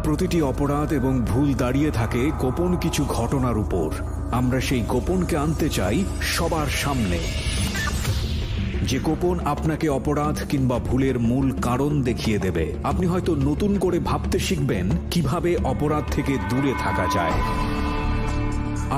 প্রতিটি অপরাধ এবং ভুল দাঁড়িয়ে থাকে গোপন কিছু ঘটনার উপর। আমরা সেই গোপনকে আনতে চাই সবার সামনে, যে গোপন আপনাকে অপরাধ কিংবা ভুলের মূল কারণ দেখিয়ে দেবে। আপনি হয়তো নতুন করে ভাবতে শিখবেন কিভাবে অপরাধ থেকে দূরে থাকা যায়।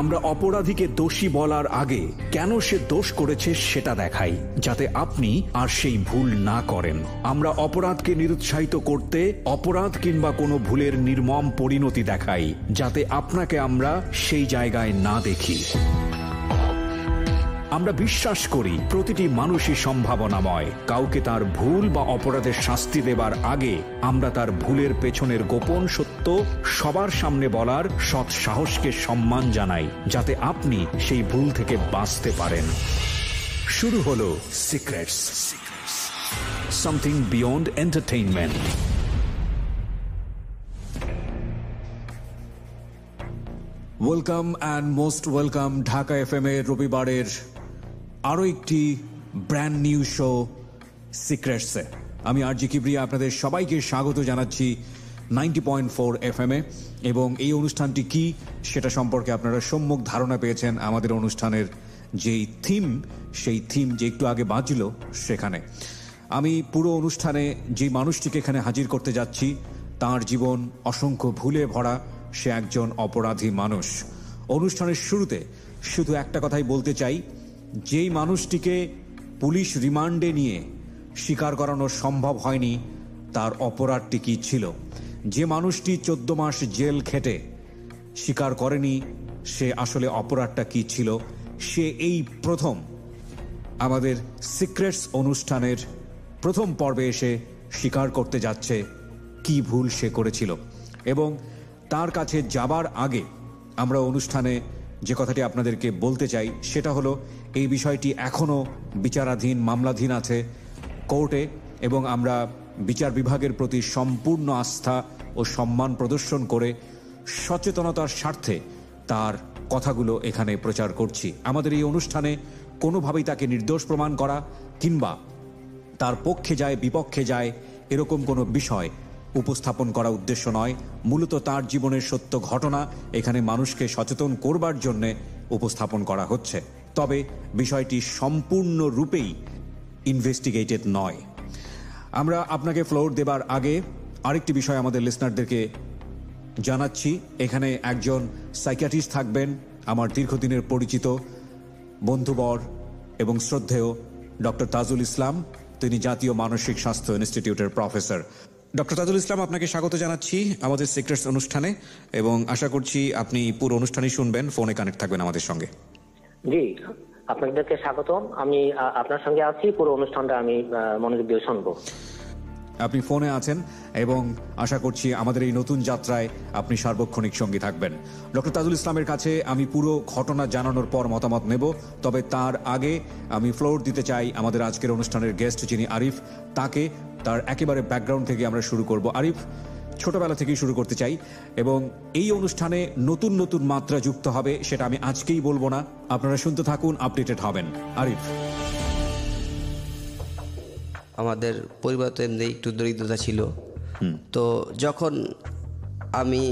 আমরা অপরাধীকে দোষী বলার আগে কেন সে দোষ করেছে সেটা দেখাই, যাতে আপনি আর সেই ভুল না করেন। আমরা অপরাধকে নিরুৎসাহিত করতে অপরাধ কিংবা কোনো ভুলের নির্মম পরিণতি দেখাই, যাতে আপনাকে আমরা সেই জায়গায় না দেখি। আমরা বিশ্বাস করি প্রতিটি মানুষই সম্ভাবনাময়। কাউকে তার ভুল বা অপরাধের শাস্তি দেবার আগে আমরা তার ভুলের পেছনের গোপন সত্য সবার সামনে বলার সৎ সাহসকে সম্মান জানাই, যাতে আপনি সেই ভুল থেকে বাঁচতে পারেন। শুরু হলো secrets, something beyond entertainment. Welcome and most welcome Dhaka FM এর রবিবারের আরও একটি ব্র্যান্ড নিউ শো সিক্রেটসে। আমি আরজি কিবরিয়া আপনাদের সবাইকে স্বাগত জানাচ্ছি 90.4 FM-এ। এবং এই অনুষ্ঠানটি কি সেটা সম্পর্কে আপনারা সম্যক ধারণা পেয়েছেন আমাদের অনুষ্ঠানের যেই থিম, সেই থিম যে একটু আগে বাজল সেখানে। আমি পুরো অনুষ্ঠানে যে মানুষটিকে এখানে হাজির করতে যাচ্ছি তার জীবন অসংখ্য ভুলে ভরা। সে একজন অপরাধী মানুষ। অনুষ্ঠানের শুরুতে শুধু একটা কথাই বলতে চাই, যেই মানুষটিকে পুলিশ রিমান্ডে নিয়ে স্বীকার করানো সম্ভব হয়নি তার অপরাধটি কী ছিল, যে মানুষটি 14 মাস জেল খেটে স্বীকার করেনি সে আসলে অপরাধটা কী ছিল, সে এই প্রথম আমাদের সিক্রেটস অনুষ্ঠানের প্রথম পর্বে এসে স্বীকার করতে যাচ্ছে কি ভুল সে করেছিল। এবং তার কাছে যাবার আগে আমরা অনুষ্ঠানে যে কথাটি আপনাদেরকে বলতে চাই সেটা হলো, এই বিষয়টি এখনও বিচারাধীন, মামলাধীন আছে কোর্টে, এবং আমরা বিচার বিভাগের প্রতি সম্পূর্ণ আস্থা ও সম্মান প্রদর্শন করে সচেতনতার স্বার্থে তার কথাগুলো এখানে প্রচার করছি। আমাদের এই অনুষ্ঠানে কোনোভাবেই তাকে নির্দোষ প্রমাণ করা কিংবা তার পক্ষে যায় বিপক্ষে যায় এরকম কোনো বিষয় উপস্থাপন করা উদ্দেশ্য নয়। মূলত তার জীবনের সত্য ঘটনা এখানে মানুষকে সচেতন করবার জন্যে উপস্থাপন করা হচ্ছে। তবে বিষয়টি সম্পূর্ণরূপেই ইনভেস্টিগেটেড নয়। আমরা আপনাকে ফ্লোর দেবার আগে আরেকটি বিষয় আমাদের লিসনারদেরকে জানাচ্ছি। এখানে একজন সাইকিয়াট্রিস্ট থাকবেন, আমার দীর্ঘদিনের পরিচিত বন্ধুবর এবং শ্রদ্ধেয় ডক্টর তাজুল ইসলাম। তিনি জাতীয় মানসিক স্বাস্থ্য ইনস্টিটিউটের প্রফেসর। ডক্টর তাজুল ইসলাম, আপনাকে স্বাগত জানাচ্ছি আমাদের সিক্রেটস অনুষ্ঠানে, এবং আশা করছি আপনি পুরো অনুষ্ঠানই শুনবেন, ফোনে কানেক্ট থাকবেন আমাদের সঙ্গে। জি, আপনাদেরকে স্বাগতম। আমি আপনার সঙ্গে আছি, পুরো অনুষ্ঠানটা আমি মনোযোগ দিয়ে শুনবো। আপনি ফোনে আছেন এবং আশা করছি আমাদের এই নতুন যাত্রায় আপনি সার্বক্ষণিক সঙ্গী থাকবেন। ডক্টর তাজুল ইসলামের কাছে আমি পুরো ঘটনা জানানোর পর মতামত নেব, তবে তার আগে আমি ফ্লোর দিতে চাই আমাদের আজকের অনুষ্ঠানের গেস্ট যিনি আরিফ, তাকে তার একেবারে ব্যাকগ্রাউন্ড থেকে আমরা শুরু করব। আরিফ, ছোটবেলা থেকেই শুরু করতে চাই, এবং এই অনুষ্ঠানে নতুন নতুন মাত্রা যুক্ত হবে সেটা আমি আজকেই বলবো না, আপনারা শুনতে থাকুন, আপডেটেড হবেন। আরিফ, আমাদের পরিবার তো এমনি একটু দরিদ্রতা ছিল, তো যখন আমি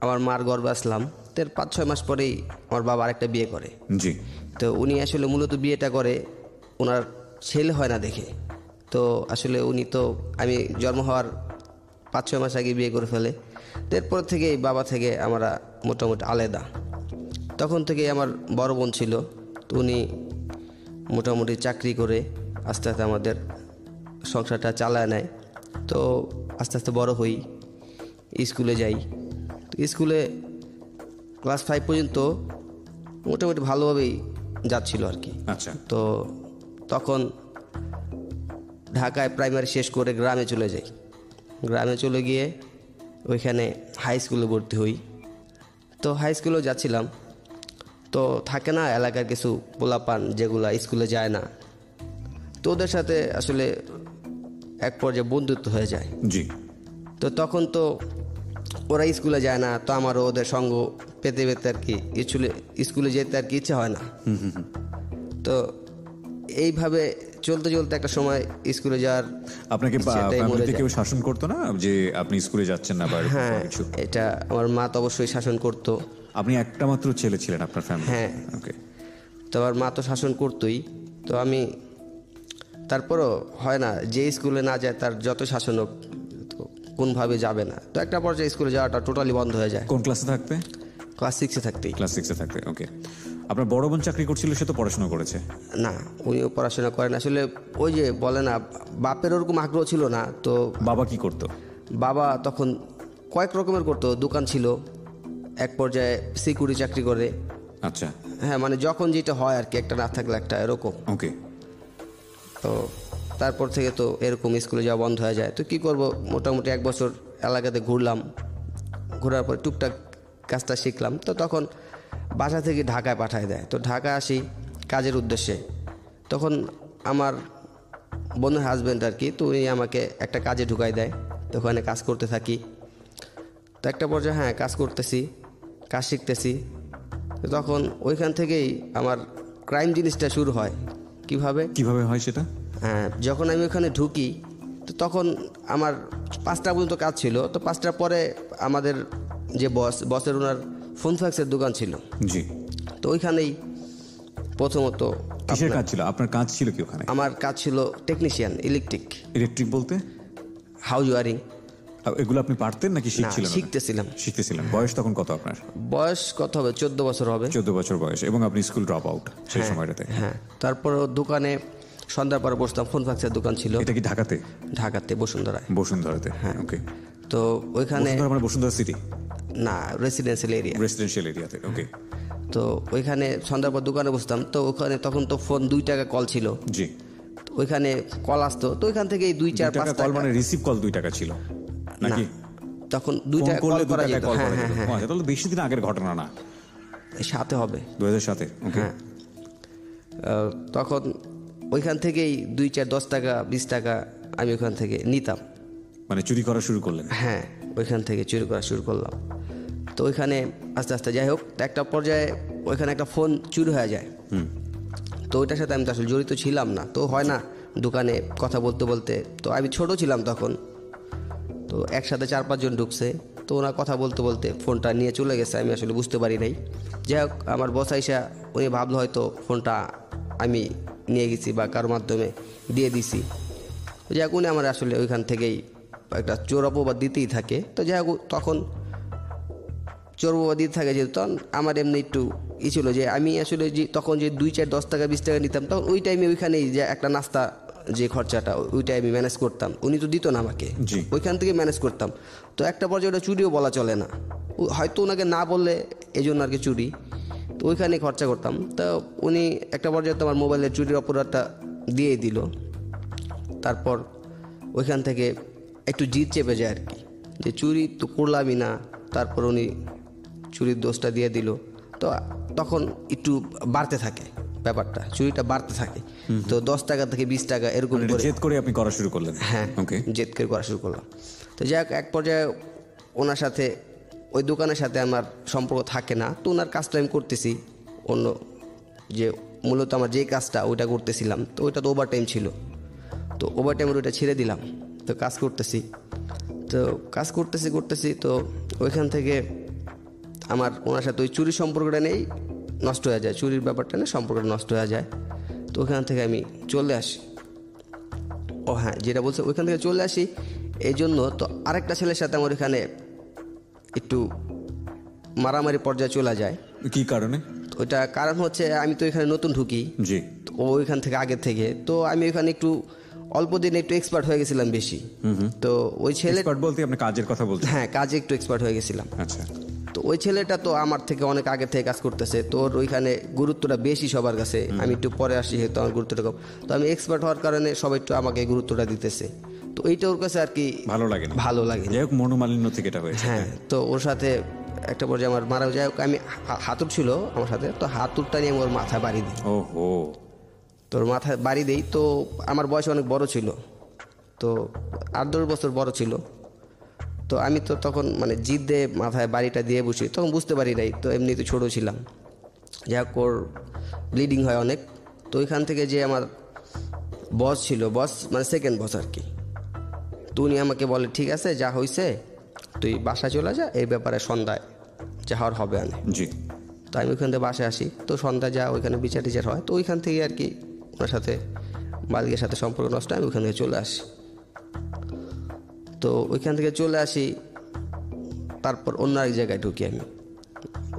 আমার মার গর্ভে আসলাম তার 5-6 মাস পরেই আমার বাবা আরেকটা বিয়ে করে। জি। তো উনি আসলে মূলত বিয়েটা করে ওনার ছেলে হয় না দেখে। তো আসলে উনি তো আমি জন্ম হওয়ার 5-6 মাস আগে বিয়ে করে ফেলে। এরপর থেকে বাবা থেকে আমরা মোটামুটি আলাদা। তখন থেকে আমার বড় বোন ছিল, তো উনি মোটামুটি চাকরি করে আস্তে আস্তে আমাদের সংসারটা চালায় নেয়। তো আস্তে আস্তে বড় হই, স্কুলে যাই। তো স্কুলে ক্লাস 5 পর্যন্ত মোটামুটি ভালোভাবেই যাচ্ছিল আর কি। আচ্ছা। তো তখন ঢাকায় প্রাইমারি শেষ করে গ্রামে চলে যাই। গ্রামে চলে গিয়ে ওইখানে হাই স্কুলে ভর্তি হই। তো হাই স্কুলেও যাচ্ছিলাম, তো থাকে না এলাকার কিছু পোলাপান যেগুলা স্কুলে যায় না, তো ওদের সাথে আসলে এক পর্যায়ে বন্ধুত্ব হয়ে যায়। জি। তো তখন তো ওরা স্কুলে যায় না, তো আমারও ওদের সঙ্গ পেতে পেতে আর কি স্কুলে যেতে আর কি ইচ্ছে হয় না। তো এইভাবে চলতে চলতে একটা সময় স্কুলে যাওয়ার আপনাকে ইচ্ছেটাই মরে ফ্যামিলিতে যায়। কেউ শাসন করতো না যে আপনি স্কুলে যাচ্ছেন না বা এরকম হ্যাঁ, কিছু? এটা আমার মা তো অবশ্যই শাসন করতো। আপনি একটা মাত্র ছেলে ছিলেন আপনার ফ্যামিলি? হ্যাঁ। ওকে। তো আমার মা তো শাসন করতোই। তো আমি তারপরও হয় না, যে স্কুলে না যায় তার যত শাসন হোক তো কোনভাবে যাবে না। তো একটা পর্যায়ে স্কুলে যাওয়াটা টোটালি বন্ধ হয়ে যায়, কোন ক্লাসে থাকতে? ক্লাস 6-এ থাকতেই। ক্লাস 6-এ থাকতে, ওকে। আপনার বড় বোন চাকরি করছিল, সে তো পড়াশোনা করেছে? না, উনিও পড়াশোনা করেন। আসলে ওই যে বলে না, বাপের ওরকম আগ্রহ ছিল না। তো বাবা কি করতো? বাবা তখন কয়েক রকমের করতো, দোকান ছিল, এক পর্যায়ে সিকিউরিটি চাকরি করে। আচ্ছা, হ্যাঁ, মানে যখন যেটা হয় আর কি, একটা না থাকলে একটা, এরকম। ওকে। তো তারপর থেকে তো এরকম স্কুলে যাওয়া বন্ধ হয়ে যায়। তো কি করব, মোটামুটি 1 বছর এলাকাতে ঘুরলাম, ঘোরার পর টুকটাক কাজটা শিখলাম। তো তখন বাসা থেকে ঢাকায় পাঠায় দেয়। তো ঢাকা আসি কাজের উদ্দেশ্যে। তখন আমার বোনের হাজব্যান্ড আর কি, তো উনি আমাকে একটা কাজে ঢুকাই দেয়। তো ওখানে কাজ করতে থাকি। তো একটা পর্যায়ে হ্যাঁ কাজ করতেছি, কাজ শিখতেছি। তো তখন ওইখান থেকেই আমার ক্রাইম জিনিসটা শুরু হয়। কিভাবে হয় সেটা? হ্যাঁ, যখন আমি ওখানে ঢুকি তো তখন আমার 5টা পর্যন্ত কাজ ছিল। তো 5টার পরে আমাদের যে বসের ওনার ফোন ফ্যাক্সের দোকান ছিল। জি। তো ওইখানেই প্রথমত কিসের কাজ ছিল আপনার? কাজ ছিল কি ওখানে? আমার কাজ ছিল টেকনিশিয়ান, ইলেকট্রিক, ইলেকট্রিক বলতে? House wiring. এগুলো আপনি পারতেন নাকি না, শিখছিলেন? শিখতেছিলাম। বয়স তখন কত আপনার? বয়স কত হবে, 14 বছর হবে। 14 বছর বয়স, এবং আপনি স্কুল ড্রপ আউট সেই সময়টাতে? হ্যাঁ, তারপর দোকানে সন্ধ্যার পরে বসতাম, ফোন ফ্যাক্সের দোকান ছিল। এটা কি ঢাকাতে? ঢাকাতে বসুন্ধরায়। বসুন্ধরাতে, হ্যাঁ, ওকে। তো ওইখানে বসুন্ধরা মানে বসুন্ধরা সিটি? না, রেসিডেন্সিয়াল এরিয়া। রেসিডেন্সিয়াল এরিয়াতে, ওকে। তো ওইখানে সন্ধ্যার পর দোকানে বসতাম। তো ওখানে তখন তো ফোন 2 টাকা কল ছিল। জি। তো ওইখানে কল আসতো, তো ওইখান থেকে 2-4-5 কল মানে রিসিভ কল 2 টাকা ছিল নাকি? তখন 2 টাকা কল করা যেত। হ্যাঁ হ্যাঁ হ্যাঁ, আচ্ছা, তাহলে বেশি দিন আগের ঘটনা না? সাথে হবে 2007-এ, ওকে। হ্যাঁ। তখন ওইখান থেকেই 2-4-10 টাকা 20 টাকা আমি ওইখান থেকে নিতাম। মানে চুরি করা শুরু করলেন? হ্যাঁ, ওইখান থেকে চুরি করা শুরু করলাম। তো ওইখানে আস্তে আস্তে যাই হোক, একটা পর্যায়ে ওইখানে একটা ফোন চুরি হয়ে যায়। তো ওইটার সাথে আমি তো আসলে জড়িত ছিলাম না। তো হয় না, দোকানে কথা বলতে বলতে, তো আমি ছোট ছিলাম তখন, তো একসাথে 4-5 জন ঢুকছে। তো ওরা কথা বলতে বলতে ফোনটা নিয়ে চলে গেছে, আমি আসলে বুঝতে পারি নাই। যাই হোক, আমার বস আইসা উনি ভাবলো হয়তো ফোনটা আমি নিয়ে গেছি বা কারোর মাধ্যমে দিয়ে দিছি। তো যাই হোক, উনি আমার আসলে ওইখান থেকেই একটা চোর অপবাদ দিতেই থাকে। তো যাই হোক, তখন চোর অপবাদ দিতে থাকে যেহেতু, তখন আমার এমনি একটু ছিল যে আমি আসলে যে তখন যে 2-4-10 টাকা 20 টাকা নিতাম, তখন ওই টাইমে ওইখানেই যে একটা নাস্তা যে খরচাটা ওইটাই আমি ম্যানেজ করতাম। উনি তো দিত না আমাকে, ওইখান থেকে ম্যানেজ করতাম। তো একটা পর্যায়ে ওটা চুরিও বলা চলে না, হয়তো ওনাকে না বললে এই জন্য আর কি চুরি। তো ওইখানে খরচা করতাম। তো উনি একটা পর্যায়ে তো আমার মোবাইলের চুরির অপরাধটা দিয়ে দিল। তারপর ওইখান থেকে একটু জিদ চেপে যায় আর কি, যে চুরি তো করলামই না, তারপর উনি চুরির দোষটা দিয়ে দিল। তো তখন একটু বাড়তে থাকে ব্যাপারটা, চুরিটা বাড়তে থাকে। তো 10 টাকা থেকে 20 টাকা এরকম করে জেদ করে আপনি করা শুরু করলেন? হ্যাঁ, ওকে, জেদ করে করা শুরু করলাম। তো যাই হোক, এক পর্যায়ে ওনার সাথে, ওই দোকানের সাথে আমার সম্পর্ক থাকে না। তো ওনার কাজটা আমি করতেছি, অন্য যে মূলত আমার যে কাজটা ওইটা করতেছিলাম, তো ওইটা তো ওভার টাইম ছিল। তো ওভার টাইমের ওইটা ছেড়ে দিলাম। তো কাজ করতেছি, তো ওইখান থেকে আমার ওনার সাথে ওই চুরির সম্পর্কটা নেই, নষ্ট হয়ে যায়। চুরির ব্যাপারটা নেই, সম্পর্কটা নষ্ট হয়ে যায়। তো ওইখান থেকে আমি চলে আসি। ও হ্যাঁ, যেটা বলছে, ওইখান থেকে চলে আসি এই জন্য, তো আরেকটা ছেলের সাথে আমার ওইখানে একটু মারামারি পর্যায়ে চলে যায়। কি কারণে? ওইটা কারণ হচ্ছে, আমি তো এখানে নতুন ঢুকি। জি। ও ওইখান থেকে আগে থেকে, তো আমি ওইখানে একটু অল্প দিনে একটু এক্সপার্ট হয়ে গেছিলাম বেশি। তো ওই ছেলে, এক্সপার্ট বলতে আপনি কাজের কথা বলছেন? হ্যাঁ, কাজে একটু এক্সপার্ট হয়ে গেছিলাম। আচ্ছা। তো ওই ছেলেটা তো আমার থেকে অনেক আগে থেকে কাজ করতেছে, তোর ওইখানে গুরুত্বটা বেশি সবার কাছে। আমি একটু পরে আসি, যেহেতু আমার গুরুত্বটা কম। তো আমি এক্সপার্ট হওয়ার কারণে সবাই একটু আমাকে গুরুত্বটা দিতেছে। তো এইটা ওর কাছে আর কি ভালো লাগে। যাই হোক, মনোমালিন্য থেকে এটা হয়েছে। হ্যাঁ, তো ওর সাথে একটা পর্যায়ে আমার মারা, যাই হোক, আমি হাতুড় ছিল আমার সাথে, তো হাতুড়টা নিয়ে আমি ওর মাথায় বাড়ি দিই। ওহো। তোর মাথায় বাড়ি দেই। তো আমার বয়স অনেক বড় ছিল, তো 8-10 বছর বড় ছিল। তো আমি তো তখন মানে জিদ দিয়ে মাথায় বাড়িটা দিয়ে বসি, তখন বুঝতে পারি নাই, তো এমনি তো ছোটো ছিলাম। যাই হোক, ওর ব্লিডিং হয় অনেক। তো ওইখান থেকে যে আমার বস ছিল, বস মানে সেকেন্ড বস আর কি। তো উনি আমাকে বলে ঠিক আছে যা হয়েছে তুই বাসায় চলে যা, এই ব্যাপারে সন্ধ্যায় যা হওয়ার হবে আনে। জি। তো আমি ওইখান থেকে বাসায় আসি, তো সন্ধ্যা যা ওইখানে বিচার টিচার হয়, তো ওইখান থেকে আর কি ওনার সাথে মালিকের সাথে সম্পর্ক নষ্ট, আমি ওইখান থেকে চলে আসি। তো ওইখান থেকে চলে আসি, তারপর অন্য আরেক জায়গায় ঢুকি আমি।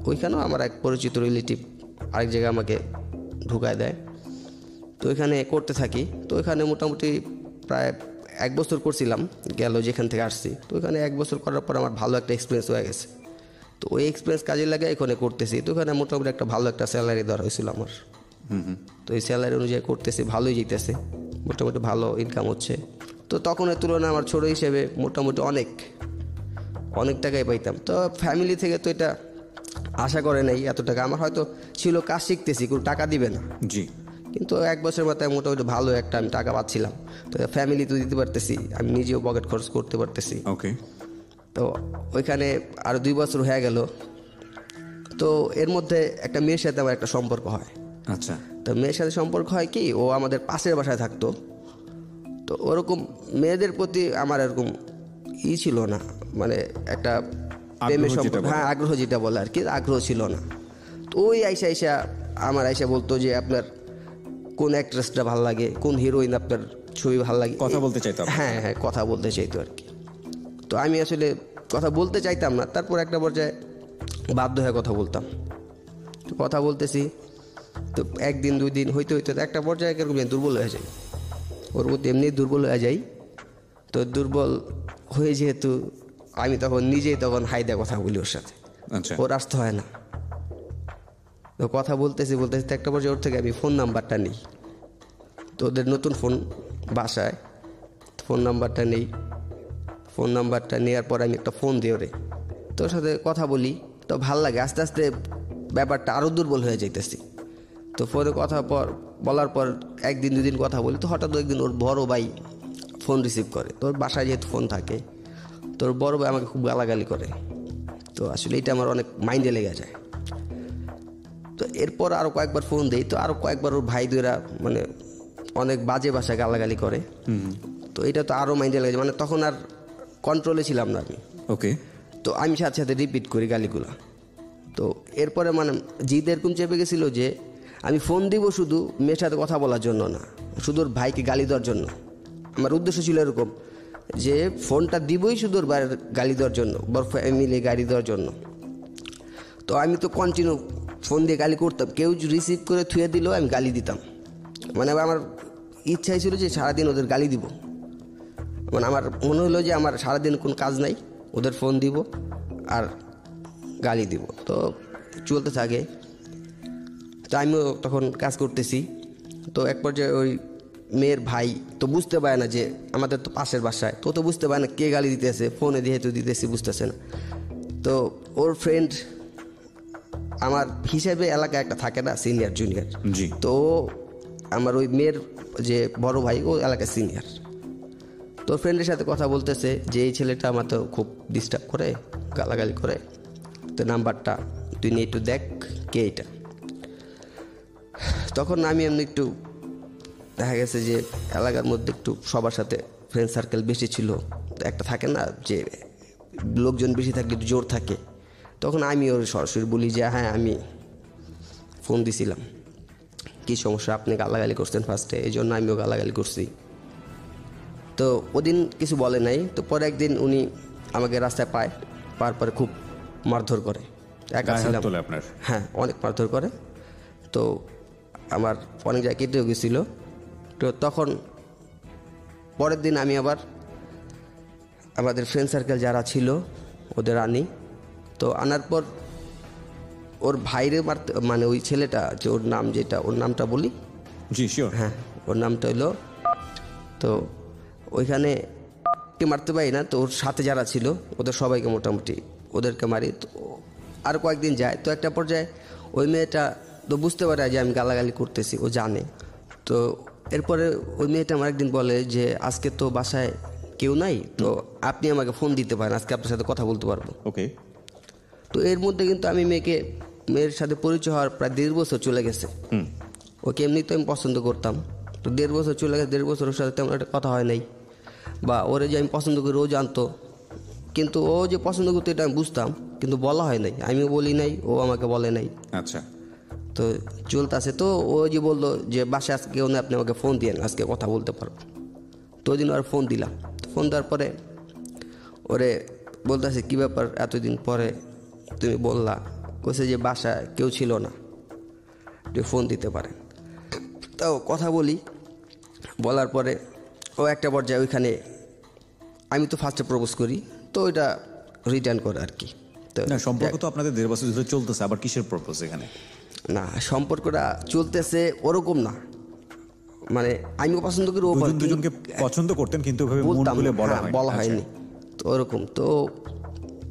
ওইখানেও আমার এক পরিচিত রিলেটিভ আরেক জায়গায় আমাকে ঢুকায় দেয়। তো ওইখানে করতে থাকি। তো ওইখানে মোটামুটি প্রায় 1 বছর করছিলাম গেল যেখান থেকে আসছি। তো ওইখানে 1 বছর করার পর আমার ভালো একটা এক্সপিরিয়েন্স হয়ে গেছে। তো ওই এক্সপিরিয়েন্স কাজে লাগে এখানে করতেছি। তো ওখানে মোটামুটি একটা ভালো একটা স্যালারি দেওয়া হয়েছিল আমার। তো এই স্যালারি অনুযায়ী করতেছি, ভালোই যেতেছে, মোটামুটি ভালো ইনকাম হচ্ছে। তো তখনের তুলনায় আমার ছোটো হিসেবে মোটামুটি অনেক টাকাই পাইতাম। তো ফ্যামিলি থেকে তো এটা আশা করে নাই এত টাকা। আমার হয়তো ছিল কাজ শিখতেছি, কোনো টাকা দিবে না। জি। কিন্তু 1 বছরের মাথায় মোটামুটি ভালো একটা আমি টাকা পাচ্ছিলাম। তো ফ্যামিলি তো দিতে পারতেছি, আমি নিজেও পকেট খরচ করতে পারতেছি। ওকে। তো ওইখানে আরও 2 বছর হয়ে গেল। তো এর মধ্যে একটা মেয়ের সাথে আমার একটা সম্পর্ক হয়। আচ্ছা। তো মেয়ের সাথে সম্পর্ক হয় কি, ও আমাদের পাশের বাসায় থাকতো। তো ওরকম মেয়েদের প্রতি আমার এরকম ছিল না, মানে একটা প্রেমের সম্পর্ক, হ্যাঁ আগ্রহ যেটা বলে আর কি, আগ্রহ ছিল না। তো ওই আইসা আইসা বলতো যে আপনার কোন অ্যাক্ট্রেসটা ভালো লাগে, কোন হিরোইন আপনার ছবি ভালো লাগে, কথা বলতে চাইতাম। হ্যাঁ কথা বলতে চাইতো আর কি। তো আমি আসলে কথা বলতে চাইতাম না। তারপর একটা পর্যায়ে বাধ্য হয়ে কথা বলতাম। তো কথা বলতেছি, তো 1 দিন 2 দিন হইতে একটা পর্যায়ে এরকম দুর্বল হয়ে যায়, ওর মধ্যে এমনি দুর্বল হয়ে যাই। তো দুর্বল হয়ে যেহেতু আমি তখন নিজেই হাইদা কথা বলি ওর সাথে। আচ্ছা। ওর আসতে হয় না। তো কথা বলতেছি তো একটা পর্যায়ে ওর থেকে আমি ফোন নাম্বারটা নিই। তো ওদের নতুন ফোন বাসায়, ফোন নাম্বারটা নেই। ফোন নাম্বারটা নেওয়ার পর আমি একটা ফোন দিই ওরে, তোর সাথে কথা বলি। তো ভাল লাগে, আস্তে আস্তে ব্যাপারটা আরও দুর্বল হয়ে যাইতেছি। তো ফোনে কথা বলার পর 1 দিন 2 দিন কথা বলি। তো হঠাৎ একদিন ওর বড় ভাই ফোন রিসিভ করে। তোর বাসায় যেহেতু ফোন থাকে, তোর বড় ভাই আমাকে খুব গালাগালি করে। তো আসলে এটা আমার অনেক মাইন্ডে লেগে যায়। তো এরপর আরও কয়েকবার ফোন দেই। তো আরও কয়েকবার ওর ভাই দুইরা মানে অনেক বাজে ভাষায় গালাগালি করে। তো এটা তো আরও মাইন্ডে লেগে যায়, মানে তখন আর কন্ট্রোলে ছিলাম না আমি। ওকে। তো আমি সাথে সাথে রিপিট করি গালিগুলো। তো এরপরে মানে জিদ এরকম চেপে গেছিলো যে আমি ফোন দিব শুধু মেয়ের সাথে কথা বলার জন্য না, শুধু ওর ভাইকে গালি দেওয়ার জন্য। আমার উদ্দেশ্য ছিল এরকম যে ফোনটা দিবই শুধু ওর বাইরের গালি দেওয়ার জন্য, বড় ফ্যামিলি গালি দেওয়ার জন্য। তো আমি তো কন্টিনিউ ফোন দিয়ে গালি করতাম, কেউ রিসিভ করে থুয়ে দিলেও আমি গালি দিতাম। মানে আমার ইচ্ছাই ছিল যে সারাদিন ওদের গালি দিব। মানে আমার মনে হলো যে আমার সারাদিন কোনো কাজ নাই, ওদের ফোন দিব আর গালি দিব। তো চলতে থাকে। তো আমিও তখন কাজ করতেছি। তো এক পর্যায়ে ওই মেয়ের ভাই তো বুঝতে পারে না যে আমাদের তো পাশের বাসায়, তো বুঝতে পারে না কে গালি দিতেছে, ফোনে যেহেতু দিতেছি বুঝতেছে না। তো ওর ফ্রেন্ড আমার হিসেবে এলাকায় একটা থাকে না, সিনিয়র জুনিয়র। জি। তো আমার ওই মেয়ের যে বড় ভাই, ও এলাকায় সিনিয়র। তোর ফ্রেন্ডের সাথে কথা বলতেছে যে এই ছেলেটা আমার তো খুব ডিস্টার্ব করে, গালাগালি করে, তো নাম্বারটা তুই নিয়ে একটু দেখ কে এটা। তখন আমি এমনি একটু দেখা গেছে যে এলাকার মধ্যে একটু সবার সাথে ফ্রেন্ড সার্কেল বেশি ছিল, তো একটা থাকে না যে লোকজন বেশি থাকলে একটু জোর থাকে। তখন আমি ওর সরাসরি বলি যে হ্যাঁ আমি ফোন দিছিলাম, কী সমস্যা, আপনি গালাগালি করছেন ফার্স্টে, এই জন্য আমিও গালাগালি করছি। তো ওদিন কিছু বলে নাই। তো পরে একদিন উনি আমাকে রাস্তায় পাওয়ার পরে খুব মারধর করে। একা ছিলাম, আপনার? হ্যাঁ অনেক মারধর করে। তো আমার অনেক জায়গায় কেটেও গেছিল। তো তখন পরের দিন আমি আবার আমাদের ফ্রেন্ড সার্কেল যারা ছিল ওদের আনি। তো আনার পর ওর ভাইরে মারতে, মানে ওই ছেলেটা যে ওর নাম, যেটা ওর নামটা বলি, জি শিওর। হ্যাঁ ওর নামটা হলো, তো ওইখানে কে মারতে পারি না। তো ওর সাথে যারা ছিল ওদের সবাইকে মোটামুটি ওদেরকে মারি। তো আর কয়েকদিন যায়। তো একটা পর্যায়ে ওই মেয়েটা তো বুঝতে পারে যে আমি গালাগালি করতেছি, ও জানে। তো এরপরে ওই মেয়েটা আমার একদিন বলে যে আজকে তো বাসায় কেউ নাই, তো আপনি আমাকে ফোন দিতে পারেন, আজকে আপনার সাথে কথা বলতে পারবো। ওকে। তো এর মধ্যে কিন্তু আমি মেয়ের সাথে পরিচয় হওয়ার প্রায় 1.5 বছর চলে গেছে। ওকে এমনি তো আমি পছন্দ করতাম, তো 1.5 বছর চলে গেছে, 1.5 বছর ওর সাথে তেমন একটা কথা হয় নাই, বা ওরে যে আমি পছন্দ করি ও জানতো, কিন্তু ও যে পছন্দ করতো এটা আমি বুঝতাম, কিন্তু বলা হয় নাই, আমিও বলি নাই, ও আমাকে বলে নাই। আচ্ছা, তো চলতেছে। তো ও যে বললো যে বাসায় আজকে কেউ না, আপনি আমাকে ফোন দিয়েন, আজকে কথা বলতে পারবো। তো ওই দিন ওর ফোন দিলাম। ফোন দেওয়ার পরে ওরে বলতেছে কী ব্যাপার এতদিন পরে তুমি বললা? কইছে যে বাসায় কেউ ছিল না, তুই ফোন দিতে পারেন। তাও কথা বলি, বলার পরে ও একটা পর্যায়ে ওইখানে আমি তো ফার্স্টে প্রপোজ করি, তো ওইটা রিটার্ন করে আর কি। তো না সম্পর্ক তো আপনাদের 1.5 বছর ধরে চলতেছে, আবার কিসের প্রপোজ এখানে? না, সম্পর্কটা চলতেছে ওরকম না, মানে আমিও পছন্দ করি, ও দুজনকে পছন্দ করতেন কিন্তু ওইভাবে মন বলতাম খুলে বলা বলা হয়নি। তো ওরকম তো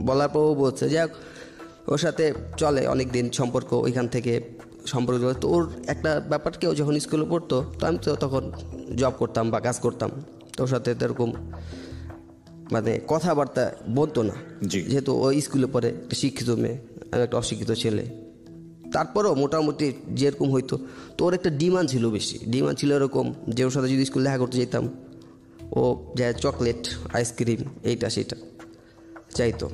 বলার পর ও বলছে যে ওর সাথে চলে অনেক দিন সম্পর্ক, ওইখান থেকে সম্পর্ক চলে। তো ওর একটা ব্যাপার, কেউ যখন স্কুলে পড়তো, তো আমি তো তখন জব করতাম বা কাজ করতাম, তো ওর সাথে এরকম মানে কথাবার্তা বলতো না, যেহেতু ও স্কুলে পড়ে, একটা শিক্ষিত মেয়ে, আমি একটা অশিক্ষিত ছেলে। তারপরেও মোটামুটি যেরকম হইতো, তো ওর একটা ডিমান্ড ছিল, বেশি ডিমান্ড ছিল এরকম যে ওর সাথে যদি স্কুল দেখা করতে যেতাম, ও যায় চকলেট, আইসক্রিম, এইটা সেটা চাইতো।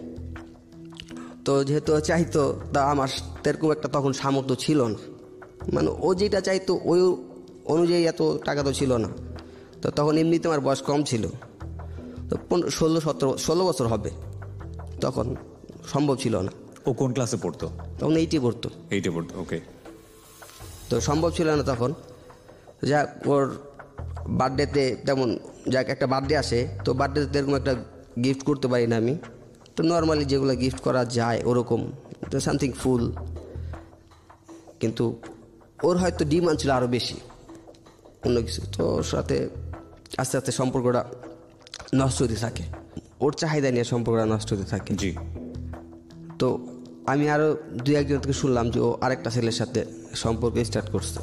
তো যেহেতু চাইতো, তা আমার এরকম একটা তখন সামর্থ্য ছিল না, মানে ও যেটা চাইতো ওই অনুযায়ী এত টাকা তো ছিল না। তো তখন এমনিতে আমার বয়স কম ছিল, তো 16 বছর হবে, তখন সম্ভব ছিল না। ও কোন ক্লাসে পড়তো তখন 8-এ পড়তো। 8-এ পড়তো, ওকে। তো সম্ভব ছিল না তখন। যাক, ওর বার্থডেতে তেমন, যাক একটা বার্থডে আসে, তো বার্থডেতে এরকম একটা গিফট করতে পারি না আমি। তো নর্মালি যেগুলো গিফট করা যায় ওরকম, তো সামথিং ফুল, কিন্তু ওর হয়তো ডিমান্ড ছিল আরও বেশি অন্য কিছু। তো ওর সাথে আস্তে আস্তে সম্পর্কটা নষ্ট হতে থাকে, ওর চাহিদা নিয়ে সম্পর্কটা নষ্ট হতে থাকে। জি। তো আমি আরও 2-1 থেকে শুনলাম যে ও আরেকটা ছেলের সাথে সম্পর্ক স্টার্ট করছে।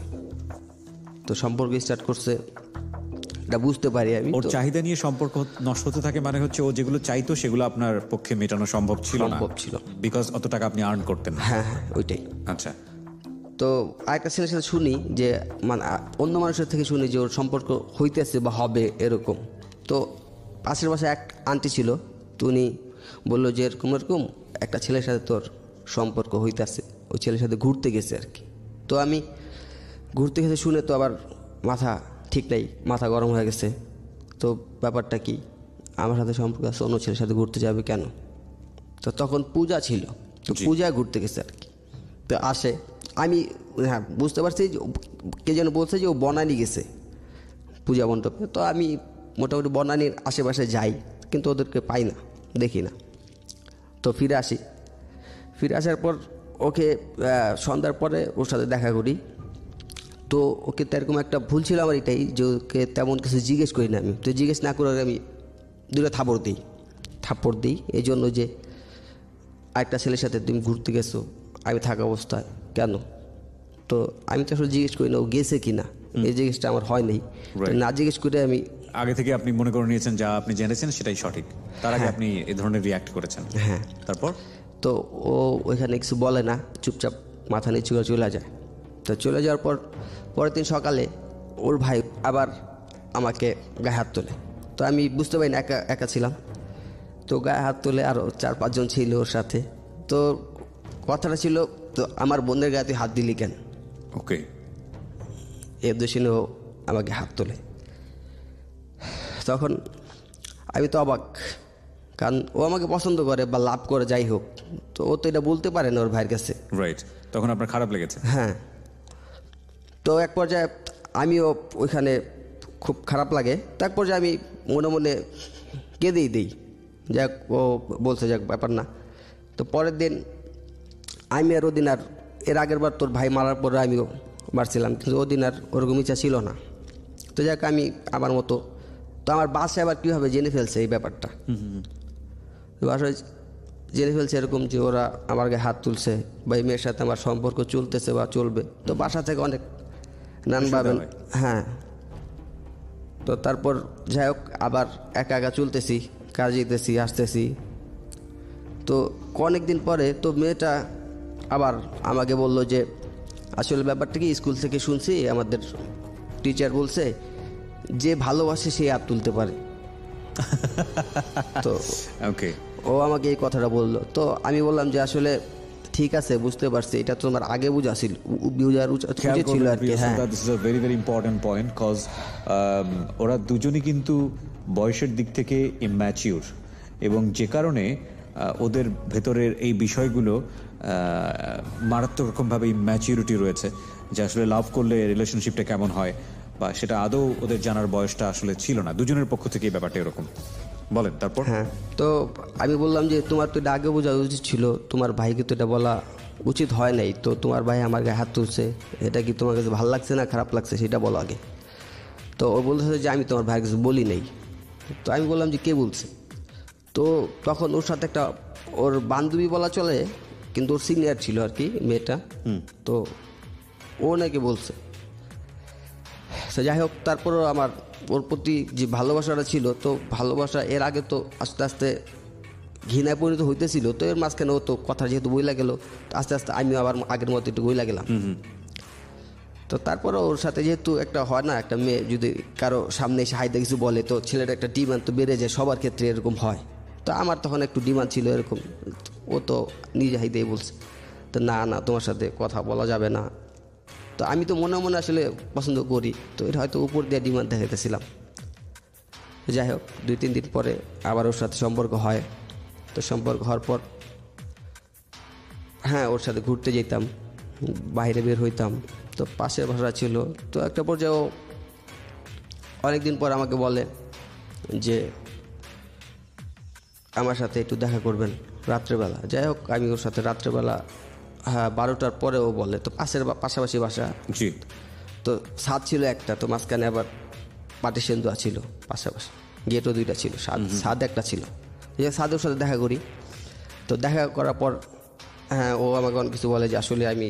তো সম্পর্ক স্টার্ট করছে এটা বুঝতে পারি আমি। ওর চাহিদা নিয়ে সম্পর্ক নষ্ট হতে থাকে, মানে হচ্ছে ও যেগুলো চাইতো সেগুলো আপনার পক্ষে মেটানো সম্ভব ছিল না, বিকজ অত টাকা আপনি আর্ন করতেন। হ্যাঁ, ওইটাই। আচ্ছা। তো আরেকটা ছেলের সাথে শুনি যে, মানে অন্য মানুষের থেকে শুনি যে ওর সম্পর্ক হইতেছে বা হবে এরকম। তো পাশের বাসায় এক আন্টি ছিল, তো উনি বললো যে এরকম এরকম একটা ছেলের সাথে তোর সম্পর্ক হইতেছে, ওই ছেলের সাথে ঘুরতে গেছে আর কি। তো আমি ঘুরতে গেছে শুনে তো আবার মাথা ঠিক নাই, মাথা গরম হয়ে গেছে। তো ব্যাপারটা কি, আমার সাথে সম্পর্ক আছে, অন্য ছেলের সাথে ঘুরতে যাবে কেন? তো তখন পূজা ছিল, তো পূজায় ঘুরতে গেছে আর কি। তো আসে, আমি হ্যাঁ বুঝতে পারছি যে কে যেন বলছে যে ও বনানী গেছে পূজা মণ্ডপে। তো আমি মোটামুটি বনানীর আশেপাশে যাই, কিন্তু ওদেরকে পাই না, দেখি না। তো ফিরে আসার পর ওকে সন্ধ্যার পরে ওর সাথে দেখা করি। তো ওকে তো এরকম একটা ভুল ছিল আমার এটাই, যে ওকে তেমন কিছু জিজ্ঞেস করি না আমি। তো জিজ্ঞেস না করে আমি 2টা থাপ্পড় দিই এই জন্য যে আরেকটা ছেলের সাথে তুমি ঘুরতে গেছো আমি থাকা অবস্থায়, কেন? তো আমি তো আসলে জিজ্ঞেস করি না ও গেছে কি না, এই জিজ্ঞেসটা আমার হয় নাই। না জিজ্ঞেস করে আমি আগে থেকে আপনি মনে করে নিয়েছেন যা আপনি জেনেছেন সেটাই সঠিক, তার আগে আপনি এই ধরনের রিয়াক্ট করেছেন। হ্যাঁ। তারপর তো ও ওইখানে কিছু বলে না, চুপচাপ মাথা নিচু করে চলে যায়। তো চলে যাওয়ার পর পরের দিন সকালে ওর ভাই আবার আমাকে গায়ে হাত তোলে। তো আমি বুঝতে পারি না, একা ছিলাম। তো গায়ে হাত তোলে, আরও 4-5 জন ছিল ওর সাথে। তো কথাটা ছিল, তো আমার বোনের গায়ে তুই হাত দিলি কেন? ওকে। এর দোষিনে ও আমাকে হাত তোলে। তখন আমি তো অবাক, কারণ ও আমাকে পছন্দ করে বা লাভ করে যাই হোক, তো ও তো এটা বলতে পারে না ওর ভাইয়ের কাছে। রাইট। তখন আপনার খারাপ লেগেছে? হ্যাঁ। তো এক পর্যায়ে আমিও ওইখানে খুব খারাপ লাগে। তো এক পর্যায়ে আমি মনে মনে কেঁদেই দিই, যাক ও বলছে যাক ব্যাপার না। তো পরের দিন আমি আর ওদিন আর, এর আগের বার তোর ভাই মারার পরে আমিও মারছিলাম, কিন্তু ওদিন আর ওরকম ইচ্ছা ছিল না। তো যাক আমি আমার মতো, তো আমার বাসায় আবার কীভাবে জেনে ফেলছে এই ব্যাপারটা, বাসায় জেনে ফেলছে এরকম যে ওরা আমার গায়ে হাত তুলছে বা এই মেয়ের সাথে আমার সম্পর্ক চলতেছে বা চলবে। তো বাসা থেকে অনেক নান ভাবেন। হ্যাঁ। তো তারপর যাই হোক আবার একা চলতেছি, কাজে যেতেছি আসতেছি। তো অনেক দিন পরে তো মেয়েটা আবার আমাকে বলল যে আসলে ব্যাপারটা কি, স্কুল থেকে শুনছি আমাদের টিচার বলছে যে ভালোবাসে সে হাত তুলতে পারে। তো ওকে, ও আমাকে এই কথাটা বললো। তো আমি বললাম যে আসলে ঠিক আছে, বুঝতে পারছি, এটা তো আমার আগে বোঝার উচিত ছিল আর কি। হ্যাঁ, this is a very very important point, cause ওরা দুজনই কিন্তু বয়সের দিক থেকে ইম্যাচিউর, এবং যে কারণে ওদের ভেতরের এই বিষয়গুলো মারাত্মক রকমভাবে ইম্যাচিউরিটি রয়েছে, যে আসলে লাভ করলে রিলেশনশিপটা কেমন হয় বা সেটা আদৌ ওদের জানার বয়সটা আসলে ছিল না দুজনের পক্ষ থেকে। এই ব্যাপারটা এরকম। বলেন তারপর। হ্যাঁ, তো আমি বললাম যে তোমার তো এটা আগে বোঝা উচিত ছিল, তোমার ভাইকে তো এটা বলা উচিত হয় নাই, তো তোমার ভাই আমার গায়ে হাত তুলছে, এটা কি তোমার কাছে ভালো লাগছে না খারাপ লাগছে সেটা বলো আগে। তো ও বলতেছে যে আমি তোমার ভাইয়ের কাছে বলি নাই। তো আমি বললাম যে কে বলছে? তো তখন ওর সাথে একটা ওর বান্ধবী বলা চলে, কিন্তু ওর সিনিয়র ছিল আর কি মেয়েটা। তো ও নাকি বলছে। সে যাই হোক, তারপরও আমার ওর প্রতি যে ভালোবাসাটা ছিল, তো ভালোবাসা এর আগে তো আস্তে আস্তে ঘৃণায় পরিণত হইতেছিল। তো এর মাঝখানে ও তো কথা যেহেতু বইলা গেল, আস্তে আস্তে আমিও আবার আগের মতো একটু বইলা গেলাম। তো তারপরে ওর সাথে যেহেতু একটা হয় না, একটা মেয়ে যদি কারো সামনে এসে হাইতে কিছু বলে, তো ছেলেটা একটা ডিমান্ড তো বেড়ে যায়, সবার ক্ষেত্রে এরকম হয়। তো আমার তখন একটু ডিমান্ড ছিল এরকম। ও তো নিজে হাইতেই বলছে, তো না না তোমার সাথে কথা বলা যাবে না। তো আমি তো মনে মনে আসলে পছন্দ করি, তো এটা হয়তো উপর দিয়ে ডিমান্ড দেখাইতেছিলাম। যাই হোক, 2-3 দিন পরে আবার ওর সাথে সম্পর্ক হয়। তো সম্পর্ক হওয়ার পর হ্যাঁ, ওর সাথে ঘুরতে যেতাম, বাইরে বের হইতাম। তো পাশের বাসা ছিল। তো একটা পর্যায়ে ও অনেকদিন পর আমাকে বলে যে আমার সাথে একটু দেখা করবেন রাত্রেবেলা। যাই হোক, আমি ওর সাথে রাত্রেবেলা, হ্যাঁ 12টার পরে ও বলে। তো পাশাপাশি বাসা, জি। তো ছাদ ছিল একটা, তো মাঝখানে আবার পার্টিশন দেওয়া ছিল, পাশাপাশি গেটও 2টা ছিল, ছাদ একটা ছিল। ছাদের সাথে দেখা করি। তো দেখা করার পর হ্যাঁ, ও আমাকে অনেক কিছু বলে যে আসলে আমি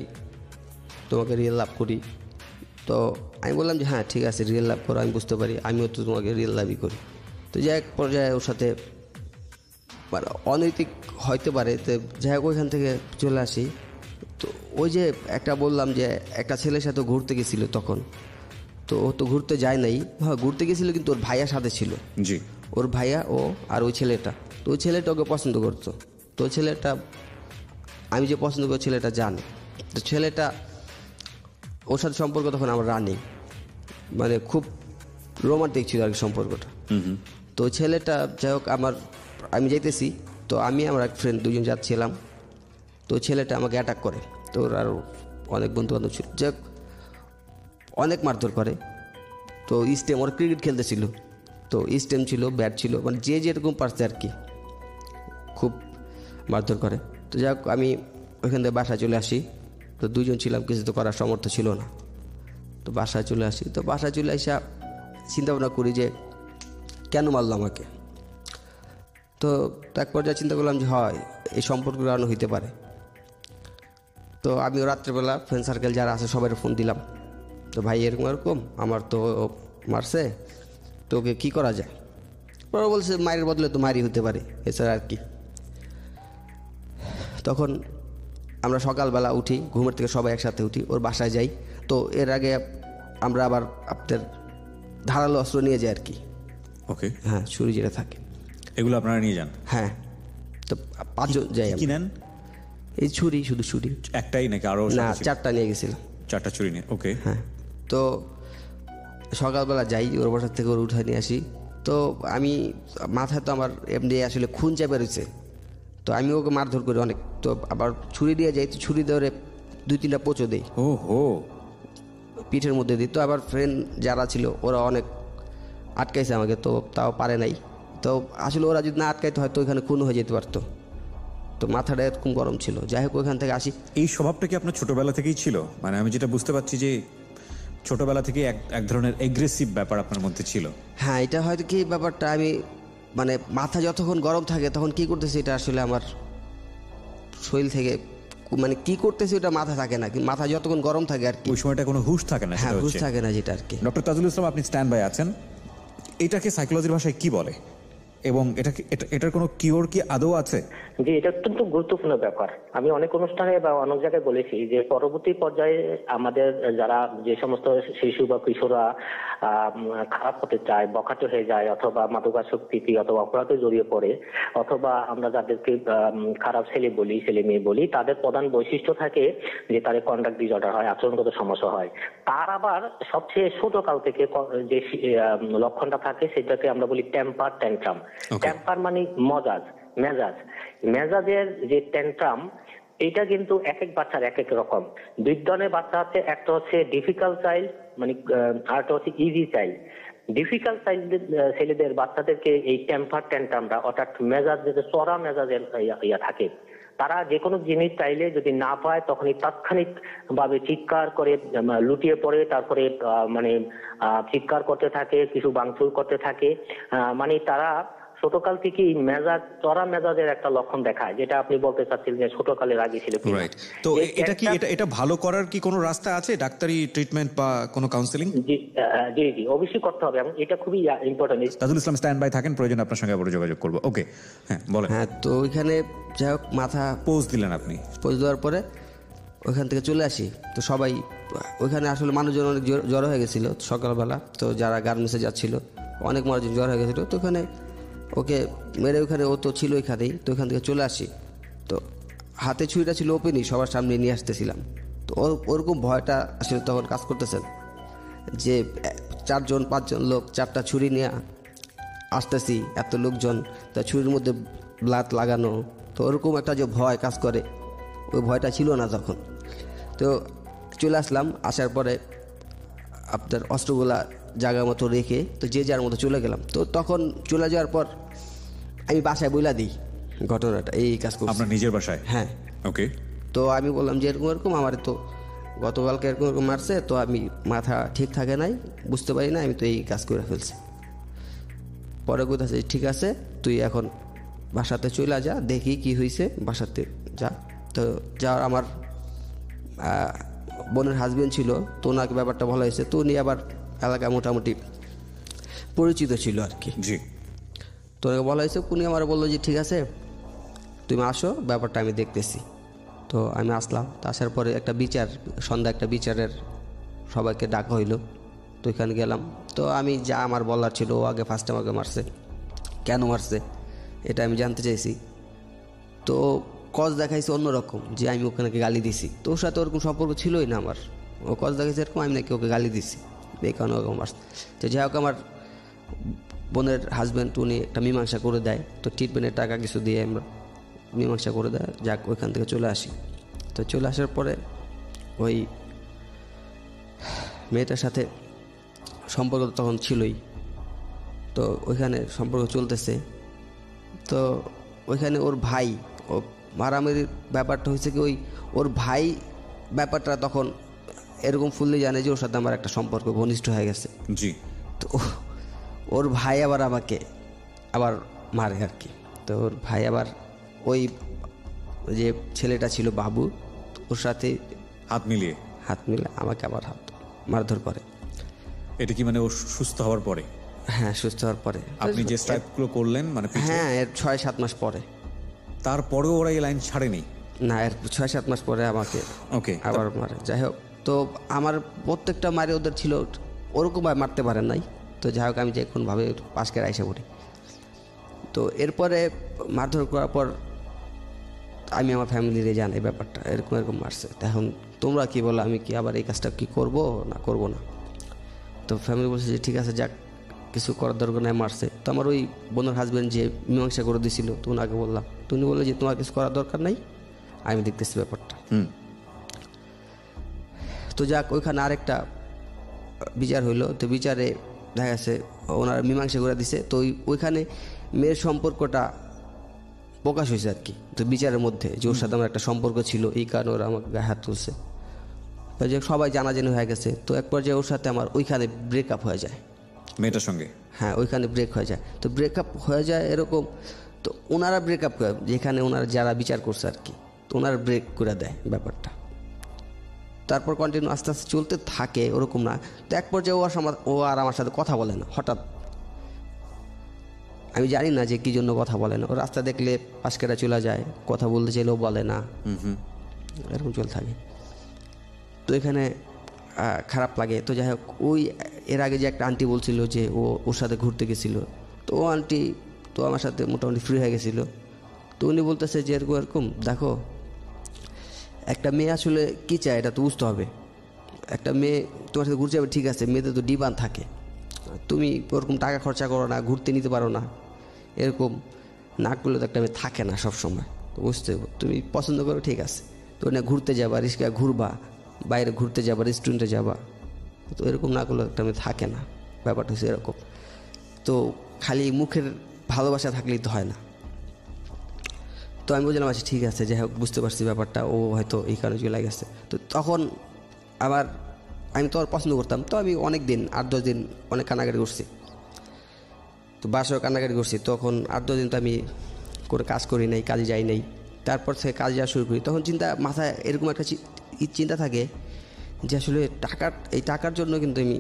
তোমাকে রিয়েল লাভ করি। তো আমি বললাম যে হ্যাঁ ঠিক আছে, রিয়েল লাভ করো, আমি বুঝতে পারি, আমিও তো তোমাকে রিয়েল লাভই করি। তো যাই এক পর্যায়ে ওর সাথে মানে অনৈতিক হইতে পারে, তো যাই হোক ওইখান থেকে চলে আসি। তো ওই যে একটা বললাম যে একটা ছেলের সাথে ঘুরতে গেছিলো তখন, তো ও তো ঘুরতে যায় নাই, হ্যাঁ ঘুরতে গেছিলো কিন্তু ওর ভাইয়ার সাথে ছিল। জি। ওর ভাইয়া ও আর ওই ছেলেটা, তো ওই ছেলেটা ওকে পছন্দ করতো। তো ওই ছেলেটা, আমি যে পছন্দ করি ছেলেটা জানে। তো ছেলেটা ওর সাথে সম্পর্ক তখন আমার রানিং, মানে খুব রোমান্টিক ছিল আর কি সম্পর্কটা। তো ওই ছেলেটা যাই হোক আমি যাইতেছি, তো আমি আমার এক ফ্রেন্ড দুজন যাচ্ছিলাম। তো ছেলেটা আমাকে অ্যাটাক করে। তো ওর আরও অনেক বন্ধু বান্ধব ছিল, যাই হোক অনেক মারধর করে। তো স্টেম, ওরা ক্রিকেট খেলতেছিল, তো স্টেম ছিল, ব্যাট ছিল, মানে যে যেরকম পারছে আর কি, খুব মারধর করে। তো যাই হোক আমি ওইখান থেকে বাসায় চলে আসি। তো 2জন ছিলাম, কিছু তো করার সামর্থ্য ছিল না। তো বাসায় চলে আসি। তো বাসায় চলে আসা চিন্তা ভাবনা করি যে কেন মারলো আমাকে। তো এক পর্যায়ে চিন্তা করলাম যে হয় এই সম্পর্ক কারণে হইতে পারে। তো আমি রাত্রেবেলা ফ্রেন্ড সার্কেল যারা আছে সবাই ফোন দিলাম, তো ভাই এরকম এরকম আমার তো মারছে, তো ওকে কী করা যায়। ওরা বলছে মায়ের বদলে তো মারি হতে পারে, এছাড়া আর কি। তখন আমরা সকালবেলা উঠি, ঘুমের থেকে সবাই একসাথে উঠি, ওর বাসায় যাই। তো এর আগে আমরা আবার আপনার ধারালো অস্ত্র নিয়ে যাই আর কি। ওকে। হ্যাঁ, ছুরি যেটা থাকে এগুলো আপনারা নিয়ে যান? হ্যাঁ। তো 5জন যাই। কি নেন? এই ছুরি, শুধু ছুরি। একটাই নাকি আরো? না, 4টা নিয়ে গেছিলাম। 4টা ছুরি নিয়ে? ওকে। হ্যাঁ। তো সকালবেলা যাই, ওর বাসার থেকে ওর উঠায় নিয়ে আসি। তো আমি মাথায় তো আমার এমনি আসলে খুন চেপে রয়েছে, তো আমি ওকে মারধর করি অনেক। তো আবার ছুরি দিয়ে যাই, তো ছুরি ধরে 2-3টা পোঁচও দেই, ও হো, পিঠের মধ্যে দিই। তো আবার ফ্রেন্ড যারা ছিল ওরা অনেক আটকাইছে আমাকে, তো তাও পারে নাই। তো আসলে ওরা যদি না আটকাইতে হয়তো ওইখানে খুন হয়ে যেতে পারতো। তো মাথাটা এরকম গরম ছিল। যাই হোক ওইখান থেকে আসি। এই স্বভাবটা কি আপনার ছোটবেলা থেকেই ছিল? মানে আমি যেটা বুঝতে পারছি যে ছোটবেলা থেকে এক ধরনের এগ্রেসিভ ব্যাপার আপনার মধ্যে ছিল। হ্যাঁ, এটা হয়তো কি ব্যাপারটা, আমি মানে মাথা যতক্ষণ গরম থাকে তখন কি করতেছি এটা আসলে আমার শরীর থেকে, মানে কি করতেছি ওটা মাথা থাকে না, কিন্তু মাথা যতক্ষণ গরম থাকে আর কি, ওই সময়টা কোনো হুঁশ থাকে না। হ্যাঁ, হুঁশ থাকে না যেটা আর কি। ডক্টর তাজুল ইসলাম, আপনি স্ট্যান্ড বাই আছেন। এটাকে সাইকোলজির ভাষায় কি বলে? এবং এটার কোনো কিওর কি আদৌ আছে? জি, এটা অত্যন্ত গুরুত্বপূর্ণ ব্যাপার। আমি অনেক অনুষ্ঠানে বা অনেক জায়গায় বলেছি যে পরবর্তী পর্যায়ে আমাদের যারা যে সমস্ত শিশু বা কিশোররা খারাপ হতে চায়, বখাটে হয়ে যায়, অথবা মাদকাসক্তি অথবা অপরাধে জড়িয়ে পড়ে, অথবা আমরা যাদেরকে খারাপ ছেলে বলি, ছেলে মেয়ে বলি, তাদের প্রধান বৈশিষ্ট্য থাকে যে তাদের কন্ডাক্ট ডিসঅর্ডার হয়, আচরণগত সমস্যা হয়। তার আবার সবচেয়ে ছোট কাল থেকে যে লক্ষণটা থাকে সেটাকে আমরা বলি টেম্পার ট্যান্ট্রাম। টেম্পার মানে মেজাজের যে ট্যান্ট্রাম, এটা কিন্তু এক এক বাচ্চার এক এক রকম। দুই ধরনের বাচ্চা আছে, একটা হচ্ছে ডিফিকাল্ট চাইল্ড, মানে আরেকটা হচ্ছে ইজি চাইল্ড। ডিফিকাল্ট চাইল্ডদের ছেলেদের বাচ্চাদেরকে এই টেম্পার ট্যান্ট্রামটা, অর্থাৎ মেজাজ যেটা চড়া মেজাজের ইয়া থাকে, তারা যে কোনো জিনিস চাইলে যদি না পায় তখনই তাৎক্ষণিক ভাবে চিৎকার করে লুটিয়ে পড়ে, তারপরে চিৎকার করতে থাকে, কিছু ভাঙচুর করতে থাকে। মানে তারা ছোটকাল থেকেই চড়া মেজাজের একটা লক্ষণ দেখায়, যেটা আপনি বলতে চাচ্ছিলেন যে ছোটকালের আগে ছিল। তো এটা ভালো করার কি কোনো রাস্তা আছে, ডাক্তারি ট্রিটমেন্ট বা কোনো কাউন্সেলিং? জি জি, অবশ্যই করতে হবে, এবং এটা খুবই important. Tajul Islam stand by থাকেন, প্রয়োজন আপনার সঙ্গে আবার যোগাযোগ করবো। ওকে, হ্যাঁ বলেন। হ্যাঁ, তো ওইখানে যাই হোক মাথা পোজ দিলেন আপনি, পোজ দেওয়ার পরে ওইখান থেকে চলে আসি। তো সবাই ওইখানে আসলে মানুষজন অনেক জ্বর হয়ে গেছিলো সকালবেলা, তো যারা গার্মেন্টসে যাচ্ছিল অনেক মানুষজন জ্বর হয়ে গেছিলো। তো ওখানে ওকে মেরে ওখানে ও তো ছিল ওইখানেই, তো ওইখান থেকে চলে আসি। তো হাতে ছুরিটা ছিল ওপেনই, সবার সামনে নিয়ে আসতেছিলাম। তো ওরকম ভয়টা আসলে তখন কাজ করতেছেন যে 4-5 লোক 4টা ছুরি নিয়ে আসতেছি, এত লোকজন, তা ছুরির মধ্যে ব্লাড লাগানো, তো ওরকম একটা যে ভয় কাজ করে, ওই ভয়টা ছিল না তখন। তো চলে আসলাম, আসার পরে আপনার অস্ত্রগুলা জায়গা মতো রেখে তো যে যার মতো চলে গেলাম। তো তখন চলে যাওয়ার পর আমি বাসায় বইলা দিই ঘটনাটা, এই কাজ করছি। আপনার নিজের বাসায়? হ্যাঁ। ওকে। তো আমি বললাম যে এরকম আমার তো গতকালকে এরকম মারছে, তো আমি মাথা ঠিক থাকে নাই, বুঝতে পারি না, আমি তো এই কাজ করে ফেলছি। পরে কোথাছে ঠিক আছে, তুই এখন বাসাতে চলে যা, দেখি কি হয়েছে, বাসাতে যা। তো যাওয়ার আমার বোনের হাজবেন্ড ছিল, তো ওনাকে ব্যাপারটা ভালো হয়েছে, তো উনি আবার এলাকায় মোটামুটি পরিচিত ছিল আর কি। জি। তো ওনাকে বলা হয়েছে, উনি আমার বললো যে ঠিক আছে তুমি আসো, ব্যাপারটা আমি দেখতেছি। তো আমি আসলাম, তো আসার পরে সন্ধ্যা একটা বিচারের সবাইকে ডাকা হইলো, তো ওইখানে গেলাম। তো আমি যা আমার বলার ছিল, ও আগে ফার্স্ট আমাকে মারছে, কেন মারছে এটা আমি জানতে চাইছি। তো কজ দেখাইছে অন্যরকম, যে আমি ওখানে গালি দিছি। তো ওর সাথে ওরকম সম্পর্ক ছিলই না আমার, ও কজ দেখাইছে এরকম, আমি নাকি ওকে গালি দিছি, এই কারণে ওরকম মারছে। তো যাই হোক, আমার বোনের হাজব্যান্ড উনি একটা মীমাংসা করে দেয়, তো ট্রিটমেন্টের টাকা কিছু দিয়ে আমরা মীমাংসা করে দেয়, যাক ওইখান থেকে চলে আসি। তো চলে আসার পরে ওই মেয়েটার সাথে সম্পর্ক তখন ছিলই, তো ওইখানে সম্পর্ক চলতেছে। তো ওইখানে ওর ভাই, ও মারামারির ব্যাপারটা হয়েছে কি, ওর ভাই ব্যাপারটা তখন এরকম ফুললি জানে যে ওর সাথে আমার একটা সম্পর্ক ঘনিষ্ঠ হয়ে গেছে। জি। তো ওর ভাই আবার আমাকে আবার মারে আর কি। তো ওর ভাই আবার ওই যে ছেলেটা ছিল বাবু, ওর সাথে হাত মিলিয়ে আমাকে আবার মারধর করে। এটা কি মানে ও সুস্থ হওয়ার পরে? হ্যাঁ, সুস্থ হওয়ার পরে। আপনি যে স্ট্রাইপগুলো করলেন মানে হ্যাঁ, এর 6-7 মাস পরে। তারপরেও ওরা এই লাইন ছাড়েনি? না, এর 6-7 মাস পরে আমাকে ওকে আবার মারে। যাই হোক, তো আমার প্রত্যেকটা মারে ওদের ছিল ওরকমভাবে মারতে পারেন নাই। তো যাই হোক, আমি যে কোনোভাবে পাশকে আইসা পড়ি। তো এরপরে মারধর করার পর আমি আমার ফ্যামিলিরে জানাই ব্যাপারটা, এরকম মারছে। এখন তোমরা কি বলো, আমি কি আবার এই কাজটা কি করব না। তো ফ্যামিলি বলছে যে ঠিক আছে, যাক, কিছু করার দরকার নেই, মারছে। তো আমার ওই বোনের হাজব্যান্ড যে মীমাংসা করে দিয়েছিল, তো ওনাকে বললাম, তো উনি বললো যে তোমার কিছু করার দরকার নাই, আমি দেখতেছি ব্যাপারটা। তো যাক, ওইখানে আরেকটা বিচার হইলো। তো বিচারে দেখা গেছে ওনারা মীমাংসা করে দিছে। তো ওইখানে মেয়ের সম্পর্কটা প্রকাশ হয়েছে আর কি, তো বিচারের মধ্যে যে ওর সাথে আমার একটা সম্পর্ক ছিল, এই কারণে ওরা আমাকে গায়ে হাত তুলছে। তো যে সবাই জানাজানি হয়ে গেছে। তো এক পর্যায়ে ওর সাথে আমার ওইখানে ব্রেকআপ হয়ে যায়, মেয়েটার সঙ্গে। হ্যাঁ, ওইখানে ব্রেক হয়ে যায়। তো ব্রেকআপ হয়ে যায় এরকম। তো ওনারা ব্রেকআপ করে, যেখানে ওনারা যারা বিচার করছে আর কি, তো ওনারা ব্রেক করে দেয় ব্যাপারটা। তারপর কন্টিনিউ আস্তে আস্তে চলতে থাকে, ওরকম না। তো এক পর্যায়ে ও আর আমার সাথে কথা বলে না, হঠাৎ আমি জানি না যে কী জন্য কথা বলে না। ও রাস্তা দেখলে পাশ কেটে চলে যায়, কথা বলতে চাইলেও বলে না, এরকম চলে থাকে। তো এখানে খারাপ লাগে। তো যাই হোক, ওই এর আগে যে একটা আন্টি বলছিল যে ওর সাথে ঘুরতে গেছিলো, তো ও আন্টি তো আমার সাথে মোটামুটি ফ্রি হয়ে গেছিলো। তো উনি বলতেছে যে এরকম এরকম দেখো, একটা মেয়ে আসলে কী চায় এটা তো বুঝতে হবে। একটা মেয়ে তোমার সাথে ঘুরতে যাবে, ঠিক আছে, মেয়েদের তো ডিমান্ড থাকে, তুমি ওরকম টাকা খরচা করো না, ঘুরতে নিতে পারো না, এরকম না করলে তো একটা মেয়ে থাকে না সবসময়। তো বুঝতে হবে, তুমি পছন্দ করো ঠিক আছে, তো না ঘুরতে যাবা, রিক্সায় ঘুরবা, বাইরে ঘুরতে যাবা, রেস্টুরেন্টে যাবা, তো এরকম না করলে একটা মেয়ে থাকে না। ব্যাপারটা হচ্ছে এরকম। তো খালি মুখের ভালোবাসা থাকলেই তো হয় না। তো আমি বললাম আচ্ছা ঠিক আছে, যাই হোক বুঝতে পারছি ব্যাপারটা, ও হয়তো এই কারণে চলে গেছে। তো তখন আবার আমি তো আর পছন্দ করতাম, তো আমি অনেক দিন 8-10 দিন অনেক কান্নাকাটি করছি, তো বাসায় কান্নাকাটি করছি। তখন 8-10 দিন তো আমি কোনো কাজ করি নাই, কাজে যাই নাই। তারপর থেকে কাজে যাওয়া শুরু করি, তখন মাথায় এরকম একটা চিন্তা থাকে যে আসলে এই টাকার জন্য কিন্তু আমি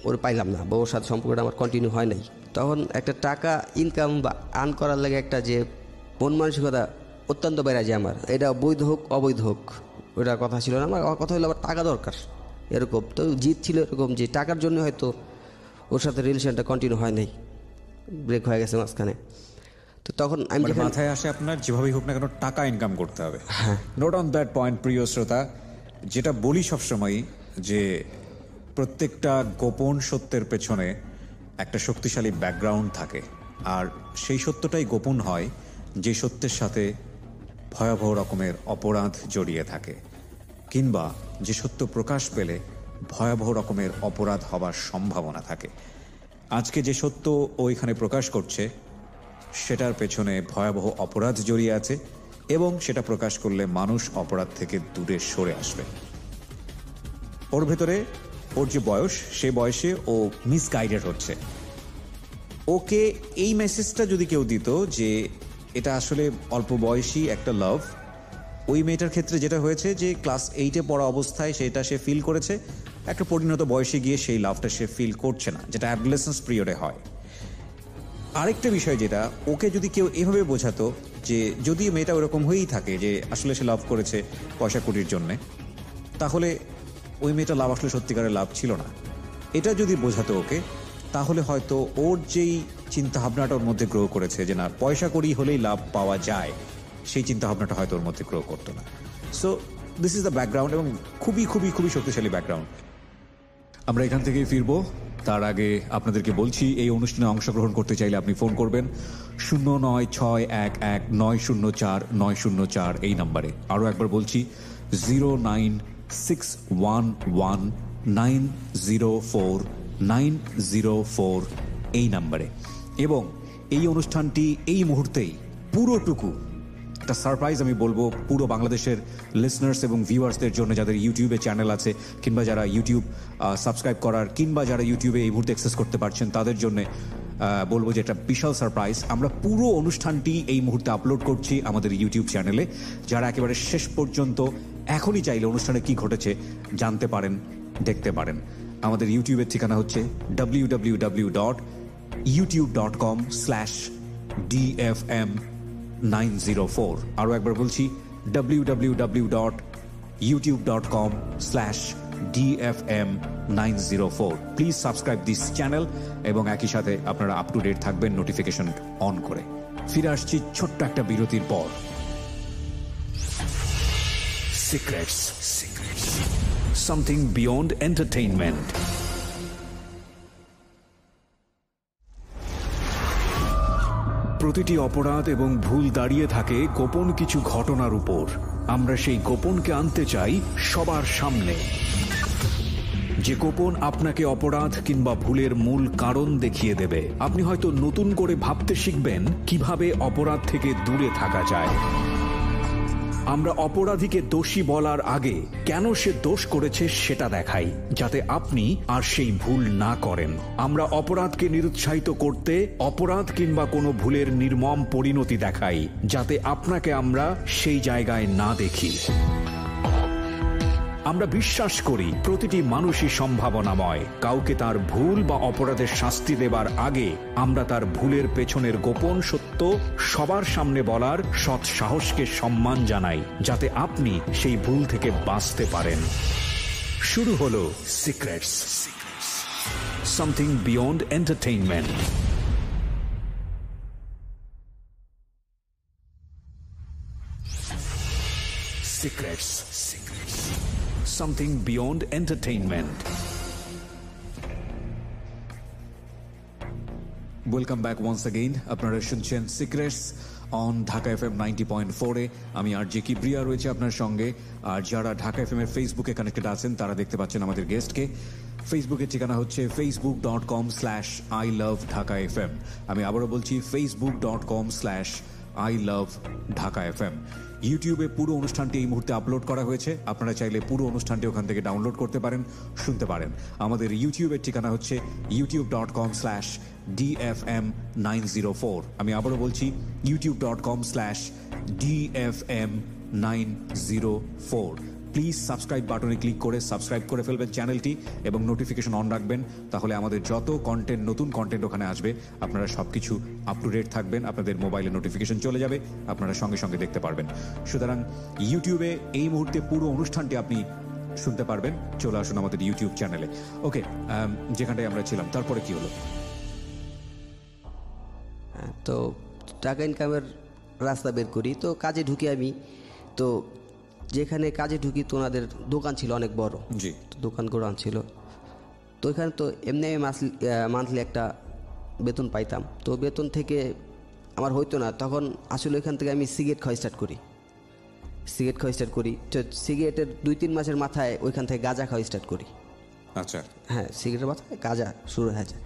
ওর পাইলাম না, বা ওর সাথে সম্পর্কটা আমার কন্টিনিউ হয় নাই। তখন একটা টাকা ইনকাম বা আর্ন করার লাগে একটা যে মন মানসিকতা অত্যন্ত বেড়ে যায় আমার, এটা বৈধ হোক অবৈধ হোক ওটার কথা ছিল না। আমার কথা হলো আমার টাকা দরকার, এরকম। তো জিত ছিল এরকম যে টাকার জন্য হয়তো ওর সাথে রিলেশনটা কন্টিনিউ হয় নাই, ব্রেক হয়ে গেছে মাঝখানে। তো তখন আমি মাথায় আসে আপনার যেভাবেই হোক না কেন টাকা ইনকাম করতে হবে। নোট অন দ্যাট পয়েন্ট প্রিয় শ্রোতা, যেটা বলি সবসময় যে প্রত্যেকটা গোপন সত্যের পেছনে একটা শক্তিশালী ব্যাকগ্রাউন্ড থাকে, আর সেই সত্যটাই গোপন হয় যে সত্যের সাথে ভয়াবহ রকমের অপরাধ জড়িয়ে থাকে, কিংবা যে সত্য প্রকাশ পেলে ভয়াবহ রকমের অপরাধ হবার সম্ভাবনা থাকে। আজকে যে সত্য ও এখানে প্রকাশ করছে সেটার পেছনে ভয়াবহ অপরাধ জড়িয়ে আছে, এবং সেটা প্রকাশ করলে মানুষ অপরাধ থেকে দূরে সরে আসবে। ওর ভেতরে ওর যে বয়স, সে বয়সে ও মিসগাইডেড হচ্ছে। ওকে এই মেসেজটা যদি কেউ দিত যে এটা আসলে অল্প বয়সী একটা লাভ, ওই মেয়েটার ক্ষেত্রে যেটা হয়েছে যে ক্লাস 8-এ পড়া অবস্থায় সেটা সে ফিল করেছে, একটা পরিণত বয়সে গিয়ে সেই লাভটা সে ফিল করছে না, যেটা অ্যাডোলেসেন্স পিরিয়ডে হয়। আরেকটা বিষয় যেটা, ওকে যদি কেউ এভাবে বোঝাতো যে যদি মেয়েটা ওরকম হয়েই থাকে যে আসলে সে লাভ করেছে পয়সা কুটির জন্যে, তাহলে ওই মেয়েটা লাভ আসলে সত্যিকারের লাভ ছিল না, এটা যদি বোঝাতো ওকে, তাহলে হয়তো ওর যেই চিন্তাভাবনাটা ওর মধ্যে গ্রো করেছে যে না পয়সা করি হলেই লাভ পাওয়া যায়, সেই চিন্তাভাবনাটা হয়তো ওর মধ্যে গ্রো করতো না। So this is the background, এবং খুবই খুবই খুবই শক্তিশালী ব্যাকগ্রাউন্ড। আমরা এখান থেকেই ফিরবো, তার আগে আপনাদেরকে বলছি এই অনুষ্ঠানে অংশগ্রহণ করতে চাইলে আপনি ফোন করবেন 09611904 এই নাম্বারে। আরও একবার বলছি 09611904904 এই নাম্বারে। এবং এই অনুষ্ঠানটি এই মুহূর্তেই পুরোটুকু একটা সারপ্রাইজ আমি বলবো পুরো বাংলাদেশের লিসনার্স এবং ভিউয়ার্সদের জন্য, যাদের ইউটিউবে চ্যানেল আছে, কিংবা যারা ইউটিউব সাবস্ক্রাইব করার, কিংবা যারা ইউটিউবে এই মুহূর্তে অ্যাক্সেস করতে পারছেন তাদের জন্য বলবো যে এটা বিশাল সারপ্রাইজ। আমরা পুরো অনুষ্ঠানটি এই মুহূর্তে আপলোড করছি আমাদের ইউটিউব চ্যানেলে। যারা একেবারে শেষ পর্যন্ত এখনই চাইলে অনুষ্ঠানে কি ঘটেছে জানতে পারেন, দেখতে পারেন। আমাদের ইউটিউবের ঠিকানা হচ্ছে www.youtube.com/DFM904। আরও একবার বলছি www.youtube.com/DFM904। Please subscribe this channel, এবং একই সাথে আপনারা আপ টু ডেট থাকবেন নোটিফিকেশন অন করে। ফিরে আসছি ছোট্ট একটা বিরতির পর। Secrets. Something beyond entertainment. প্রতিটি অপরাধ এবং ভুল দাঁড়িয়ে থাকে গোপন কিছু ঘটনার উপর। আমরা সেই গোপনকে আনতে চাই সবার সামনে, যে গোপন আপনাকে অপরাধ কিংবা ভুলের মূল কারণ দেখিয়ে দেবে। আপনি হয়তো নতুন করে ভাবতে শিখবেন কিভাবে অপরাধ থেকে দূরে থাকা যায়। আমরা অপরাধীকে দোষী বলার আগে কেন সে দোষ করেছে সেটা দেখাই, যাতে আপনি আর সেই ভুল না করেন। আমরা অপরাধকে নিরুৎসাহিত করতে অপরাধ কিংবা কোনো ভুলের নির্মম পরিণতি দেখাই, যাতে আপনাকে আমরা সেই জায়গায় না দেখি। আমরা বিশ্বাস করি প্রতিটি মানুষই সম্ভাবনাময়। কাউকে তার ভুল বা অপরাধের শাস্তি দেবার আগে আমরা তার ভুলের পেছনের গোপন সত্য সবার সামনে বলার সৎ সাহসকে সম্মান জানাই, যাতে আপনি সেই ভুল থেকে বাঁচতে পারেন। শুরু হলো secrets, something beyond entertainment. Secrets. Something beyond entertainment. Welcome back once again. আপনারা শুনছেন সিক্রেটস অন ঢাকা FM 90.4-এ। আমি আরজে কিবরিয়া রয়েছে আপনার সঙ্গে। আর যারা ঢাকা FM এর ফেসবুকে কানেক্টেড আছেন তারা দেখতে পাচ্ছেন আমাদের গেস্টকে। ফেসবুকের ঠিকানা হচ্ছে facebook.com/ilovedhakafm। আমি আবারও বলছি facebook.com/ilovedhakafm। ইউটিউবে পুরো অনুষ্ঠানটি এই মুহূর্তে আপলোড করা হয়েছে। আপনারা চাইলে পুরো অনুষ্ঠানটি ওখান থেকে ডাউনলোড করতে পারেন, শুনতে পারেন। আমাদের ইউটিউবের ঠিকানা হচ্ছে youtube.com/dfm904। আমি আবারও বলছি youtube.com/dfm904। প্লিজ সাবস্ক্রাইব বাটনে ক্লিক করে সাবস্ক্রাইব করে ফেলবেন চ্যানেলটি এবং নোটিফিকেশন অন রাখবেন। তাহলে আমাদের যত কন্টেন্ট, নতুন কন্টেন্ট ওখানে আসবে, আপনারা সব কিছু আপ টু ডেট থাকবেন। আপনাদের মোবাইলে নোটিফিকেশন চলে যাবে, আপনারা সঙ্গে সঙ্গে দেখতে পারবেন। সুতরাং ইউটিউবে এই মুহূর্তে পুরো অনুষ্ঠানটি আপনি শুনতে পারবেন। চলে আসুন আমাদের ইউটিউব চ্যানেলে। ওকে, যেখানটায় আমরা ছিলাম, তারপরে কি হলো? তো টাকা ইনকামের রাস্তা বের করি, তো কাজে ঢুকি আমি। তো যেখানে কাজে ঢুকি তো ওনাদের দোকান ছিল অনেক বড়, জি, দোকান গোডাউন ছিল। তো এখানে তো এমনি আমি মান্থলি একটা বেতন পাইতাম। তো বেতন থেকে আমার হইতো না, তখন আসলে ওইখান থেকে আমি সিগারেট খাওয়া স্টার্ট করি। তো সিগারেটের 2-3 মাসের মাথায় ওইখান থেকে গাঁজা খাওয়া স্টার্ট করি। আচ্ছা, হ্যাঁ, সিগারেটের মাথায় গাঁজা শুরু হয়ে যায়।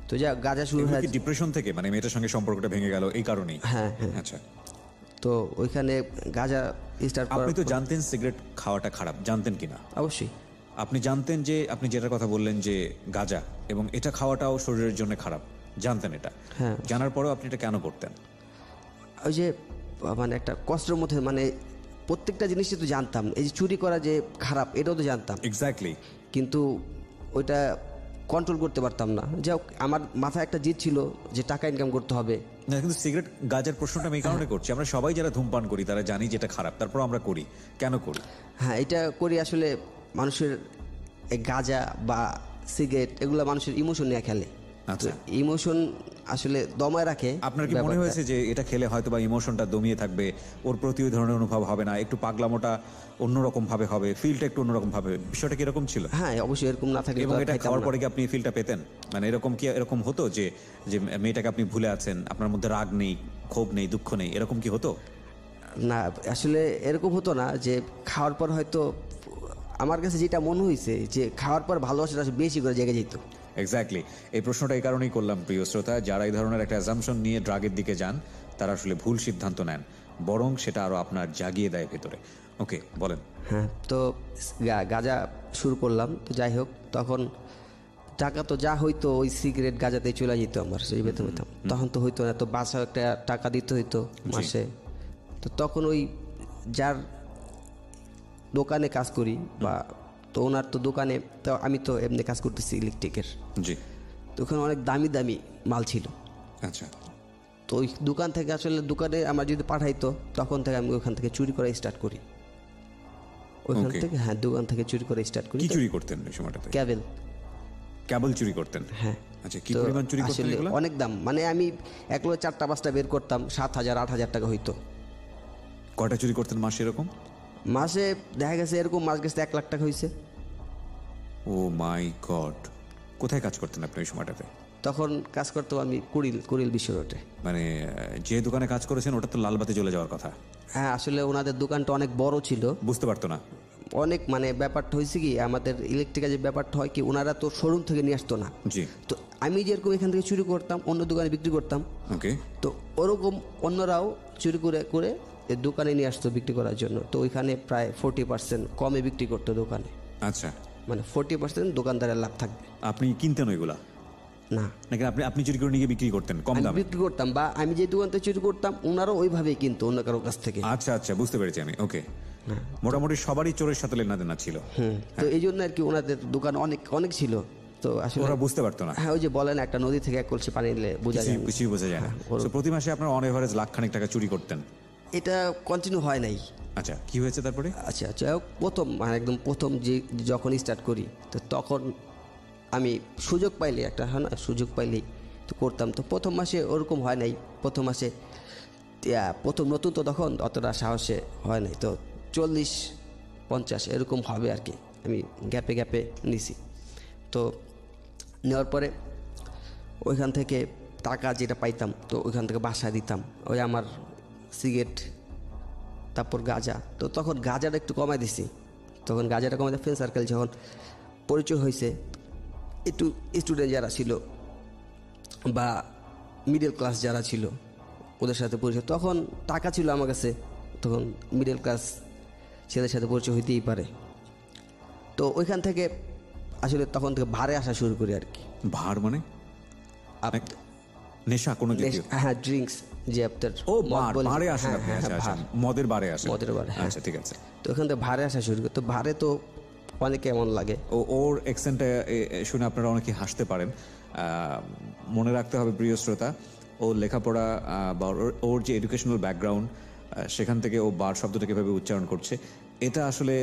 তো যা গাঁজা শুরু হয়ে যায় ডিপ্রেশন থেকে, মানে মেয়েটার সঙ্গে সম্পর্কটা ভেঙে গেল এই কারণেই? হ্যাঁ। আচ্ছা, তো ওইখানে গাঁজা স্টার্ট করার। আপনি তো জানতেন সিগারেট খাওয়াটা খারাপ, জানতেন কিনা? অবশ্যই আপনি জানতেন যে, আপনি যেটার কথা বললেন যে গাঁজা, এবং এটা খাওয়াটাও শরীরের জন্য খারাপ, জানতেন এটা? হ্যাঁ। জানার পরেও আপনি এটা কেন করতেন? ওই যে মানে একটা কষ্টের মধ্যে, মানে প্রত্যেকটা জিনিসই তো জানতাম। এই যে চুরি করা যে খারাপ, এটাও তো জানতাম এক্স্যাক্টলি, কিন্তু ওইটা কন্ট্রোল করতে পারতাম না। যাই হোক, আমার মাথায় একটা জিদ ছিল যে টাকা ইনকাম করতে হবে। না, কিন্তু সিগারেট গাঁজার প্রশ্নটা আমি এই কারণে করছি, আমরা সবাই যারা ধূমপান করি তারা জানি যে এটা খারাপ, তারপর আমরা করি। কেন করি? হ্যাঁ, এটা করি আসলে মানুষের এই গাঁজা বা সিগারেট এগুলো মানুষের ইমোশন নিয়ে খেলে। আচ্ছা, ইমোশন আসলে দমায় রাখে। আপনার কি মনে হয়েছে যে এটা খেলে হয়তো বা ইমোশনটা দমিয়ে থাকবে, ওর প্রতি ওই ধরনের অনুভব হবে না, একটু পাগলামোটা অন্যরকম ভাবে হবে, ফিলটা একটু অন্যরকম ভাবে? বিষয়টা কি এরকম ছিল? হ্যাঁ, অবশ্যই এরকম না থাকলে। এবং এটা খাওয়ার পরে কি আপনি ফিলটা পেতেন? মানে এরকম হতো যে মেয়েটাকে আপনি ভুলে আছেন, আপনার মধ্যে রাগ নেই, ক্ষোভ নেই, দুঃখ নেই, এরকম কি হতো? না, আসলে এরকম হতো না। যে খাওয়ার পর হয়তো আমার কাছে যেটা মনে হয়েছে যে খাওয়ার পর ভালোবাসাটা বেশি করে জেগে যেত। এক্স্যাক্টলি, এই প্রশ্নটা এই কারণেই করলাম প্রিয় শ্রোতা, যারা এই ধরনের একটা অ্যাজাম্পশন নিয়ে ড্রাগের দিকে যান তারা আসলে ভুল সিদ্ধান্ত নেন, বরং সেটা আরো আপনার জাগিয়ে দেয় ভেতরে। ওকে, বলেন। হ্যাঁ, তো গাঁজা শুরু করলাম। তো যাই হোক, তখন টাকা তো যা হইতো ওই সিগারেট গাঁজাতে চলে যেত আমার, সেই বেতন পেতাম। তখন তো হইতো না, তো বাসা একটা টাকা দিতে হইতো মাসে। তো তখন ওই যার দোকানে কাজ করি বা, তো ওনার তো দোকানে, তো আমি তো এমনি কাজ করতেছি ইলেকট্রিকের। জি। তো ওখানে অনেক দামি দামি মাল ছিল। আচ্ছা, তো ওই দোকান থেকে আসলে দোকানে আমার যদি পাঠাইতো, তখন থেকে আমি ওখান থেকে চুরি করা স্টার্ট করি। ওইখান থেকে, হ্যাঁ, দোকান থেকে চুরি করে স্টার্ট করি। কি চুরি করতেন এই সময়টাতে? কেবল চুরি করতেন? হ্যাঁ। আচ্ছা, কি পরিমাণ চুরি করতেন এগুলো? অনেক দাম, মানে আমি 4-5টা বের করতাম, 7,000-8,000 টাকা হইতো। কয়টা চুরি করতেন মাসে এরকম? মাসে দেখা গেছে এরকম মাস গেছে 1 লাখ টাকা হয়েছে। ও মাই গড! কোথায় কাজ করতেন আপনি ওই সময়টাতে? তখন কাজ করতাম আমি কুড়িল বিশ্ব রোডে। মানে যে দোকানে কাজ করেছেন ওটা তো লালবাতি জ্বলে যাওয়ার কথা। হ্যাঁ, আসলে ওনাদের দোকানটা অনেক বড় ছিল, বুঝতে পারতো না অনেক। মানে ব্যাপারটা হয়েছে কি, আমাদের ইলেকট্রিকের যে ব্যাপারটা হয় কি, ওনারা তো শোরুম থেকে নিয়ে আসতো না। জি। তো আমি যেরকম এখান থেকে চুরি করতাম, অন্য দোকানে বিক্রি করতাম। ওকে। তো ওরকম অন্যরাও চুরি করে এই দোকানে নিয়ে আসতো বিক্রি করার জন্য। তো ওইখানে প্রায় 40% কমে বিক্রি করতো দোকানে। আচ্ছা, মানে 40% দোকানদারের লাভ থাকবে। আপনি কিনতেন ওইগুলা না, নাকি আপনি চুরি করে নিয়ে বিক্রি করতেন কম আমি দামে? বিক্রি করতাম, বা আমি যে দোকান থেকে চুরি করতাম ওনারাও ওইভাবেই কিনতো অন্য কারো কাছ থেকে। আচ্ছা আচ্ছা, বুঝতে পেরেছি আমি। ওকে, মোটামুটি সবারই চোরের সাথে লেনাদেনা ছিল। তো এই জন্য আর কি ওনাদের দোকান অনেক অনেক ছিল। তো আসলে ওরা বুঝতে পারতো না। হ্যাঁ, ওই যে বলেন একটা নদী থেকে এক কলসি পানি নিলে বোঝা যায় না। কিছুই বোঝা যায় না। তো প্রতি মাসে আপনার অন এভারেজ লাখ খানিক টাকা চুরি করতেন। এটা কন্টিনিউ হয় নাই। আচ্ছা, কি হয়েছে তারপরে? আচ্ছা আচ্ছা, প্রথম মানে একদম প্রথম যে যখন স্টার্ট করি, তো তখন আমি সুযোগ পাইলে একটা হয় না, সুযোগ পাইলেই তো করতাম। তো প্রথম মাসে ওরকম হয় নাই। প্রথম মাসে প্রথম নতুন তো তখন অতটা সাহসে হয় নাই। তো 40-50 এরকম হবে আর কি, আমি গ্যাপে গ্যাপে নিছি। তো নেওয়ার পরে ওইখান থেকে টাকা যেটা পাইতাম, তো ওইখান থেকে বাসায় দিতাম। ওই আমার সিগারেট, তারপর গাঁজা। তো তখন গাঁজাটা একটু কমাই দিছি। তখন গাঁজাটা কমাই ফ্রেন্ড সার্কেল যখন পরিচয় হয়েছে, একটু স্টুডেন্ট যারা ছিল বা মিডল ক্লাস যারা ছিল ওদের সাথে পরিচয়, তখন টাকা ছিল আমার কাছে, তখন মিডল ক্লাস ছেলেদের সাথে পরিচয় হইতেই পারে। তো ওইখান থেকে আসলে তখন থেকে ভারে আসা শুরু করি আর কি। ভার মানে নেশা কোনো জাতীয়? হ্যাঁ, ড্রিঙ্কস যে আপনার বারে আসেন আপনি। আচ্ছা আচ্ছা, মদের বারে আসেন। মদের বারে, আচ্ছা ঠিক আছে। তো ওখান থেকে ভারে আসা শুরু করি। তো ভারে তো অনেকে এমন লাগে। ওর অ্যাকসেন্টটা শুনে আপনারা অনেকে হাসতে পারেন। মনে রাখতে হবে প্রিয় শ্রোতা, ও লেখাপড়া বা ওর যে এডুকেশনাল ব্যাকগ্রাউন্ড, সেখান থেকে ও বার শব্দটাকে এভাবে উচ্চারণ করছে, এটা আসলে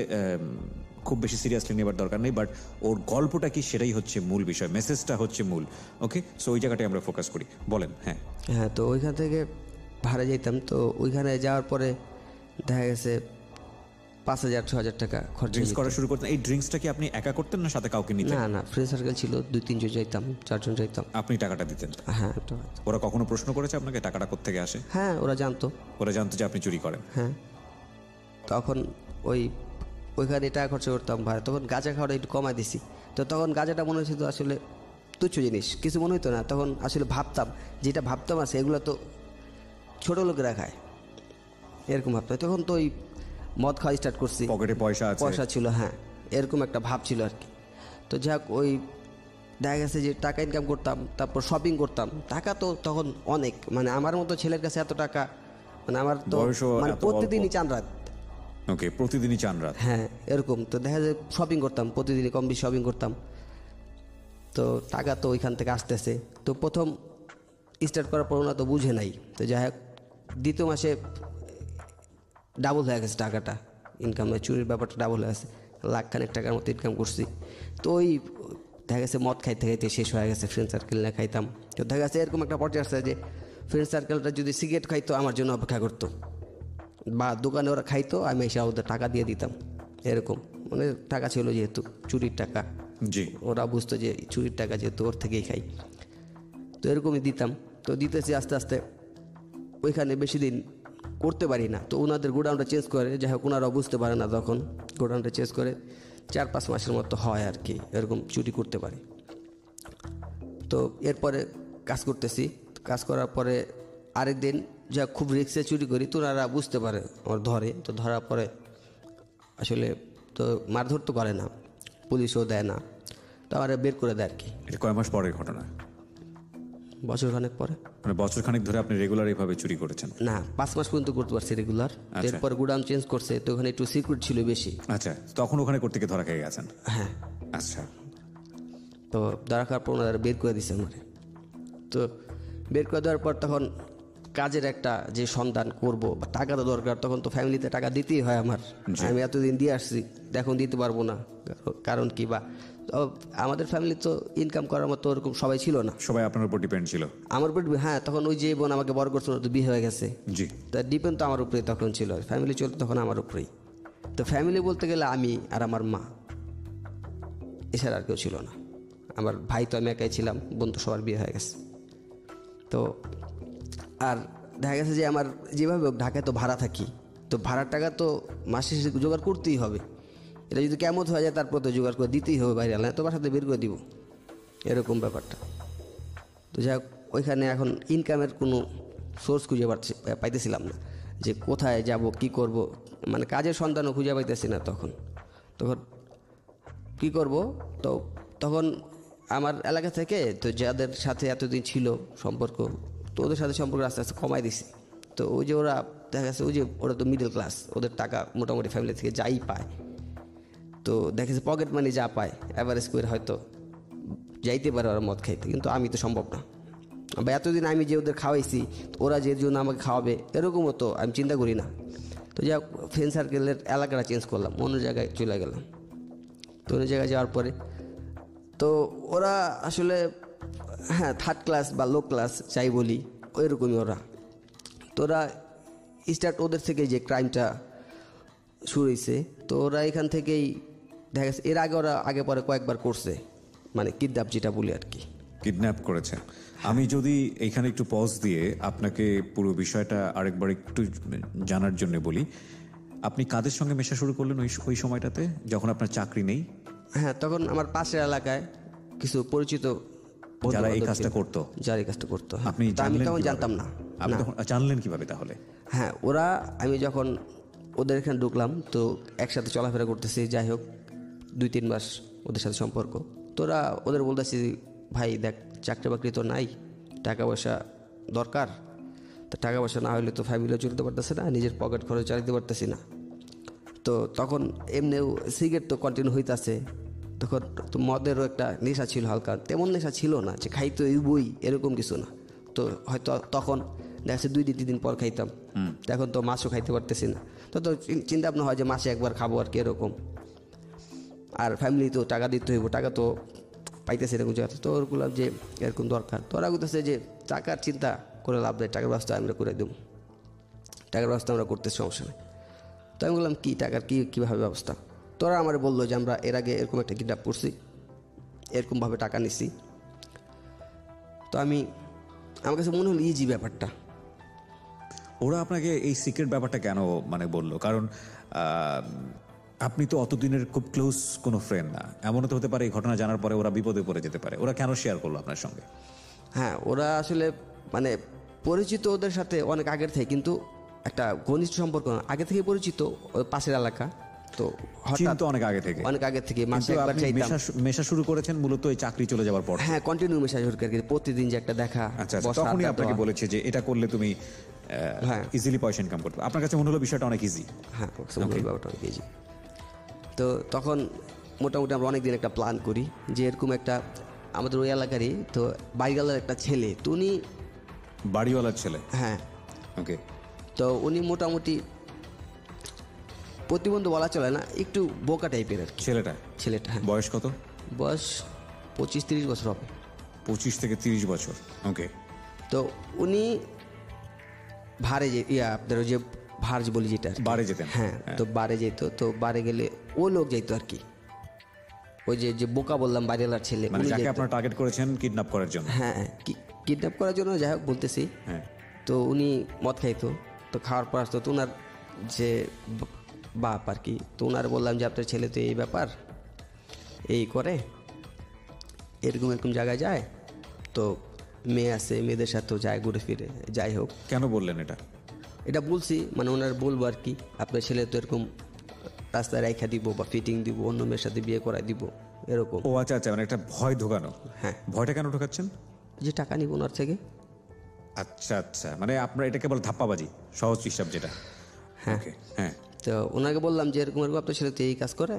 খুব বেশি সিরিয়াসলি নেবার দরকার নেই। বাট ওর গল্পটা কি সেটাই হচ্ছে মূল বিষয়, মেসেজটা হচ্ছে মূল। ওকে, সো ওই জায়গাটায় আমরা ফোকাস করি। বলেন। হ্যাঁ হ্যাঁ, তো ওইখান থেকে ভাড়া যেতাম। তো ওইখানে যাওয়ার পরে দেখা গেছে 5,000-6,000 টাকা খরচ করা শুরু করতেন। এই ড্রিঙ্কসটা কি আপনি একা করতেন না সাথে কাউকে নিতেন? না না, ফ্রেন্ড সার্কেল ছিল, 2-3 জন যাইতাম, 4 জন যাইতাম। আপনি টাকাটা দিতেন? হ্যাঁ। ওরা কখনো প্রশ্ন করেছে আপনাকে টাকাটা কোত্থেকে আসে? হ্যাঁ, ওরা জানতো। ওরা জানতো যে আপনি চুরি করেন? হ্যাঁ। তখন ওইখানে টাকা খরচা করতাম ভাড়া। তখন গাঁজা খাওয়াটা একটু কমাই দিছি। তো তখন গাঁজাটা মনে হচ্ছিল আসলে তুচ্ছ জিনিস, কিছু মনে হতো না। তখন আসলে ভাবতাম, যেটা ভাবতাম আছে এগুলো তো ছোটো লোকেরা খায়, এরকম ভাবতাম। তখন তো ওই মদ খাওয়া স্টার্ট করছি, পকেটে পয়সা ছিল। হ্যাঁ, এরকম একটা ভাব ছিল আর কি। তো যাক, ওই দেখা গেছে যে টাকা ইনকাম করতাম, তারপর শপিং করতাম। টাকা তো তখন অনেক, মানে আমার মতো ছেলের কাছে এত টাকা, মানে আমার তো মানে প্রতিদিনই চান রাত। ওকে, প্রতিদিনই চান রাত। হ্যাঁ, এরকম। তো দেখা যায় শপিং করতাম, প্রতিদিনই কম বেশি শপিং করতাম। তো টাকা তো ওইখান থেকে আসতেছে। তো প্রথম স্টার্ট করার পর ওরা তো বুঝে নাই। তো যাই হোক, দ্বিতীয় মাসে ডাবল হয়ে গেছে টাকাটা, ইনকাম, চুরির ব্যাপারটা ডাবল হয়ে গেছে। 1,00,000 টাকার মতো ইনকাম করছি। তো ওই দেখা গেছে মদ খাইতে খাইতে শেষ হয়ে গেছে, ফ্রেন্ড সার্কেল না খাইতাম। তো দেখা গেছে এরকম একটা পর্যায়ে আসছে যে ফ্রেন্ড সার্কেলটা যদি সিগারেট খাইতো আমার জন্য অপেক্ষা করতো, বা দোকানে ওরা খাইতো, আমি এসে ওদের টাকা দিয়ে দিতাম। এরকম মানে টাকা ছিল যেহেতু চুরির টাকা, জি, ওরা বুঝতো যে চুরির টাকা যেহেতু ওর থেকেই খাই। তো এরকমই দিতাম। তো দিতেছি আস্তে আস্তে, ওইখানে বেশি দিন করতে পারি না। তো ওনাদের গোডাউনটা চেঞ্জ করে, যাই হোক ওনারাও বুঝতে পারে না, তখন গোডাউনটা চেঞ্জ করে 4-5 মাসের মতো হয় আর কি, এরকম চুরি করতে পারি। তো এরপরে কাজ করতেছি। কাজ করার পরে আরেক দিন যা খুব রিক্সে চুরি করি, তো ওনারা বুঝতে পারে, আমার ধরে। তো ধরার পরে আসলে তো মারধর তো করে না, পুলিশও দেয় না, তো আমার বের করে দেয় আর কি। এটা কয় মাস পরের ঘটনা? বছরখানেক পরে। মানে বছরখানেক ধরে আপনি রেগুলার এইভাবে চুরি করেছেন? না, 5 মাস পর্যন্ত করতে পারছি রেগুলার। এরপর গোডাউন চেঞ্জ করছে, তো ওখানে একটু সিকিউরিটি ছিল বেশি। আচ্ছা, তখন ওখানে করতে গিয়ে ধরা খেয়ে গেছেন? হ্যাঁ। আচ্ছা, তো ধরা খাওয়ার পর ওনারা বের করে দিছে আমার। তো বের করে দেওয়ার পর তখন কাজের একটা যে সন্ধান করব, বা টাকা তো দরকার, তখন তো ফ্যামিলিতে টাকা দিতেই হয় আমার। আমি এতদিন দিয়ে আসছি, এখন দিতে পারবো না, কারণ কি, বা আমাদের ফ্যামিলি তো ইনকাম করার মতো ওরকম সবাই ছিল না, সবাই আপনার উপর ডিপেন্ড ছিল। আমার উপর। হ্যাঁ, তখন ওই যে বোন আমাকে বড় করছিল, তো বিয়ে হয়ে গেছে। জি, তা ডিপেন্ড তো আমার উপরেই তখন ছিল, ফ্যামিলি চলতো তখন আমার উপরেই। তো ফ্যামিলি বলতে গেলে আমি আর আমার মা, এছাড়া আর কেউ ছিল না। আমার ভাই তো আমি একাই ছিলাম, বোন তো সবার বিয়ে হয়ে গেছে। তো আর দেখা গেছে যে আমার যেভাবে ঢাকায় তো ভাড়া থাকি, তো ভাড়ার টাকা তো মাসে শেষে জোগাড় করতেই হবে। এটা যদি কেমন হয়ে যায় তারপর তো জোগাড় করে দিতেই হবে, বাইরে আলাদা তো বাসাতে বের করে দিব, এরকম ব্যাপারটা। তো যাই হোক, ওইখানে এখন ইনকামের কোনো সোর্স খুঁজে পাইতেছিলাম না, যে কোথায় যাব, কি করব, মানে কাজের সন্ধানও খুঁজে পাইতেছি না তখন কি করব। তো তখন আমার এলাকা থেকে তো যাদের সাথে এতদিন ছিল সম্পর্ক, তো ওদের সাথে সম্পর্ক আস্তে আস্তে কমাই দিছি। তো ওই যে ওরা দেখা গেছে ওই যে ওরা তো মিডল ক্লাস, ওদের টাকা মোটামুটি ফ্যামিলি থেকে যাই পায়, তো দেখা যাচ্ছে পকেট মানি যা পায় অ্যাভারেজ করে হয়তো যাইতে পারে ওরা মদ খাইতে, কিন্তু আমি তো সম্ভব না। বা এতদিন আমি যে ওদের খাওয়াইছি ওরা যে জন্য আমাকে খাওয়াবে এরকমও তো আমি চিন্তা করি না। তো যাই হোক ফ্রেন্ড সার্কেলের এলাকাটা চেঞ্জ করলাম, অন্য জায়গায় চলে গেলাম। তো অন্য জায়গায় যাওয়ার পরে তো ওরা আসলে হ্যাঁ থার্ড ক্লাস বা লো ক্লাস চাই বলি, ওইরকমই ওরা। তো ওরা স্টার্ট ওদের থেকে যে ক্রাইমটা শুরু হয়েছে, তো ওরা এখান থেকেই দেখা গেছে এর আগে ওরা আগে পরে কয়েকবার করছে, মানে কিডন্যাপ যেটা বলি আর কি। কিডন্যাপ করেছে। আমি যদি এইখানে একটু পজ দিয়ে আপনাকে পুরো বিষয়টা আরেকবার একটু জানার জন্য বলি, আপনি কাদের সঙ্গে মেশা শুরু করলেন ওই সময়টাতে যখন আপনার চাকরি নেই? হ্যাঁ, তখন আমার পাশের এলাকায় কিছু পরিচিত যারা এই কাজটা করতো, যারা এই কাজটা করতো, আপনি আমি তখন জানতাম না। আপনি তখন জানলেন কিভাবে তাহলে? হ্যাঁ, আমি যখন ওদের এখানে ঢুকলাম তো একসাথে চলাফেরা করতেছি, যাই হোক 2-3 মাস ওদের সাথে সম্পর্ক। তোরা ওদের বলতেছি ভাই দেখ চাকরি বাকরি তো নাই, টাকা পয়সা দরকার, তো টাকা পয়সা না হলে তো ফ্যামিলিও চলতে পারতেছে না, নিজের পকেট খরচ চালাতে পারতেছি না। তো তখন এমনিও সিগারেট তো কন্টিনিউ হইতেছে, তখন তো মদেরও একটা নেশা ছিল হালকা, তেমন নেশা ছিল না যে খাইতে বই এরকম কিছু না। তো হয়তো তখন দেখা যাচ্ছে 2-3 দিন পর খাইতাম, এখন তো মাছও খাইতে পারতেছি না। তো চিন্তা ভাবনা হয় যে মাসে একবার খাবো আর কি এরকম, আর ফ্যামিলি তো টাকা দিতে হইব, টাকা তো পাইতেছে এরকম জায়গা। তো ওরগুলো যে এরকম দরকার, তো ওরা বলতেছে যে টাকার চিন্তা করে লাভ নেই, টাকার ব্যবস্থা আমরা করে দেবো, টাকার ব্যবস্থা আমরা করতে সমস্যা নেই। তো আমি বললাম কি টাকার কীভাবে ব্যবস্থা? তোরা আমার বললো যে আমরা এর আগে এরকম একটা কিডন্যাপ করছি, এরকমভাবে টাকা নিছি। তো আমার কাছে মনে হলো ইজি ব্যাপারটা। ওরা আপনাকে এই সিক্রেট ব্যাপারটা কেন মানে বললো? কারণ আপনি তো অতদিনের খুব ক্লোজ কোনো ফ্রেন্ড না, এমনও তো হতে পারে এই ঘটনা জানার পরে ওরা বিপদে পড়ে যেতে পারে। ওরা কেন শেয়ার করলো আপনার সঙ্গে? হ্যাঁ, ওরা আসলে মানে পরিচিত ওদের সাথে অনেক আগের থেকে, কিন্তু একটা ঘনিষ্ঠ সম্পর্ক না, আগে থেকে পরিচিত, পাশের এলাকা। তো হঠাৎ অনেক আগে থেকে মাসে একবার চাইতাম। মেশা শুরু করেছেন মূলত এই চাকরি চলে যাওয়ার পর? হ্যাঁ, কন্টিনিউ মেশা শুরু করে প্রতিদিন যে একটা দেখা। আচ্ছা, তখনই আপনাকে বলেছে যে এটা করলে তুমি ইজিলি পয়সা ইনকাম করতে, আপনার কাছে মনে হলো বিষয়টা অনেক ইজি? হ্যাঁ, ব্যাপারটা অনেক ইজি। তো তখন মোটামুটি আমরা অনেকদিন একটা প্ল্যান করি যে এরকম একটা আমাদের ওই এলাকারই তো বাড়িওয়ালার একটা ছেলে, তো উনি বাড়িওয়ালার ছেলে? হ্যাঁ, ওকে। তো উনি মোটামুটি প্রতিবন্ধী বলা চলে না, একটু বোকা টাইপের আর কি। ছেলেটা? হ্যাঁ। বয়স কত? বয়স 25-30 বছর হবে। 25 থেকে 30 বছর। ওকে। তো উনি ভাড়ে আপনার যে ভাড় বলি যেটা বারে যেতেন? হ্যাঁ, তো বারে যেত, তো বারে গেলে ও লোক যাইতো আর কি, ওই যে বোকা বললাম বাড়িওয়ালার ছেলে, মানে যাকে আপনারা টার্গেট করেছেন কিডন্যাপ করার জন্য? হ্যাঁ, কিডন্যাপ করার জন্য, যাই হোক বলতেছি। হ্যাঁ। তো উনি মদ খাইতো, তো খাওয়ার পর আসতো, তো ওনার যে বাপ আর কি, তো ওনার বললাম যে আপনার ছেলে তো এই ব্যাপার এই করে, এরকম জায়গায় যায়, তো মেয়ে আছে, মেয়েদের সাথেও যায় ঘুরে ফিরে। যাই হোক, কেন বললেন এটা বলছি মানে ওনার বলবো আর কি, আপনার ছেলে তো এরকম রাস্তায় রাইখা দিব বা ফিটিং দিব, অন্য মেয়ের সাথে বিয়ে করাই দিব এরকম। ও আচ্ছা, মানে একটা ভয় ঢোকানো। হ্যাঁ। ভয়টা কেন ঢোকাচ্ছেন? যে টাকা নিব ওনার থেকে। আচ্ছা, মানে আপনার এটাকে বলে ধাপ্পাবাজি, সহজ হিসাব যেটা। হ্যাঁ। হ্যাঁ। তো ওনাকে বললাম যে এরকম আপনার ছেলে তো এই কাজ করে,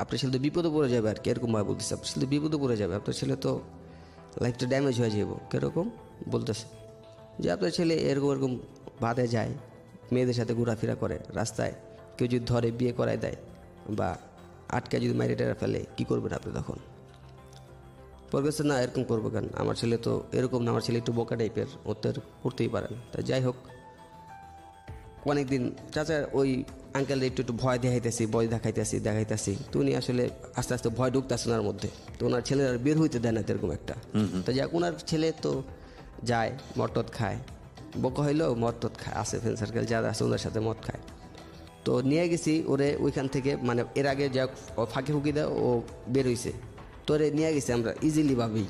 আপনার ছেলে তো বিপদে পড়ে যাবে আর কি, এরকমভাবে বলতেছে, আপনার ছেলে বিপদে পড়ে যাবে, আপনার ছেলে তো লাইফটা ড্যামেজ হয়ে যাবো, কীরকম বলতেছে যে আপনার ছেলে এরকম বাদে যায়, মেয়েদের সাথে ঘোরাফেরা করে, রাস্তায় কেউ যদি ধরে বিয়ে করায় দেয় বা আটকায় যদি মাইরে টেরা ফেলে, কী করবেন আপনি তখন? পড়বেছে না এরকম করবো কেন, আমার ছেলে তো এরকম না, আমার ছেলে একটু বোকা টাইপের, ও তো করতেই পারে না। তাই যাই হোক, অনেকদিন চাচা ওই আঙ্কেল একটু ভয় দেখাইতেছি, তো উনি আসলে আস্তে আস্তে ভয় ঢুকতেছে ওনার মধ্যে, তো ওনার ছেলে আর বের হইতে দেয় না এরকম একটা। তো যাক, ওনার ছেলে তো যায় মদ টদ খায়, বোকা হইলেও মদ টদ খায়, আসে ফ্রেন্ড সার্কেল যারা আছে ওনার সাথে মদ খায়। তো নিয়ে গেছি ওরে ওইখান থেকে, মানে এর আগে যা ফাঁকি ফুঁকি দেয় ও বের হইছে, তো ওরে নিয়ে গেছি আমরা ইজিলি ভাবি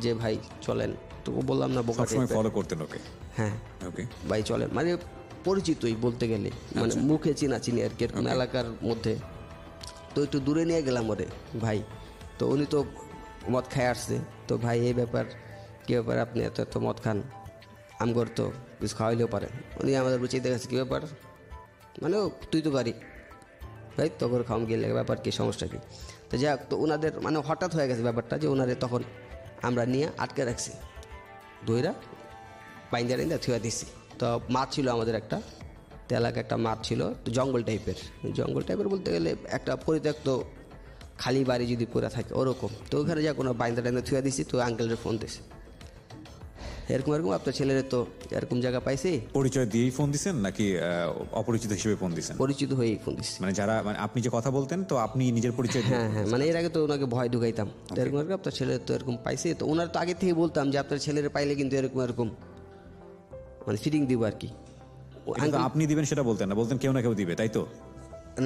যে ভাই চলেন, তো বললাম না বোকা ফলো করতেন ওকে? হ্যাঁ, ওকে ভাই চলেন, মানে পরিচিতই বলতে গেলে, মানে মুখে চিনি আর কি এরকম এলাকার মধ্যে। তো একটু দূরে নিয়ে গেলাম ওরে ভাই, তো উনি তো মদ খায় আসছে, তো ভাই এই ব্যাপার কী ব্যাপার, আপনি এত মদ খান, আমগর তো কিছু খাওয়াইলেও পারে। উনি আমাদের রুচিতে গেছে কী ব্যাপার, মানে তুই তো পারি ভাই, তো করে খাওয়াম গেলে ব্যাপার কী, সমস্যা কী। তো যাই হোক, তো ওনাদের মানে হঠাৎ হয়ে গেছে ব্যাপারটা যে ওনারে তখন আমরা নিয়ে আটকে রাখছি, দইরা বাইন্দা টাইন্দা থুয়া দিছি। তো মাঠ ছিল আমাদের একটা তেলাকে, একটা মাঠ ছিল, তো জঙ্গল টাইপের বলতে গেলে একটা পরিত্যক্ত খালি বাড়ি যদি পড়ে থাকে ওরকম। তো ওখানে যা কোনো বাইন্দা টাইন্দা থুয়া দিছি, তো আঙ্কেলের ফোন দিছি, এরকম আপনার ছেলের তো এরকম জায়গা পাইছি। পরিচয় দিয়েই ফোন দিছেন নাকি অপরিচিত হিসেবে ফোন দিছেন? পরিচিত হয়েই ফোন দিছি। মানে যারা, মানে আপনি যে কথা বলতেন, তো আপনি নিজের পরিচয়? হ্যাঁ, মানে এর আগে তো ওনাকে ভয় ঢুকাইতাম, তো এরকম আপনার ছেলের তো এরকম পাইছি। তো ওনার তো আগে থেকে বলতাম যে আপনার ছেলের পাইলে কিন্তু এরকম মানে ফিটিং দিব আর কি। আপনি দিবেন সেটা বলতেন না, বলতেন কেউ না কেউ দিবে, তাই তো?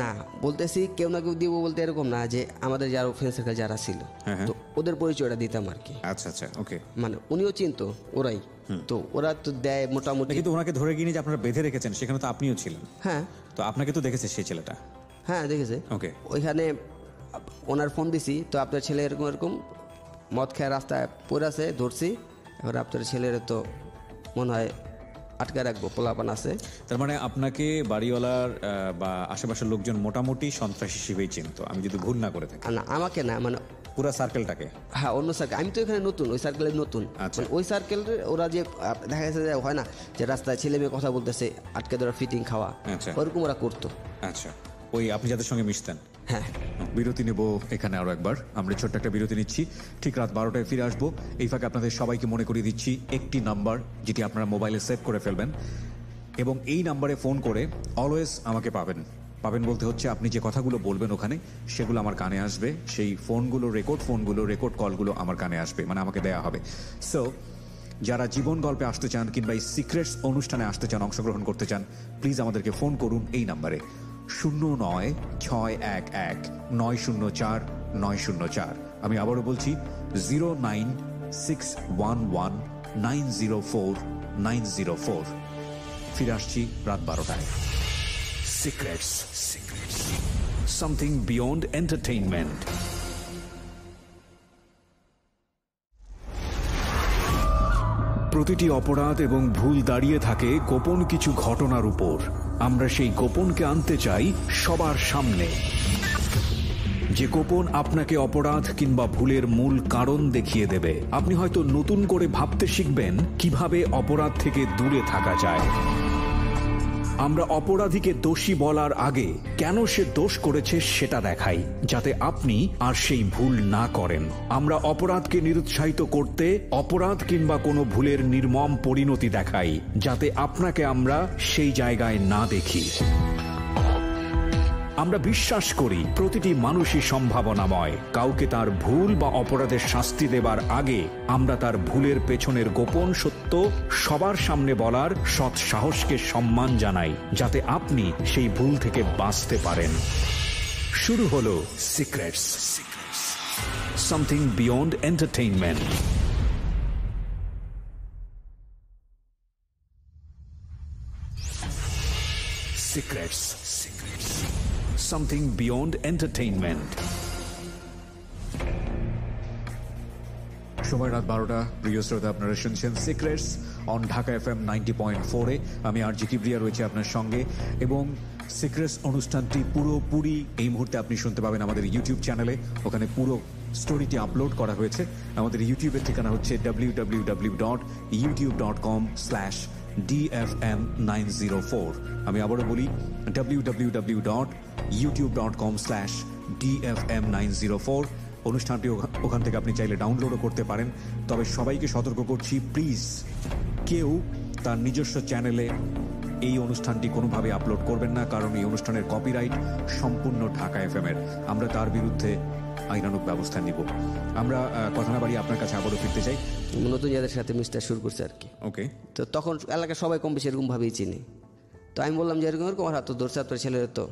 না, বলতেছি কেউ না কেউ দিব বলতে এরকম না, যে আমাদের যারা ফ্রেন্ড সার্কেল যারা ছিল, তো ওদের পরিচয়টা দিতাম আর কি। আচ্ছা, ওকে। মানে উনিও চিনতো, ওরাই তো, ওরা তো দেয় মোটামুটি। কিন্তু ওনাকে ধরে গিয়ে যে আপনারা বেঁধে রেখেছেন, সেখানে তো আপনিও ছিলেন। হ্যাঁ, তো আপনাকে তো দেখেছে সেই ছেলেটা? হ্যাঁ, দেখেছে। ওকে। ওইখানে ওনার ফোন দিছি, তো আপনার ছেলে এরকম মদ খেয়ে রাস্তায় পড়ে আছে, ধরছি। এবার আপনার ছেলের তো মনে হয় আটকে রাখবো, পোলাপান আছে। তার মানে আপনাকে বাড়িওয়ালার বা আশেপাশের লোকজন মোটামুটি সন্ত্রাসী হিসেবেই চিনতো, আমি যদি ভুল না করে থাকি? না, আমাকে না, মানে পুরো সার্কেলটাকে। হ্যাঁ, অন্য সার্কেল। আমি তো এখানে নতুন, ওই সার্কেলে নতুন। ওই সার্কেল ওরা যে দেখা গেছে যে হয় না যে রাস্তায় ছেলে মেয়ে কথা বলতেছে, আটকে ধরা ফিটিং খাওয়া, ওরকম ওরা করতো। আচ্ছা, ওই আপনি যাদের সঙ্গে মিশতেন? হ্যাঁ। বিরতি নেব এখানে আরো একবার, আমরা ছোট্ট একটা বিরতি নিচ্ছি, ঠিক রাত 12টায় ফিরে আসবো। এই ফাঁকে আপনাদের সবাইকে মনে করিয়ে দিচ্ছি একটি নাম্বার যেটি আপনারা মোবাইলে সেভ করে ফেলবেন, এবং এই নাম্বারে ফোন করে অলওয়েজ আমাকে পাবেন বলতে হচ্ছে আপনি যে কথাগুলো বলবেন ওখানে, সেগুলো আমার কানে আসবে, সেই রেকর্ড কলগুলো আমার কানে আসবে, মানে আমাকে দেয়া হবে। সো যারা জীবন গল্পে আসতে চান কিংবা এই সিক্রেটস অনুষ্ঠানে আসতে চান, অংশগ্রহণ করতে চান, প্লিজ আমাদেরকে ফোন করুন এই নাম্বারে 09611904 আমি আবারও বলছি 09611904904। ফিরে আসছি রাত 12টায়। Secrets. Something beyond entertainment. প্রতিটি অপরাধ এবং ভুল দাঁড়িয়ে থাকে গোপন কিছু ঘটনার উপর। আমরা সেই গোপনকে আনতে চাই সবার সামনে, যে গোপন আপনাকে অপরাধ কিংবা ভুলের মূল কারণ দেখিয়ে দেবে। আপনি হয়তো নতুন করে ভাবতে শিখবেন কিভাবে অপরাধ থেকে দূরে থাকা যায়। আমরা অপরাধীকে দোষী বলার আগে কেন সে দোষ করেছে সেটা দেখাই, যাতে আপনি আর সেই ভুল না করেন। আমরা অপরাধকে নিরুৎসাহিত করতে অপরাধ কিংবা কোনো ভুলের নির্মম পরিণতি দেখাই, যাতে আপনাকে আমরা সেই জায়গায় না দেখি। আমরা বিশ্বাস করি প্রতিটি মানুষই সম্ভাবনাময়। কাউকে তার ভুল বা অপরাধের শাস্তি দেবার আগে আমরা তার ভুলের পেছনের গোপন সত্য সবার সামনে বলার সৎ সাহসকে সম্মান জানাই, যাতে আপনি সেই ভুল থেকে বাঁচতে পারেন। শুরু হলো secrets, something beyond entertainment. Secrets, something beyond entertainment. সময় রাত 12টা। প্রিয় শ্রোতা, আপনারা শুনছেন সিক্রেটস অন ঢাকা FM 90.4-এ। আমি আরজি কিবরিয়া রয়েছে আপনার সঙ্গে, এবং সিক্রেটস অনুষ্ঠানটি পুরোপুরি এই মুহূর্তে আপনি শুনতে পাবেন আমাদের ইউটিউব চ্যানেলে। ওখানে পুরো স্টোরিটি আপলোড করা হয়েছে। আমাদের ইউটিউবের ঠিকানা হচ্ছে www.youtube.com/DFM904। আমি আবারও বলি www.youtube.com/DFM904। অনুষ্ঠানটি ওখান থেকে আপনি চাইলে ডাউনলোডও করতে পারেন। তবে সবাইকে সতর্ক করছি, প্লিজ কেউ তার নিজস্ব চ্যানেলে এই অনুষ্ঠানটি কোনোভাবে আপলোড করবেন না, কারণ এই অনুষ্ঠানের কপিরাইট সম্পূর্ণ ঢাকা FM-এর। আমরা তার বিরুদ্ধে আইনানুগ ব্যবস্থা নিব। আমরা কথা না বাড়িয়ে আপনার কাছে আবারও ফিরতে চাই। নতুন যাদের সাথে মিস্টার শুরু করছে আর কি। ওকে। তো তখন এলাকায় সবাই কম বেশি এরকমভাবেই চিনি। তো আমি বললাম যে এরকম আমার হাত ধরছে, আপনার ছেলের তো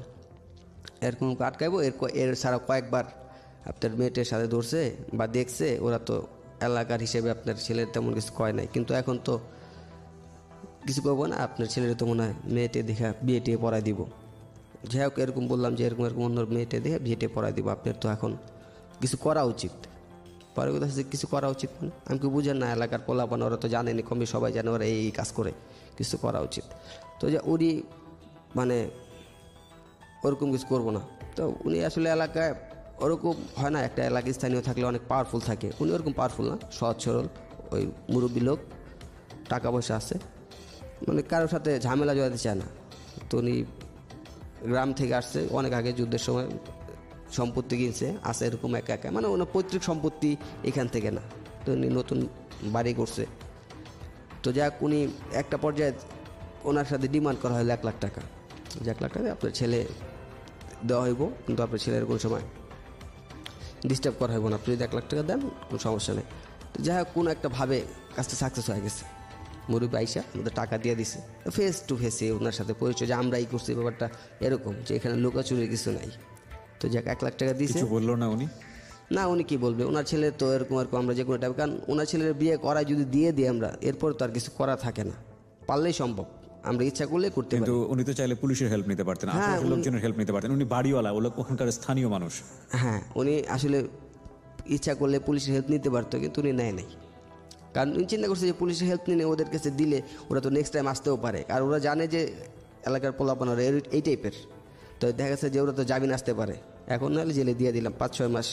এরকম আটকাইবো। এর ছাড়া কয়েকবার আপনার মেয়েটের সাথে ধরছে বা দেখছে, ওরা তো এলাকার হিসেবে আপনার ছেলের তেমন কিছু কয় নাই। কিন্তু এখন তো কিছু করবো না, আপনার ছেলের তো মনে হয় মেয়েটে দেখা বিয়ে টিয়ে পড়াই দিব। যাই হোক, এরকম বললাম যে এরকম অন্য মেয়েটে দেখে বিয়ে টিয়ে পড়াই দিব, আপনার তো এখন কিছু করা উচিত। পরে কথা হচ্ছে কিছু করা উচিত না। আমি কি বুঝেন না, এলাকার পোলাপান ওরা তো জানেনি, কমবে সবাই জানে ওরা এই কাজ করে, কিছু করা উচিত। তো যে উনি মানে ওরকম কিছু করবো না। তো উনি আসলে এলাকায় ওরকম হয় না, একটা এলাকায় স্থানীয় থাকলে অনেক পাওয়ারফুল থাকে, উনি ওরকম পাওয়ারফুল না, সহজ সরল ওই মুরব্বী লোক, টাকা পয়সা আছে, মানে কারোর সাথে ঝামেলা জড়াতে চায় না। তো উনি গ্রাম থেকে আসছে অনেক আগে, যুদ্ধের সময় সম্পত্তি কিনছে, আছে এরকম একা একা, মানে ওনার পৈতৃক সম্পত্তি এখান থেকে না। তো উনি নতুন বাড়ি করছে। তো যাক, উনি একটা পর্যায়ে ওনার সাথে ডিমান্ড করা হলো 1 লাখ টাকা, যে 1 লাখ টাকা আপনার ছেলে দেওয়া হইব, কিন্তু আপনার ছেলের কোনো সময় ডিস্টার্ব করা হইব না, আপনি যদি 1 লাখ টাকা দেন কোনো সমস্যা নেই। তো যাই হোক, কোনো একটা ভাবে কাজটা সাকসেস হয়ে গেছে। মুরব্বী আইসা আমাদের টাকা দিয়ে দিছে, ফেস টু ফেসে ওনার সাথে পরিচয়, যে আমরাই করছি ব্যাপারটা এরকম, যে এখানে লুকাচুরির কিছু নাই। তো যাক 1 লাখ টাকা দিয়েছে। কিছু বললো না উনি? না, উনি কি বলবে, ওনার ছেলে তো এরকম আমরা যে কোনো টাইপ, কারণ ওনার ছেলের বিয়ে করায় যদি দিয়ে দিই আমরা, এরপর তো আর কিছু করা থাকে না, পারলেই সম্ভব, আমরা ইচ্ছা করলে করতে পারি। কিন্তু উনি তো চাইলে পুলিশের হেল্প নিতে পারতেন, আশেপাশের লোকজনের হেল্প নিতে পারতেন, উনি বাড়িওয়ালা, ওখানকার স্থানীয় মানুষ। হ্যাঁ, উনি আসলে ইচ্ছা করলে পুলিশের হেল্প নিতে পারতো, কিন্তু উনি নেয় নাই। কারণ উনি চিন্তা করছে যে পুলিশের হেল্প নিয়ে ওদের কাছে দিলে ওরা তো নেক্সট টাইম আসতেও পারে, আর ওরা জানে যে এলাকার পোলাপানারা এই টাইপের। তো দেখা গেছে যে ওরা তো জামিন আসতে পারে, এখন নাহলে জেলে দিয়ে দিলাম 5-6 মাস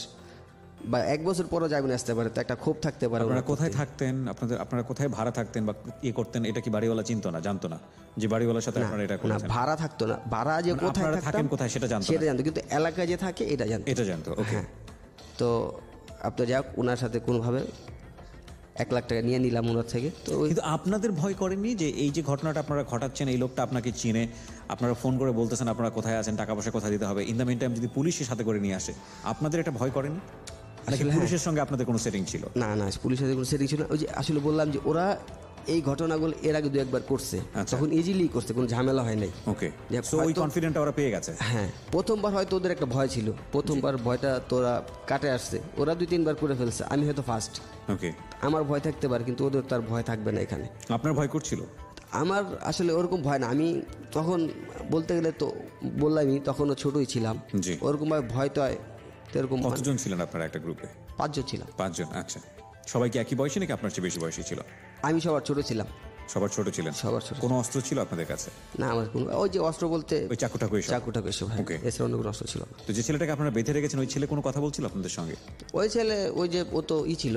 বা 1 বছর পরও জামিন আসতে পারে, তো একটা ক্ষোভ থাকতে পারে। আপনারা কোথায় থাকতেন, আপনারা কোথায় ভাড়া থাকতেন বা করতেন, এটা কি বাড়িওয়ালা চিনতো না, জানতো না যে বাড়িওয়ালার সাথে আপনারা এটা না, করেছেন? ভাড়া থাকতো না, ভাড়া যে কোথায় থাকেন কোথায় সেটা জানতো, কিন্তু এলাকায় যে থাকে এটা জানতো। ওকে। হ্যাঁ, তো আপনার যাক ওনার সাথে কোনোভাবে 1 লাখ টাকা নিয়ে নিলাম ওনার থেকে। তো কিন্তু আপনাদের ভয় করেননি যে এই যে ঘটনাটা আপনারা ঘটাচ্ছেন, এই লোকটা আপনাকে চিনে, আপনারা ফোন করে বলতেছেন আপনারা কোথায় আছেন, টাকা পয়সা কোথায় দিতে হবে, ইন দ্য মিন টাইম যদি পুলিশের সাথে করে নিয়ে আসে, আপনাদের এটা ভয় করেনি? নাকি পুলিশের সঙ্গে আপনাদের কোনো সেটিং ছিল? না, পুলিশের সাথে কোনো সেটিং ছিল না। ওই যে আসলে বললাম যে ওরা এই ঘটনাগুলো এর আগে 2-1 করছে, তখন ইজিলি করছে, কোনো ঝামেলা হয় নাই। ওকে, সো ওই কনফিডেন্টটা ওরা পেয়ে গেছে। হ্যাঁ, প্রথমবার হয়তো ওদের একটা ভয় ছিল, প্রথমবার ভয়টা তোরা কাটে আসছে, ওরা 2-3 বার করে ফেলছে, আমি হয়তো ফার্স্ট। ওকে, আমার ভয় থাকতে পারে, কিন্তু ওদের তার ভয় থাকবে না এখানে। আপনার ভয় করছিল? আমার আসলে ওরকম ভয় না, আমি তখন বলতে গেলে তো বললামই, তখনও ছোটই ছিলাম, ওরকমভাবে ভয় তো হয় এরকম। কতজন ছিলেন আপনারা একটা গ্রুপে? 5 জন ছিলাম। 5 জন, আচ্ছা। সবাই কি একই বয়সী নাকি আপনার চেয়ে বেশি বয়সী ছিল? আমি সবার ছোট ছিলাম। সবার ছোট ছিলেন? সবার ছোট। কোনো অস্ত্র ছিল আপনাদের কাছে? না, আমার কোনো, ওই যে অস্ত্র বলতে ওই চাকুটাকু এসব, ওকে, এছাড়া অন্য কোনো অস্ত্র ছিল না। তো যে ছেলেটাকে আপনারা বেঁধে রেখেছেন, ওই ছেলে কোনো কথা বলছিল আপনাদের সঙ্গে? ওই ছেলে ওই যে ও তো ছিল,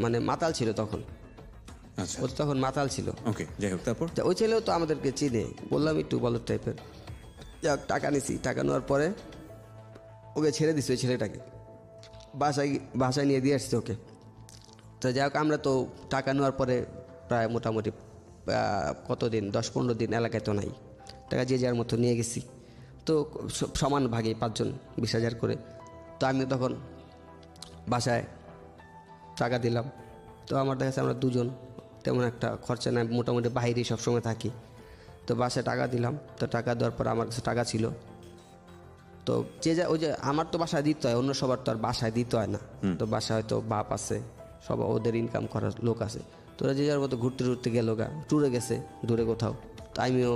মানে মাতাল ছিল তখন। আচ্ছা, ও তো তখন মাতাল ছিল। ওকে, যাই হোক, তারপর? ওই ছেলেও তো আমাদেরকে চিনে, বললাম একটু বলদ টাইপের। যাক, টাকা নিছি, টাকা নেওয়ার পরে ওকে ছেড়ে দিছি, ওই ছেলেটাকে বাসায় নিয়ে দিয়ে আসছি ওকে। তো যাই হোক, আমরা তো টাকা নেওয়ার পরে প্রায় মোটামুটি কতদিন, 10-15 দিন এলাকায় তো নাই, টাকা যে যার মতো নিয়ে গেছি। তো সমান ভাগে 5 জন 20,000 করে। তো আমি তখন বাসায় টাকা দিলাম, তো আমার দেখা যাচ্ছে আমরা 2 জন, তেমন একটা খরচা নাই, মোটামুটি বাইরেই সবসময় থাকি। তো বাসায় টাকা দিলাম, তো টাকা দেওয়ার পর আমার কাছে টাকা ছিল। তো ওই যে আমার তো বাসায় দিতে হয়, অন্য সবার তো আর বাসায় দিতে হয় না। তো বাসায় হয়তো বাপ আছে, সব ওদের ইনকাম করার লোক আছে, তোরা যে যার মতো ঘুরতে গেল ট্যুরে গেছে দূরে কোথাও। তো আমিও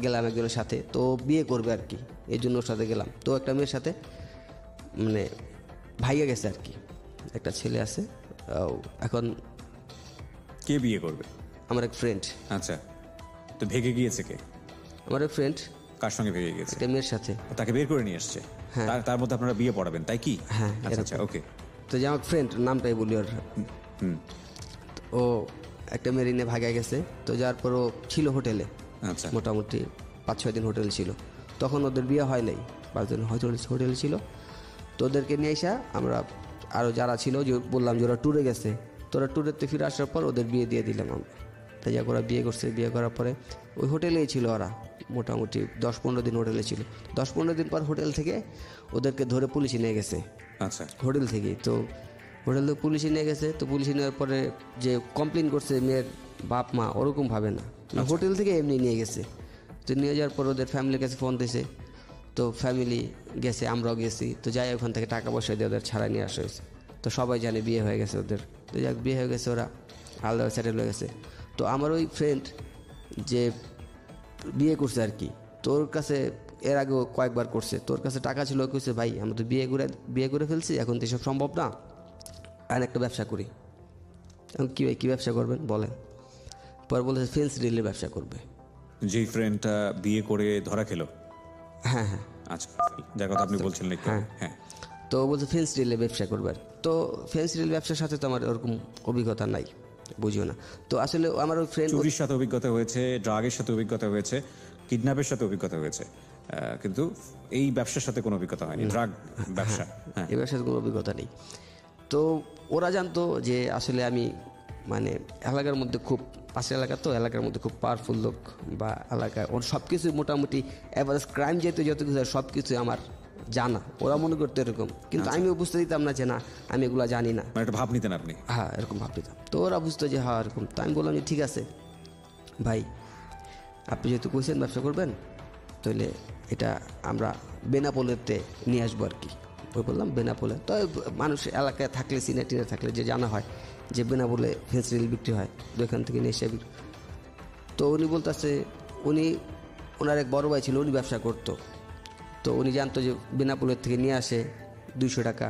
গেলাম একজনের সাথে, তো বিয়ে করবে আর কি, এই জন্য ওর সাথে গেলাম। তো একটা মেয়ের সাথে মানে ভাইয়া গেছে আর কি, একটা ছেলে আছে। এখন কে বিয়ে করবে? আমার এক ফ্রেন্ড। আচ্ছা, তো ভেগে গিয়েছে কে? আমার এক ফ্রেন্ড। কার সঙ্গে ভেগে গেছে? একটা মেয়ের সাথে। তাকে বের করে নিয়ে এসছে, তার মধ্যে আপনারা বিয়ে পড়াবেন, তাই কি? হ্যাঁ, আচ্ছা, ওকে। তো যে আমার ফ্রেন্ড, নামটাই বলি ওর, ও একটা মেরিনে ভাগায় গেছে। তো যার পর ও ছিল হোটেলে, আচ্ছা, মোটামুটি 5-6 দিন হোটেল ছিল। তখন ওদের বিয়ে হয় নাই, 5 দিন হয়তো হোটেল ছিল। তো ওদেরকে নিয়ে আসা আমরা আরও যারা ছিল, যে বললাম যে ওরা ট্যুরে গেছে, তো ওরা ট্যুরেতে ফিরে আসার পর ওদের বিয়ে দিয়ে দিলাম আমরা। তাই যাক, ওরা বিয়ে করছে, বিয়ে করার পরে ওই হোটেলেই ছিল ওরা, মোটামুটি 10-15 দিন হোটেলে ছিল। 10-15 দিন পর হোটেল থেকে ওদেরকে ধরে পুলিশে নিয়ে গেছে। আচ্ছা, হোটেল থেকে। তো হোটেল থেকে পুলিশে নিয়ে গেছে। তো পুলিশে নেওয়ার পরে যে কমপ্লেন করছে মেয়ের বাপ মা, ওরকম ভাবে না, হোটেল থেকে এমনি নিয়ে গেছে। তো নিয়ে যাওয়ার পর ওদের ফ্যামিলির কাছে ফোন দিয়েছে, তো ফ্যামিলি গেছে, আমরাও গেছি। তো যাই ওখান থেকে টাকা পয়সা দিয়ে ওদের ছাড়া নিয়ে আসা হয়েছে। তো সবাই জানে বিয়ে হয়ে গেছে ওদের। তো যাক, বিয়ে হয়ে গেছে, ওরা আলাদা সেটেল হয়ে গেছে। তো আমার ওই ফ্রেন্ড যে বিয়ে করছে আর কি, তোর কাছে এর আগেও কয়েকবার করছে, তোর কাছে টাকা ছিল, কইছে ভাই আমরা তো বিয়ে করে ফেলছি, এখন তো এসব সম্ভব না, আর একটা ব্যবসা করি। এখন কী ভাই কী ব্যবসা করবেন বলেন? পরে বলেছে ফেন্স রিলের ব্যবসা করবে। যেই ফ্রেন্ডটা বিয়ে করে ধরা খেলো? হ্যাঁ হ্যাঁ আচ্ছা, যার কথা আপনি বলছিলেন একটু। হ্যাঁ। হ্যাঁ, তো বলছে ফেন্স রিলে ব্যবসা করবে। আর তো ফেন্স রিল ব্যবসার সাথে তো আমার ওরকম অভিজ্ঞতা নাই, বুঝিও না। তো আসলে আমার ওই ফ্রেন্ড, চুরির সাথে অভিজ্ঞতা হয়েছে, ড্রাগের সাথে অভিজ্ঞতা হয়েছে, কিডন্যাপের সাথে অভিজ্ঞতা হয়েছে, কিন্তু এই ব্যবসার সাথে কোনো অভিজ্ঞতা হয়নি, ড্রাগ ব্যবসা। হ্যাঁ, এই ব্যবসার কোনো অভিজ্ঞতা নেই। তো ওরা জানতো যে আসলে আমি মানে এলাকার মধ্যে খুব, পাশের এলাকা তো, এলাকার মধ্যে খুব পাওয়ারফুল লোক, বা এলাকায় ওর সব কিছু মোটামুটি অ্যাভারেজ ক্রাইম যেহেতু যত কিছু সব কিছু আমার জানা, ওরা মনে করতো এরকম, কিন্তু আমিও বুঝতে দিতাম না যে না আমি এগুলো জানি না। মানে একটা ভাব নিতেন আপনি? হ্যাঁ, এরকম ভাব দিতাম। তো ওরা বুঝতো যে হ্যাঁ এরকম। তো আমি বললাম যে ঠিক আছে ভাই, আপনি যেহেতু কইছেন ব্যবসা করবেন, তাহলে এটা আমরা বেনাপোলেতে নিয়ে আসবো আর কি। ওই বললাম বেনাপোলে, তো মানুষ এলাকায় থাকলে, সিনিয়র টিনিয়র থাকলে যে জানা হয় যে বেনাপোলে ফেন্স রিল বিক্রি হয়, ওইখান থেকে নিয়ে এসে বিক্রি। তো উনি বলতেছে, ওনার এক বড় ভাই ছিল, উনি ব্যবসা করতো। তো উনি জানতো যে বেনাপোলের থেকে নিয়ে আসে 200 টাকা,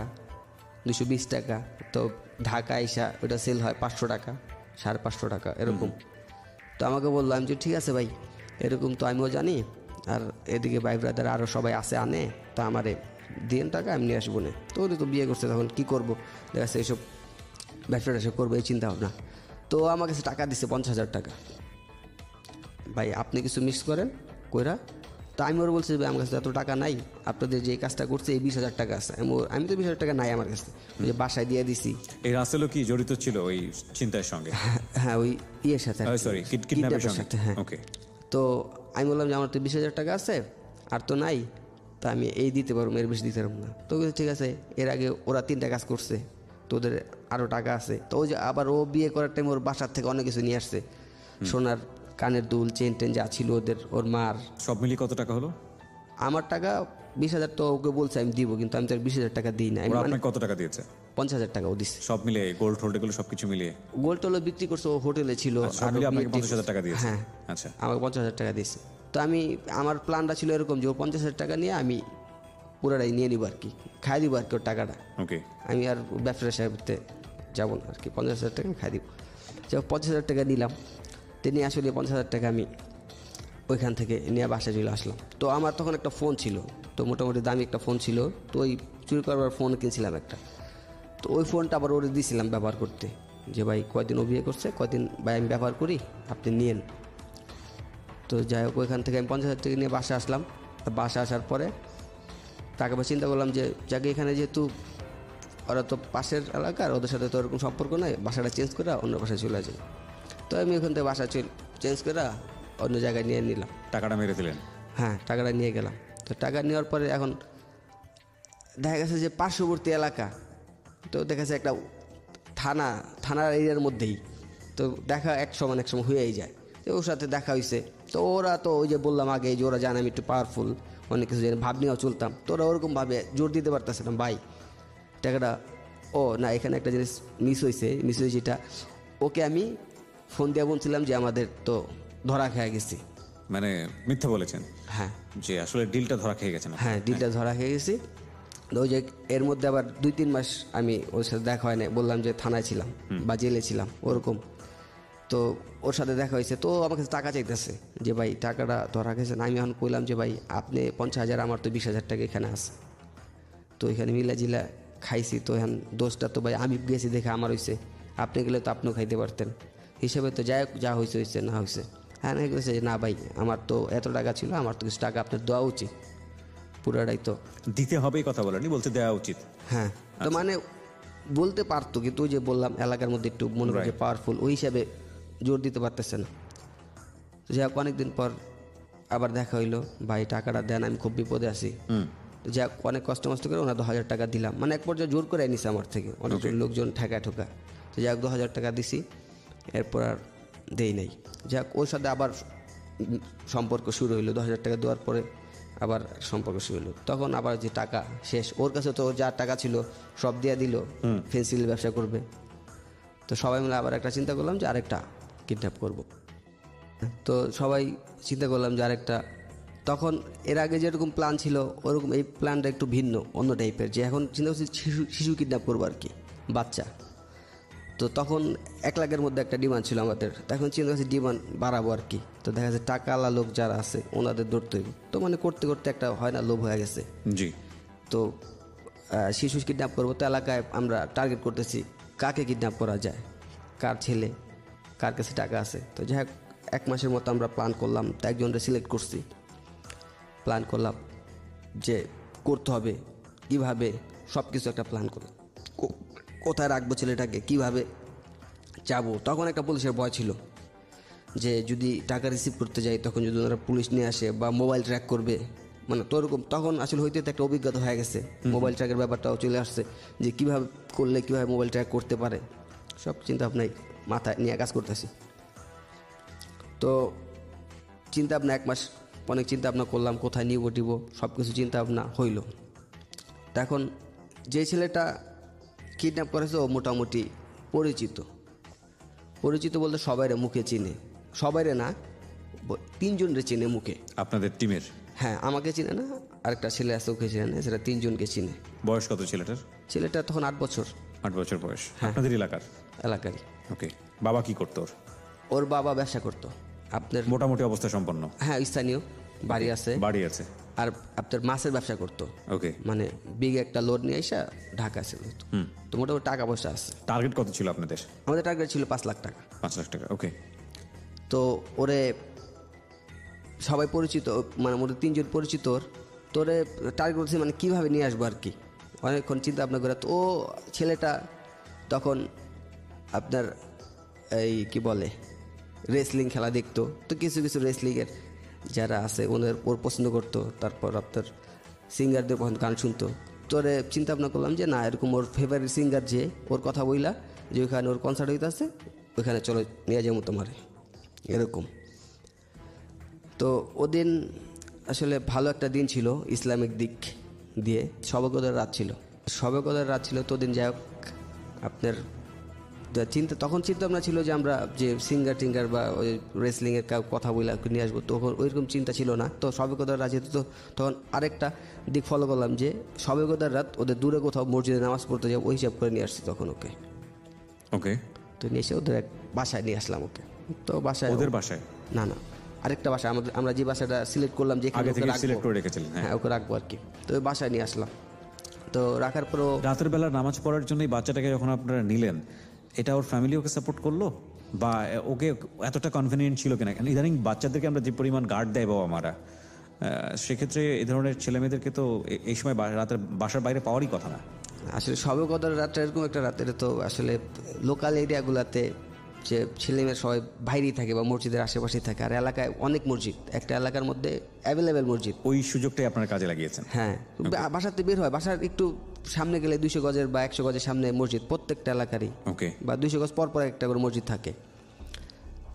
220 টাকা। তো ঢাকা আইসা ওটা সেল হয় 500 টাকা, 550 টাকা এরকম। তো আমাকে বললাম যে ঠিক আছে ভাই, এরকম তো আমিও জানি, আর এদিকে ভাই ব্রাদার আরও সবাই আসে আনে, তা আমারে দিন টাকা আমি নিয়ে আসবো না। তো উনি তো বিয়ে করছে, তখন কী করবো, দেখা যাচ্ছে এইসব ব্যবসা ট্যাবসা করবো এই চিন্তা ভাবনা। তো আমার কাছে টাকা দিচ্ছে 50,000 টাকা। ভাই আপনি কিছু মিক্স করেন কইরা। তো আমি ওর বলছি ভাই আমার কাছে এত টাকা নাই, আপনাদের যে কাজটা করছে এই 20,000 টাকা আছে। আমি তো 20,000 টাকা নাই আমার কাছে, ওই যে বাসায় দিয়ে দিছি। এই রাসেলও কি জড়িত ছিল ওই চিন্তার সঙ্গে? হ্যাঁ, ওই ইয়ের সাথে, সরি, কিডন্যাপের সাথে। হ্যাঁ, ওকে। তো আমি বললাম যে আমার তো 20,000 টাকা আছে, আর তো নাই, তা আমি এই দিতে পারবো, এর বেশি দিতে পারবো না। তো ঠিক আছে, এর আগে ওরা 3টা কাজ করছে, তো ওদের আরও টাকা আছে। তো ওই যে আবার ও বিয়ে করার টাইম ওর বাসার থেকে অনেক কিছু নিয়ে আসছে, সোনার কানের দুল, চেন টেন যা ছিল ওদের, ওর মার। সব মিলিয়ে কত টাকা হলো? আমার টাকা 20,000 তো ওকে বলছে আমি দিব, কিন্তু আমি তো 20,000 টাকা দিই না। আমি আপনাকে কত টাকা দিয়েছে? 50,000 টাকা ও দিচ্ছে, সব মিলিয়ে গোল্ড হোল্ড এগুলো সবকিছু মিলিয়ে। গোল্ড টোল বিক্রি করছে, ও হোটেলে ছিল। সব মিলিয়ে আপনাকে 50,000 টাকা দিয়েছে? হ্যাঁ, আচ্ছা, আমাকে 50,000 টাকা দিয়েছে। তো আমার প্ল্যানটা ছিল এরকম যে ও 50,000 টাকা নিয়ে আমি পুরোটাই নিয়ে নিব আর কি, খাই দিব আর কি ওর টাকাটা। ওকে। আমি আর ব্যবসার সাহেবতে যাবো না আর কি, 50,000 টাকা আমি খাই দিব। যখন 50,000 টাকা নিলাম, তিনি আসলে 50,000 টাকা আমি ওইখান থেকে নিয়ে বাসায় চলে আসলাম। তো আমার তখন একটা ফোন ছিল, তো মোটামুটি দামি একটা ফোন ছিল। তো ওই চুরি করবার ফোন কিনছিলাম একটা। তো ওই ফোনটা আবার ওরে দিয়েছিলাম ব্যবহার করতে, যে ভাই কয়দিন ও বিয়ে করছে, কয়দিন ভাই আমি ব্যবহার করি, আপনি নিয়েন। তো যাই হোক, ওইখান থেকে আমি 50,000 টাকা নিয়ে বাসা আসলাম। তো বাসা আসার পরে টাকা পয়সা চিন্তা করলাম যে যাকে এখানে যেহেতু ওরা তো পাশের এলাকার, ওদের সাথে তো ওরকম সম্পর্ক নাই, বাসাটা চেঞ্জ করে অন্য বাসায় চলে যাই। তো আমি ওখান থেকে বাসা চেঞ্জ করে অন্য জায়গায় নিয়ে নিলাম। টাকাটা মেরে দিলেন? হ্যাঁ, টাকাটা নিয়ে গেলাম। তো টাকা নেওয়ার পরে এখন দেখা গেছে যে পার্শ্ববর্তী এলাকা, তো দেখা যাচ্ছে একটা থানার এরিয়ার মধ্যেই, তো দেখা এক সময় হয়েই যায়। তো ওর সাথে দেখা হয়েছে। তো ওরা তো ওই যে বললাম আগে যে ওরা জানে আমি একটু পাওয়ারফুল, অনেক কিছু জানি, ভাব নিয়েও চলতাম। তো ওরা ওরকমভাবে জোর দিতে পারতেছিলাম ভাই টাকাটা। ও না, এখানে একটা জিনিস মিস হয়েছে যেটা ওকে আমি ফোন দিয়ে বলছিলাম যে আমাদের তো ধরা খেয়ে গেছি। মানে মিথ্যা বলেছেন? হ্যাঁ, যে আসলে ডিলটা ধরা খেয়ে গেছেন? হ্যাঁ, ডিলটা ধরা খেয়ে গেছি। তো ওই যে এর মধ্যে আবার 2-3 মাস আমি ওর সাথে দেখা হয় না, বললাম যে থানায় ছিলাম বা জেলে ছিলাম ওরকম। তো ওর সাথে দেখা হয়েছে। তো আমার কাছে টাকা চাইতেছে যে ভাই টাকাটা ধরা গেছে না। আমি এখন কইলাম যে ভাই আপনি 50,000, আমার তো 20,000 টাকা এখানে আছে। তো এখানে মিলা জিলা খাইছি। তো এখন দোষটা তো ভাই আমি গেছি দেখে আমার হয়েছে, আপনি গেলে তো আপনিও খাইতে পারতেন হিসেবে। তো যাই হোক, যা হয়েছে না হয়েছে। হ্যাঁ, না গেছে যে না ভাই আমার তো এত টাকা ছিল, আমার তো কিছু টাকা আপনার দেওয়া উচিত, পুরাটাই তো দিতে হবে কথা বলেনি, বলতে দেওয়া উচিত। হ্যাঁ, তো মানে বলতে পারতো, কিন্তু ওই যে বললাম এলাকার মধ্যে একটু মনে করি যে পাওয়ারফুল, ওই হিসাবে জোর দিতে পারতেছে না। তো যাই হোক, অনেকদিন পর আবার দেখা হইলো, ভাই টাকাটা দেন, আমি খুব বিপদে আছি। তো যাই হোক, অনেক কষ্ট করে ওনার 2,000 টাকা দিলাম। মানে এক পর্যায়ে জোর করে নিছে আমার থেকে, অনেক লোকজন ঠোকা। তো যাই হোক 2,000 টাকা দিছি, এরপর আর দেই নাই। যাই হোক, ওর সাথে আবার সম্পর্ক শুরু হইলো। 2,000 টাকা দেওয়ার পরে আবার সম্পর্ক শুরু হলো। তখন আবার যে টাকা শেষ, ওর কাছে তো যা টাকা ছিল সব দিয়ে দিল, ফেন্সিল ব্যবসা করবে। তো সবাই মিলে আবার একটা চিন্তা করলাম যে আরেকটা কিডন্যাপ করব। তো সবাই চিন্তা করলাম যে আরেকটা, তখন এর আগে যেরকম প্ল্যান ছিল ওরকম এই প্ল্যানটা একটু ভিন্ন, অন্য টাইপের। যে এখন চিন্তা করছি শিশু কিডন্যাপ করবো আর কি, বাচ্চা। তো তখন 1 লাখের মধ্যে একটা ডিমান্ড ছিল আমাদের। তখন চিন্তা করছি ডিমান্ড বাড়াবো আর কি। তো দেখা যাচ্ছে টাকাওয়ালা লোক যারা আছে ওনাদের ধরতে হইব। তো মানে করতে করতে একটা হয় না লোভ হয়ে গেছে। জি। তো শিশু কিডন্যাপ করবো, তো এলাকায় আমরা টার্গেট করতেছি কাকে কিডন্যাপ করা যায়, কার ছেলে, কার কাছে টাকা আছে। তো যাই হোক 1 মাসের মতো আমরা প্ল্যান করলাম, তো একজনকে সিলেক্ট করছি, প্ল্যান করলাম যে করতে হবে কীভাবে, সব কিছু একটা প্ল্যান করলাম, কোথায় রাখবো ছেলেটাকে, কীভাবে যাবো। তখন একটা পুলিশের ভয় ছিল যে যদি টাকা রিসিভ করতে যাই তখন যদি ওরা পুলিশ নিয়ে আসে বা মোবাইল ট্র্যাক করবে, মানে তো এরকম তখন আসলে হইতে একটা অভিজ্ঞতা হয়ে গেছে, মোবাইল ট্র্যাকের ব্যাপারটাও চলে আসছে যে কীভাবে করলে কীভাবে মোবাইল ট্র্যাক করতে পারে, সব চিন্তা ভাবনাই মাথায় নিয়ে কাজ করতেছি। তো চিন্তা ভাবনা 1 মাস অনেক চিন্তা ভাবনা করলাম, কোথায় নিব টিব সব কিছু চিন্তা ভাবনা হইল। তখন যে ছেলেটা কিডন্যাপ করেছে ও মোটামুটি পরিচিত বলতে সবাইরে মুখে চিনে, সবাইরে না 3 জনরে চিনে মুখে। আপনাদের টিমের? হ্যাঁ, আমাকে চিনে না, আরেকটা ছেলে আছে ওকে চিনে না, সেটা 3 জনকে চিনে। বয়স কত ছেলেটার? ছেলেটা তখন 8 বছর। 8 বছর বয়স। আপনাদের এলাকারই। ওকে। বাবা কি করতো? ওর বাবা ব্যবসা করতো আপনার, মোটামুটি অবস্থা সম্পন্ন? হ্যাঁ, স্থানীয় বাড়ি আছে। আর আপনার মাছের ব্যবসা করতো। ওকে। মানে বিগ একটা লোড নিয়ে এসে ঢাকা ছিল। তো মোটামুটি টাকা পয়সা আছে। টার্গেট কত ছিল আপনাদের? আমাদের টার্গেট ছিল 5 লাখ টাকা। 5 লাখ টাকা। ওকে। তো ওরে সবাই পরিচিত, মানে মোটামুটি 3 জন পরিচিত। তোরে টার্গেট করছে মানে কীভাবে নিয়ে আসবো আর কি, অনেকক্ষণ চিন্তা ভাবনা করে। তো ও ছেলেটা তখন আপনার এই কি বলে রেসলিং খেলা দেখতো, তো কিছু কিছু রেসলিংয়ের যারা আছে ওর পছন্দ করতো। তারপর আপনার সিঙ্গারদের গান শুনতো। তোরে চিন্তা ভাবনা করলাম যে না, এরকম ওর ফেভারিট সিঙ্গার যে ওর কথা বইলা যে ওইখানে ওর কনসার্ট হইতে আছে, ওইখানে চলে নিয়ে যাবো তোমারে, এরকম। তো ওদিন আসলে ভালো একটা দিন ছিল ইসলামিক দিক দিয়ে, শবে-কদরের রাত ছিল। তো দিন যাই হোক আপনার তখন চিন্তা ভাবনা ছিল যে আমরা যে সিঙ্গার টিঙ্গার বা ওই রেসলিংয়ের কথা বলে নিয়ে আসবো, তখন ওইরকম চিন্তা ছিল না। তো শবে-কদরের রাত যেহেতু, তো তখন আরেকটা দিক ফলো করলাম যে শবে-কদরের রাত ওদের দূরে কোথাও মসজিদে নামাজ পড়তে যাবো, ওই হিসাব করে নিয়ে আসছি তখন ওকে। তো নিয়ে এসে ওদের এক বাসায় নিয়ে আসলাম ওকে। তো বাসায়, ওদের বাসায় না আরেকটা বাসা, আমরা যে বাসাটা সিলেক্ট করলাম যে হ্যাঁ ওকে রাখবো আর কি। তো ওই বাসায় নিয়ে আসলাম। তো রাখার পরও রাতের বেলা নামাজ পড়ার জন্য বাচ্চাটাকে যখন আপনারা নিলেন, এটা ওর ফ্যামিলি ওকে সাপোর্ট করলো বা ওকে এতটা কনভিনিয়েন্ট ছিল কিনা? ইদানিং বাচ্চাদেরকে আমরা যে পরিমাণ গার্ড দেয় বাবা মারা, সেক্ষেত্রে এই ধরনের ছেলেমেয়েদেরকে তো এই সময় রাতের বাসার বাইরে পাওয়ারই কথা না। আসলে শবে-কদরের রাতটা এরকম একটা রাতের, তো আসলে লোকাল এরিয়াগুলোতে যে ছেলেমেয়ের সবাই বাইরেই থাকে বা মসজিদের আশেপাশেই থাকে, আর এলাকায় অনেক মসজিদ, একটা এলাকার মধ্যে অ্যাভেলেবেল মসজিদ। ওই সুযোগটাই আপনার কাজে লাগিয়েছেন? হ্যাঁ, বাসাতে বের হয়, বাসার একটু সামনে গেলে 200 গজের বা 100 গজের সামনে মসজিদ প্রত্যেকটা এলাকারই। ওকে। বা 200 গজ পর একটা করে মসজিদ থাকে।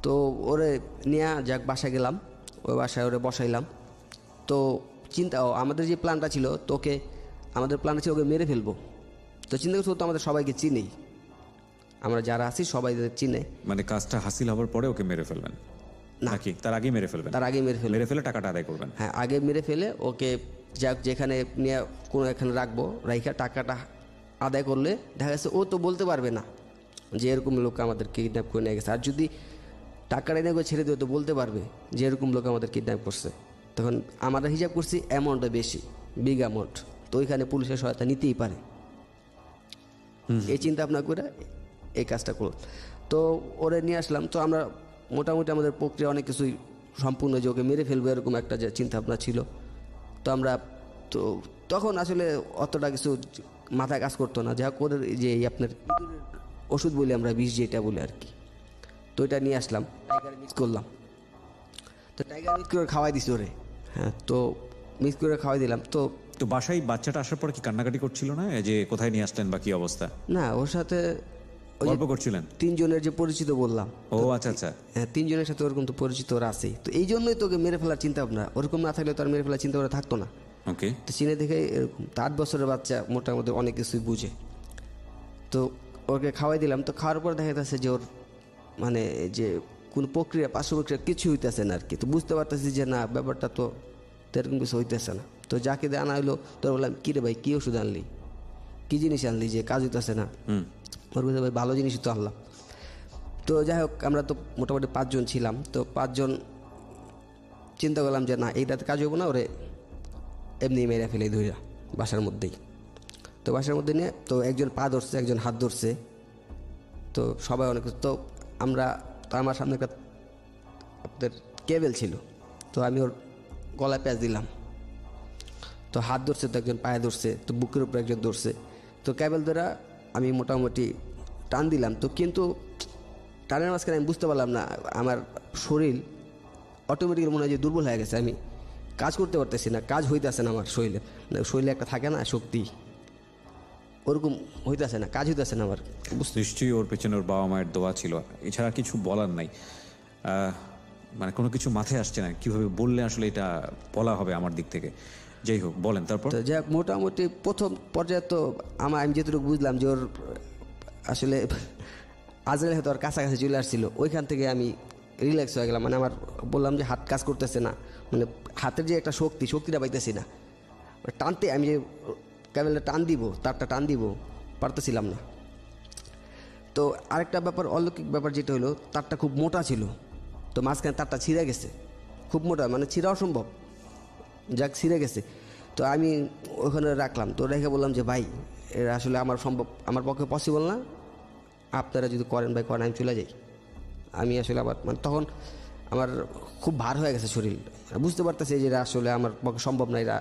তো ওরে নিয়ে যাক বাসায় গেলাম, ওই বাসায় ওরে বসাইলাম। তো আমাদের যে প্ল্যানটা ছিল, আমাদের প্ল্যানটা ছিল ওকে মেরে ফেলবো। তো চিন্তা করছি তো আমাদের সবাইকে চিনেই, আমরা যারা আছি সবাই চিনে। মানে কাজটা হাসিল হওয়ার পরে ওকে মেরে ফেলবেন নাকি তার আগেই মেরে ফেলবেন? তার আগেই মেরে ফেলে টাকাটা আদায় করবেন। হ্যাঁ, আগে মেরে ফেলে ওকে যাক যেখানে নিয়ে কোনো এখানে রাখবো, রাইখা টাকাটা আদায় করলে দেখা গেছে ও তো বলতে পারবে না যে এরকম লোক আমাদের কিডন্যাপ করে নিয়ে গেছে। আর যদি টাকাটা এনে ছেড়ে দেবে তো বলতে পারবে যে এরকম লোক আমাদের কিডন্যাপ করছে। তখন আমরা হিসাব করছি অ্যামাউন্টটা বেশি, বিগ অ্যামাউন্ট, তো ওইখানে পুলিশের সহায়তা নিতেই পারে। এই চিন্তা ভাবনা করে এই কাজটা করল। তো ওরে নিয়ে আসলাম। তো আমরা মোটামুটি আমাদের প্রক্রিয়া অনেক কিছুই সম্পূর্ণ, যে ওকে মেরে ফেলবো এরকম একটা যে চিন্তা ভাবনা ছিল। তো আমরা তখন আসলে অতটা কিছু মাথায় কাজ করতো না, যাই হোক ওদের যে আপনার ওষুধ বলি আমরা, বিষ যেটা বলে আর কি, তো ওইটা নিয়ে আসলাম, টাইগারে মিক্স করলাম। তো টাইগার মিক্স করে খাওয়াই দিছি ওরে। হ্যাঁ, তো মিক্স করে খাওয়াই দিলাম। তো বাসায় বাচ্চাটা আসার পর কি কান্নাকাটি করছিল না, যে কোথায় নিয়ে আসলেন বা কি অবস্থা? না, ওর সাথে গল্প করছিলেন? 3 জনের যে পরিচিত বললাম। ও আচ্ছা। হ্যাঁ, 3 জনের সাথে ওরকম তো পরিচিত ওরা আছেই। তো এই জন্যই তোকে মেরে ফেলার চিন্তা ভাবনা, ওরকম না থাকলে তো আর মেরে ফেলার চিন্তা ভাবনা থাকতো না। ওকে। তো চিনে দেখে এরকম 8 বছরের বাচ্চা মোটামুটি অনেক কিছুই বুঝে। তো ওকে খাওয়াই দিলাম। তো খাওয়ার পর দেখা যাচ্ছে যে ওর মানে যে কোনো প্রক্রিয়া, পার্শ্ব প্রক্রিয়া কিছু হইতেছে না আর কি। তো বুঝতে পারতেছি যে না, ব্যাপারটা তো এরকম কিছু হইতেছে না। তো যাকে আনা হইলো, তোর বললাম কী রে ভাই, কী ওষুধ আনলি, কী জিনিস আনলি যে কাজ হইতেছে না? ওর কাছে ভাই ভালো জিনিসই তো আনলাম। তো যাই হোক, আমরা তো মোটামুটি 5 জন ছিলাম। তো 5 জন চিন্তা করলাম যে না, এইটাতে কাজ হবো না, ওরে এমনি মেরে ফেলে ধইরা বাসার মধ্যেই। তো বাসার মধ্যে নিয়ে তো একজন পা ধরছে, একজন হাত ধরছে, তো সবাই অনেক। তো আমার সামনে একটা আপনাদের কেবেল ছিল, তো আমি ওর গলায় প্যাঁচ দিলাম। তো হাত ধরছে, তো একজন পায়ে ধরছে, তো বুকের উপরে একজন ধরছে। তো কেবেল দ্বারা আমি মোটামুটি টান দিলাম। তো কিন্তু টানের মাঝখানে আমি বুঝতে পারলাম না, আমার শরীর অটোমেটিক্যালি মনে হয় যে দুর্বল হয়ে গেছে। আমি কাজ করতে পারতেছি না, কাজ হইতেছে না আমার শরীরে। শরীরে একটা থাকে না শক্তি, ওরকম হইতেছে না, কাজ হইতেছে না আমার। নিশ্চয়ই ওর পেছনে ওর বাবা মায়ের দোয়া ছিল, এছাড়া কিছু বলার নাই। মানে কোনো কিছু মাথায় আসছে না কিভাবে বললে আসলে এটা বলা হবে আমার দিক থেকে। যাই হোক, বলেন তারপর। তো যাই হোক, মোটামুটি প্রথম পর্যায়ে তো আমি যেটুকু বুঝলাম যে ওর আসলে আজরাইল হয়তো ওর কাছাকাছি চলে আসছিল, ওইখান থেকে আমি রিল্যাক্স হয়ে গেলাম। মানে আমার বললাম যে হাত কাজ করতেছে না, মানে হাতের যে একটা শক্তিটা পাইতেছি না। টানতে আমি যে কেবলটা টান দিব, তারটা টান দিব, পারতেছিলাম না। তো আরেকটা ব্যাপার, অলৌকিক ব্যাপার যেটা হলো, তারটা খুব মোটা ছিল। তো মাঝখানে তারটা ছিঁড়ে গেছে, খুব মোটা, মানে ছিঁড়া অসম্ভব, যাক ছিঁড়ে গেছে। তো আমি ওখানে রাখলাম। তো রেখে বললাম যে ভাই, এরা আসলে আমার পক্ষে পসিবল না, আপনারা যদি করেন ভাই করেন, আমি চলে যাই। আমি আসলে আবার মানে তখন আমার খুব ভার হয়ে গেছে শরীর, বুঝতে পারতেছি যে এটা আসলে আমার পক্ষে সম্ভব না, এটা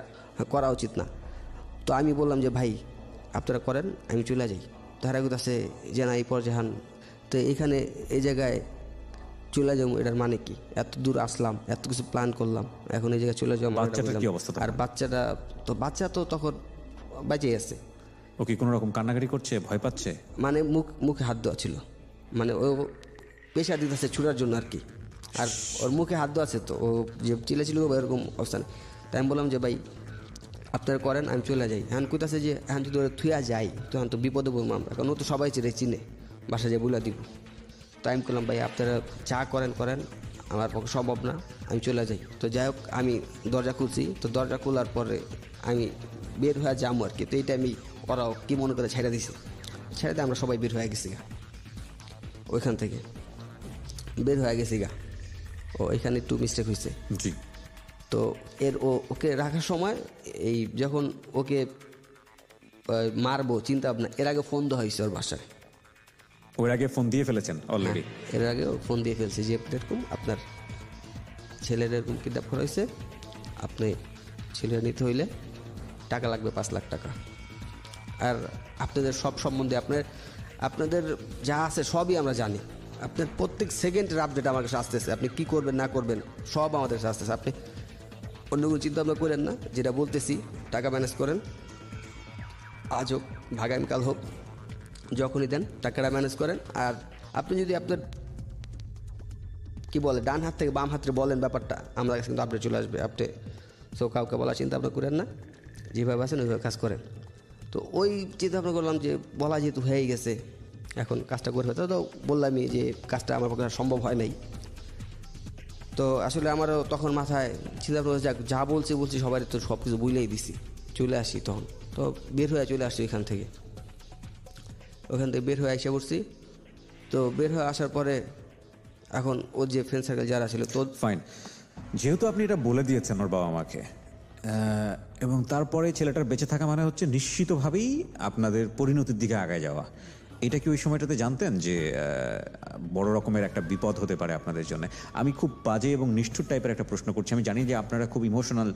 করা উচিত না। তো আমি বললাম যে ভাই আপনারা করেন, আমি চলে যাই। তারা আছে যে না, এই পর্যাহান তো এখানে এই জায়গায় চলে যাবো, এটার মানে কি? এত দূর আসলাম, এত কিছু প্ল্যান করলাম, এখন এই জায়গায় চলে যাবো। আর বাচ্চা তো তখন বেঁচে আছে। ও কি কোনো রকম কান্নাকাটি করছে, ভয় পাচ্ছে? মানে মুখে হাত দেওয়া ছিল, মানে ও প্রেশার দিতেছে ছুটার জন্য আর কি। আর ওর মুখে হাত দেওয়া আছে, তো ও যে চিলেছিল এরকম অবস্থানে। তাই আমি বললাম যে ভাই আপনারা করেন, আমি চলে যাই। এখন কোথাছে যে এখন যদি ওরা থুয়া যাই, তখন তো বিপদে বলবো আমরা, এখন ও তো সবাই চিনে বাসা যে বলে দিব। তাই আমি করলাম ভাই আপনারা যা করেন, আমার পক্ষে সম্ভব না, আমি চলে যাই। তো যাই হোক, আমি দরজা খুলছি। তো দরজা খোলার পরে আমি বের হয়ে যাবো আর কি। তো এইটা আমি ওরাও কি মনে করে ছেড়ে দিছি, ছেড়ে দিয়ে আমরা সবাই বের হয়ে গেছি গা, ওইখান থেকে বের হয়ে গেছি গা। ও এখানে একটু মিস্টেক হয়েছে। জি। তো ওকে রাখার সময় এই যখন ওকে মারবো চিন্তা ভাবনা, এর আগে ফোন দেওয়া হয়েছে ওর বাসায়। ওর আগে ফোন দিয়ে ফেলেছেন অলরেডি? এর আগে ফোন দিয়ে ফেলছে যে এরকম আপনার ছেলের এরকম কিডন্যাপ করা হয়েছে, আপনি ছেলে নিতে হইলে টাকা লাগবে 5 লাখ টাকা। আর আপনাদের সব সম্বন্ধে আপনাদের যা আছে সবই আমরা জানি। আপনার প্রত্যেক সেকেন্ডের আপডেট আমার কাছে আসতেছে, আপনি কী করবেন না করবেন সব আমাদের কাছে আসতেছে। আপনি অন্য কোনো চিন্তা ভাবনা করেন না, যেটা বলতেছি টাকা ম্যানেজ করেন, আজ হোক আগামীকাল হোক, যখনই দেন টাকাটা ম্যানেজ করেন। আর আপনি যদি আপনার কি বলে ডান হাত থেকে বাম হাতে বলেন ব্যাপারটা, আমার কাছে কিন্তু আপডেট চলে আসবে। আপনি কাউকে বলার চিন্তা ভাবনা করেন না, যেভাবে আছেন ওইভাবে কাজ করেন। তো ওই চিন্তা ভাবনা করলাম যে বলা যেহেতু হয়েই গেছে, এখন কাজটা করে হতো। তো বললামই যে কাজটা আমার পক্ষে সম্ভব হয় নাই। তো আসলে আমারও তখন মাথায় চিন্তা ভাবনা যা বলছি সবাই তো সব কিছু বুঝলেই দিছি, চলে আসি তখন। তো বের হয়ে চলে আসছি ওইখান থেকে বের হয়ে এসে পড়ছি। তো বের হয়ে আসার পরে এখন ওর যে ফ্রেন্ড সার্কেল যারা ছিল, তো ফাইন, যেহেতু আপনি এটা বলে দিয়েছেন ওর বাবা মাকে, এবং তারপরে ছেলেটার বেঁচে থাকা মানে হচ্ছে নিশ্চিতভাবেই আপনাদের পরিণতির দিকে আগায় যাওয়া, এটা কি ওই সময়টাতে জানতেন যে বড় রকমের একটা বিপদ হতে পারে আপনাদের জন্য? আমি খুব বাজে এবং নিষ্ঠুর টাইপের একটা প্রশ্ন করছি, আমি জানি যে আপনারা খুব ইমোশনাল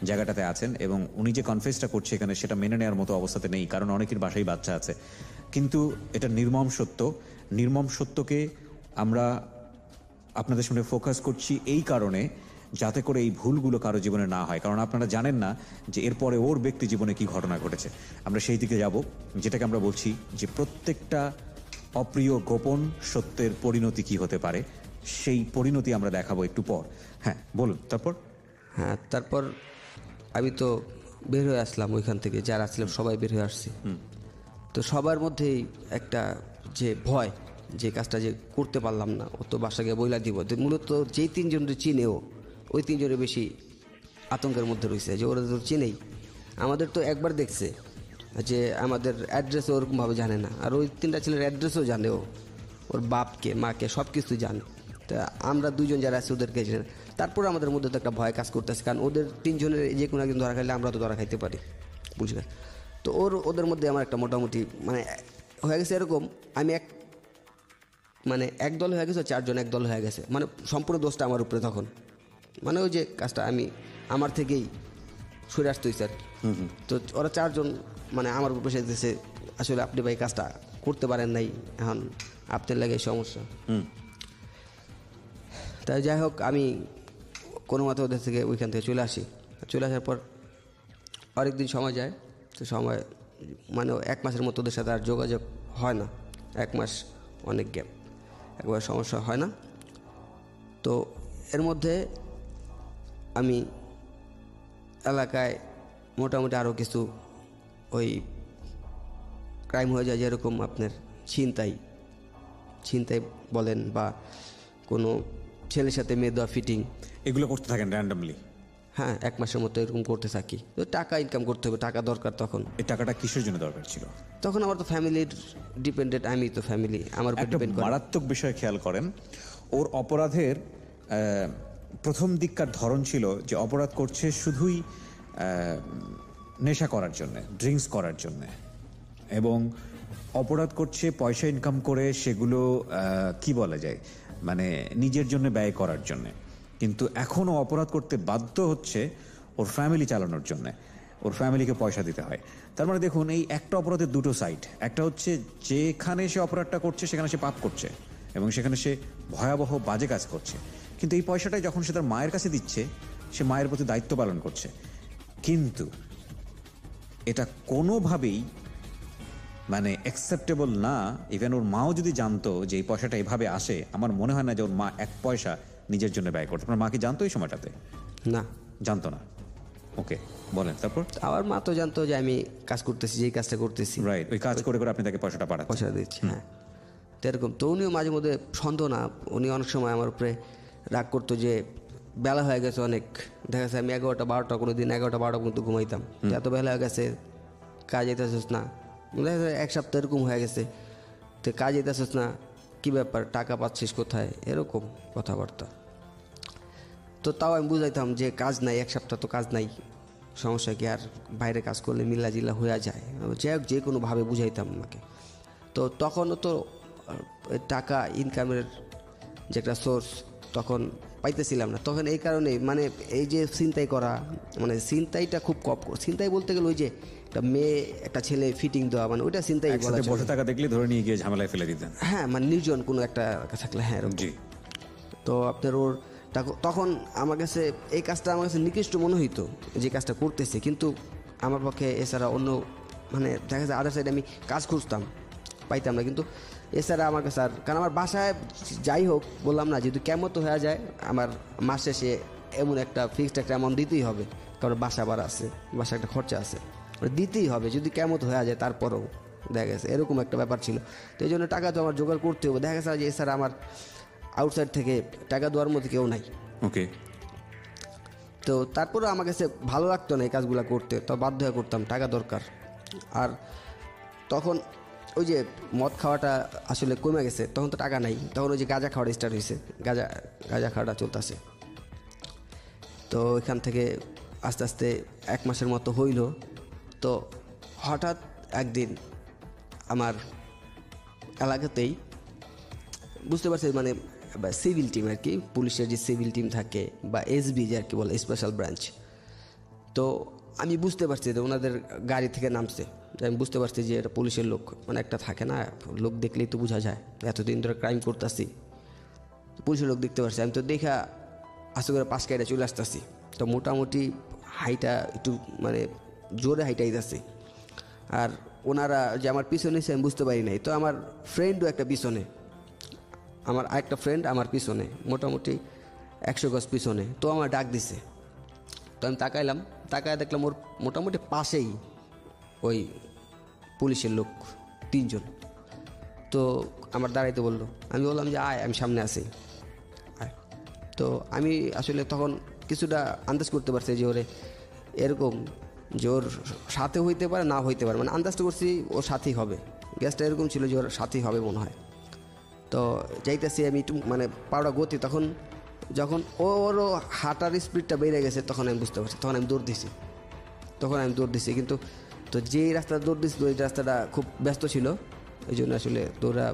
জায়গাটাতে আছেন এবং উনি যে কনফেসটা করছে এখানে সেটা মেনে নেওয়ার মতো অবস্থাতে নেই, কারণ অনেকের বাসায় বাচ্চা আছে। কিন্তু এটা নির্মম সত্যকে আমরা আপনাদের সামনে ফোকাস করছি এই কারণে, যাতে করে এই ভুলগুলো কারো জীবনে না হয়, কারণ আপনারা জানেন না যে এরপরে ওর ব্যক্তি জীবনে কি ঘটনা ঘটেছে। আমরা সেই দিকে যাব, যেটাকে আমরা বলছি যে প্রত্যেকটা অপ্রিয় গোপন সত্যের পরিণতি কি হতে পারে, সেই পরিণতি আমরা দেখাবো একটু পর। হ্যাঁ বলুন তারপর। হ্যাঁ, তারপর আমি তো বের হয়ে আসলাম ওইখান থেকে, যারা ছিলাম সবাই বের হয়ে আসছি। তো সবার মধ্যেই একটা যে ভয়, যে কাজটা যে করতে পারলাম না, ও তো বাসা গিয়ে বইলা দিব। মূলত যেই 3 জনের চিনেও, ওই 3 জনের বেশি আতঙ্কের মধ্যে রয়েছে, যে ওরা তো চিনেই, আমাদের তো একবার দেখছে, যে আমাদের অ্যাড্রেসও ওরকমভাবে জানে না, আর ওই 3টা ছেলের অ্যাড্রেসও জানে, ওর বাপকে মাকে সব কিছু জানে। তা আমরা 2জন যারা আছি ওদেরকে জানে। তারপর আমাদের মধ্যে তো একটা ভয় কাজ করতেছে, কারণ ওদের 3জনের যে কোনো একজন ধরা খাইলে আমরা তো ধরা খাইতে পারি, বুঝলে। তো ওদের মধ্যে আমার একটা মোটামুটি মানে হয়ে গেছে এরকম, আমি এক দল হয়ে গেছে, 4জন এক দল হয়ে গেছে, মানে সম্পূর্ণ দোষটা আমার উপরে তখন। মানে ওই যে কাজটা আমার থেকেই সরে আসতে হয়েছে আর কি। তো ওরা 4জন মানে আমার উপরে এসেছে, আসলে আপনি ভাই কাজটা করতে পারেন নাই, এখন আপনার লাগে সমস্যা। তাই যাই হোক, আমি কোনো মতে ওদের থেকে ওইখান থেকে চলে আসি। চলে আসার পর অনেকদিন সময় যায়, তো সময় মানে 1 মাসের মতো ওদের সাথে আর যোগাযোগ হয় না। 1 মাস অনেক গ্যাপ, একবার সমস্যা হয় না। তো এর মধ্যে আমি এলাকায় মোটামুটি আরও কিছু ওই ক্রাইম হয়ে যায়, যেরকম আপনার ছিনতাই বলেন, বা কোনো ছেলের সাথে মেয়ে দেওয়া ফিটিং, এগুলো করতে থাকেন র্যান্ডামলি? হ্যাঁ, 1 মাসের মতো এরকম করতে থাকি। তো টাকা ইনকাম করতে হবে, টাকা দরকার তখন। এই টাকাটা কিসের জন্য দরকার ছিল তখন? আমার তো ফ্যামিলির ডিপেন্ডেন্ট, আমি তো ফ্যামিলি আমার উপর একটা ডিপেন্ড করে। মারাত্মক বিষয় খেয়াল করেন, ওর অপরাধের প্রথম দিককার ধরন ছিল যে অপরাধ করছে শুধুই নেশা করার জন্যে, ড্রিঙ্কস করার জন্যে, এবং অপরাধ করছে পয়সা ইনকাম করে সেগুলো কি বলা যায় মানে নিজের জন্য ব্যয় করার জন্যে। কিন্তু এখনও অপরাধ করতে বাধ্য হচ্ছে ওর ফ্যামিলি চালানোর জন্যে, ওর ফ্যামিলিকে পয়সা দিতে হয়। তার মানে দেখুন, এই একটা অপরাধের 2টো সাইড। একটা হচ্ছে যেখানে সে অপরাধটা করছে সেখানে সে পাপ করছে এবং সেখানে সে ভয়াবহ বাজে কাজ করছে, কিন্তু এই পয়সাটাই যখন সে তার মায়ের কাছে দিচ্ছে, সে মায়ের প্রতি দায়িত্ব পালন করছে। কিন্তু এটা কোনোভাবেই মানে অ্যাকসেপ্টেবল না। ইভেন ওর মাও যদি জানতো যে এই পয়সাটা এভাবে আসে, আমার মনে হয় না যে ওর মা 1 পয়সা নিজের জন্য ব্যয় করতো। আপনার মা কি জানতো এই সময়টাতে? না, জানতো না। ওকে, বলেন তারপর। আমার মা তো জানতো যে আমি কাজ করতেছি, যেই কাজটা করতেছি। রাইট, ওই কাজ করে করে আপনি তাকে পয়সাটা পাঠান, পয়সা দিচ্ছি। হ্যাঁ, তো এরকম। তো উনিও মাঝে মধ্যে সন্দেহ না, উনি অনেক সময় আমার উপরে রাগ করতো যে বেলা হয়ে গেছে অনেক। দেখা যাচ্ছে আমি 11টা 12টা, কোনো দিন 11টা 12টা পর্যন্ত ঘুমাইতাম, এত বেলা হয়ে গেছে, কাজ যেতেছিস না। দেখা যায় 1 সপ্তাহ এরকম হয়ে গেছে, তো কাজ যেতেছিস না, কী ব্যাপার, টাকা পাচ্ছিস কোথায়, এরকম কথাবার্তা। তো তাও আমি বুঝাইতাম যে কাজ নাই, 1 সপ্তাহ তো কাজ নাই, সমস্যা কি, আর বাইরে কাজ করলে মিল্লা জিল্লা হয়ে যায়, যে কোনোভাবে বুঝাইতাম আমাকে। তো তখনও তো টাকা ইনকামের যে একটা সোর্স তখন পাইতেছিলাম না। তখন এই কারণে মানে এই যে ছিনতাই করা, মানে ছিনতাইটা খুব কম। ছিনতাই বলতে গেলে ওই যে একটা মেয়ে একটা ছেলে ফিটিং দেওয়া, মানে ওইটা ছিনতাই বলা যায়। বসে টাকা দেখলে ধরে নিয়ে গিয়ে ঝামেলায় ফেলে দিতেন। হ্যাঁ, মানে নির্জন কোনো একটা থাকলে, হ্যাঁ এরকম। জি। তো আপনার ওর তখন আমার কাছে এই কাজটা আমার কাছে নিকৃষ্ট মনে হইতো, যে কাজটা করতেছে, কিন্তু আমার পক্ষে এছাড়া অন্য মানে দেখা যায় আদার সাইডে আমি কাজ খুঁজতাম, পাইতাম না। কিন্তু এছাড়া আমার কাছে আর, কারণ আমার বাসায় যাই হোক বললাম না, যেহেতু কেমন তো হয়ে যায়, আমার মাস শেষে এমন একটা ফিক্সড একটা অ্যামাউন্ট দিতেই হবে, কারণ বাসা ভাড়া আছে, বাসা একটা খরচা আছে, দিতেই হবে যদি কেমন হয়ে যায়। তারপরেও দেখা গেছে এরকম একটা ব্যাপার ছিল। তো এই জন্য টাকা তো আমার জোগাড় করতে হবে। দেখা গেছে যে এছাড়া আমার আউটসাইড থেকে টাকা দেওয়ার মতো কেউ নাই। ওকে। তো তারপরেও আমার কাছে ভালো লাগতো না এই কাজগুলো করতে, তো বাধ্য হয়ে করতাম, টাকা দরকার। আর তখন ওই যে মদ খাওয়াটা আসলে কমে গেছে, তখন তো টাকা নাই, তখন ওই যে গাঁজা খাওয়াটা স্টার্ট হয়েছে, গাঁজা খাওয়াটা চলতেছে। তো ওইখান থেকে আস্তে আস্তে 1 মাসের মতো হইল। তো হঠাৎ একদিন আমার এলাকাতেই বুঝতে পারছি, মানে সিভিল টিম আর কি, পুলিশের যে সিভিল টিম থাকে বা এসবি যে আর কি বলে, স্পেশাল ব্রাঞ্চ। তো আমি বুঝতে পারছি যে ওনাদের গাড়ি থেকে নামছে, আমি বুঝতে পারছি যে এটা পুলিশের লোক, মানে একটা থাকে না লোক দেখলেই তো বোঝা যায়, এতদিন ধরে ক্রাইম করতেছি, পুলিশের লোক দেখতে পারছি। আমি তো দেখা আস্তে করে 5 কাইটা চলে আসতেছি। তো মোটামুটি হাইটা একটু মানে জোরে হাইটাই যাচ্ছে, আর ওনারা যে আমার পিছনে এসে আমি বুঝতে পারি নাই। তো আমার ফ্রেন্ডও একটা পিছনে, আমার আরেকটা ফ্রেন্ড আমার পিছনে, মোটামুটি 100 গজ পিছনে। তো আমার ডাক দিছে, তো আমি তাকাইলাম, তাকায় দেখলাম ওর মোটামুটি পাশেই ওই পুলিশের লোক 3 জন। তো আমার দাঁড়াইতে বললো, আমি বললাম যে আয়, আমি সামনে আছি আয়। তো আমি আসলে তখন কিছুটা আন্দাজ করতে পারছি যে ওরে এরকম যে ওর সাথে হইতে পারে না হইতে পারে, মানে আন্দাজটা করছি ওর সাথেই হবে। গ্যাসটা এরকম ছিল যে ওর সাথেই হবে মনে হয়। তো যাইতেছি আমি একটু মানে পাউডা গতি, তখন যখন ওরও হাঁটার স্পিডটা বেড়ে গেছে তখন আমি বুঝতে পারছি, তখন আমি দৌড় দিছি। কিন্তু তো যেই রাস্তা দৌড় দিচ্ছি ওই রাস্তাটা খুব ব্যস্ত ছিল, এই জন্য আসলে দৌড়া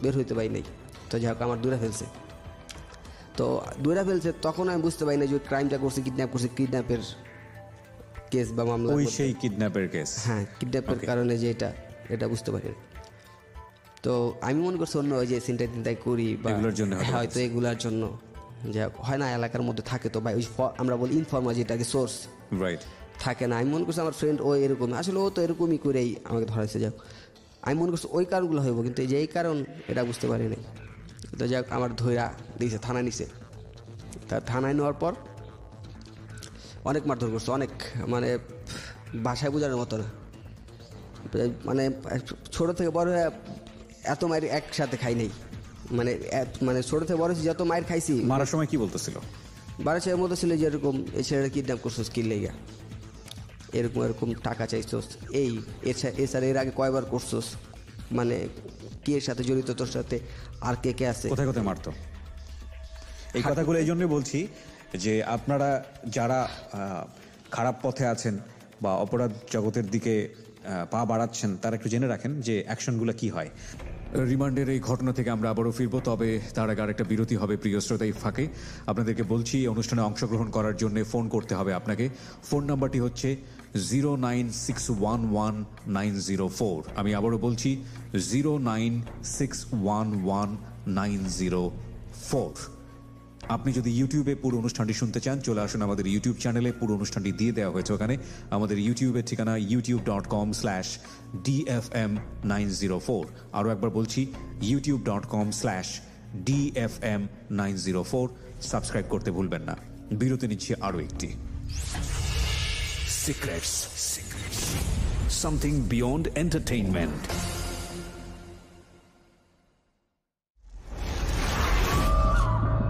বের হইতে পারি নাই। তো যাই হোক আমার দৌড়া ফেলছে, তখন আমি বুঝতে পারি না যে ক্রাইমটা করছে, কিডন্যাপের কেস বা মামলা। ওই সেই কিডন্যাপের কেস। হ্যাঁ, কিডন্যাপের কারণে যে এটা বুঝতে পারি। তো আমি মনে করছি অন্য ওই যে চিন্তাই করি বা এগুলোর জন্য হয়তো এগুলার জন্য, যে হয় না এলাকার মধ্যে থাকে তো ভাই, ওই আমরা বলি ইনফর্মার যেটাকে সোর্স রাইট থাকে না। আমি মনে করছি আমার ফ্রেন্ড ও এরকম, আসলে ও তো এরকমই করেই আমাকে ধরাইছে। যাক আমি মনে করছি ওই কারণগুলো হইব, কিন্তু এই যে এই কারণ এটা বুঝতে পারি নাই। তো যাক আমার ধৈরা দিয়েছে, থানায় নিছে। তা থানায় নেওয়ার পর অনেক মারধর করছে, অনেক, মানে ভাষায় বোঝানোর মতো না। মানে ছোটো থেকে বড় হয়ে এত মায়ের একসাথে খাই নাই, মানে ছোটো থেকে বড় হয়েছি যত মায়ের খাইছি। মারার সময় কি বলতেছিল? বারো ছেলের মতো ছিল যে এরকম এই ছেলেটা কিডন্যাপ করছো স্কিল লেগা, এরকম টাকা চাইছোস, এছাড়া এর আগে কয়বার করছোস, মানে কি এর সাথে জড়িত, তোর সাথে আর কে আছে, কোথায় কোথায় মারতো। এই কথাগুলো এই জন্য বলছি যে আপনারা যারা খারাপ পথে আছেন বা অপরাধ জগতের দিকে পা বাড়াচ্ছেন, তারা একটু জেনে রাখেন যে অ্যাকশনগুলো কি হয়। রিমান্ডের এই ঘটনা থেকে আমরা আবারও ফিরবো, তবে তার আগে আরেকটা বিরতি হবে। প্রিয় শ্রোতা, এই ফাঁকে আপনাদেরকে বলছি অনুষ্ঠানে অংশগ্রহণ করার জন্য ফোন করতে হবে আপনাকে। ফোন নাম্বারটি হচ্ছে 096119004। আমি আবারও বলছি 096119004। আপনি যদি ইউটিউবে পুরো অনুষ্ঠানটি শুনতে চান, চলে আসুন আমাদের ইউটিউব চ্যানেলে, পুরো অনুষ্ঠানটি দিয়ে দেওয়া হয়েছে ওখানে। আমাদের ইউটিউবের ঠিকানা youtube.com/DFM904। আরও একবার বলছি youtube.com/DFM904। সাবস্ক্রাইব করতে ভুলবেন না। বিরতি নিচ্ছি আরও একটি। Secrets. Something beyond entertainment.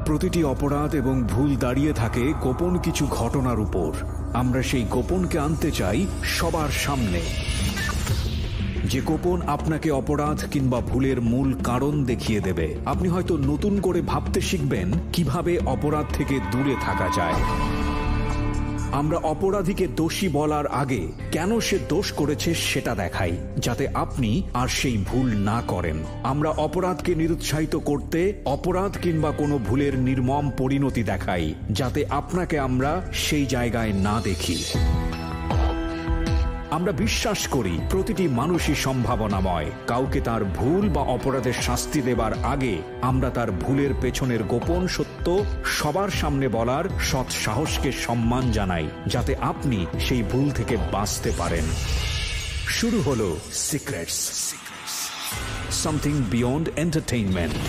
প্রতিটি অপরাধ এবং ভুল দাঁড়িয়ে থাকে গোপন কিছু ঘটনার উপর। আমরা সেই গোপনকে আনতে চাই সবার সামনে, যে গোপন আপনাকে অপরাধ কিংবা ভুলের মূল কারণ দেখিয়ে দেবে। আপনি হয়তো নতুন করে ভাবতে শিখবেন কিভাবে অপরাধ থেকে দূরে থাকা যায়। আমরা অপরাধীকে দোষী বলার আগে কেন সে দোষ করেছে সেটা দেখাই, যাতে আপনি আর সেই ভুল না করেন। আমরা অপরাধকে নিরুৎসাহিত করতে অপরাধ কিংবা কোনো ভুলের নির্মম পরিণতি দেখাই, যাতে আপনাকে আমরা সেই জায়গায় না দেখি। আমরা বিশ্বাস করি প্রতিটি মানুষই সম্ভাবনাময়। কাউকে তার ভুল বা অপরাধের শাস্তি দেবার আগে আমরা তার ভুলের পেছনের গোপন সত্য সবার সামনে বলার সৎ সাহসকে সম্মান জানাই, যাতে আপনি সেই ভুল থেকে বাঁচতে পারেন। শুরু হলো secrets, something beyond entertainment.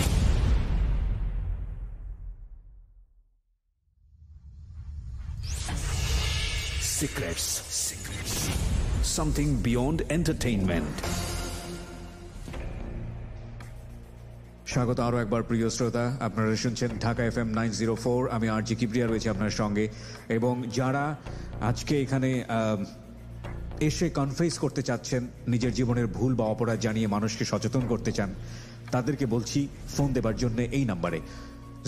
Secrets, something beyond entertainment. স্বাগত আরও একবার প্রিয় শ্রোতা, আপনারা শুনছেন ঢাকা FM 904। আমি আরজি কিবরিয়া রয়েছি আপনার সঙ্গে। এবং যারা আজকে এখানে এসে কনফেস করতে চাচ্ছেন, নিজের জীবনের ভুল বা অপরাধ জানিয়ে মানুষকে সচেতন করতে চান, তাদেরকে বলছি ফোন দেবার জন্য এই নাম্বারে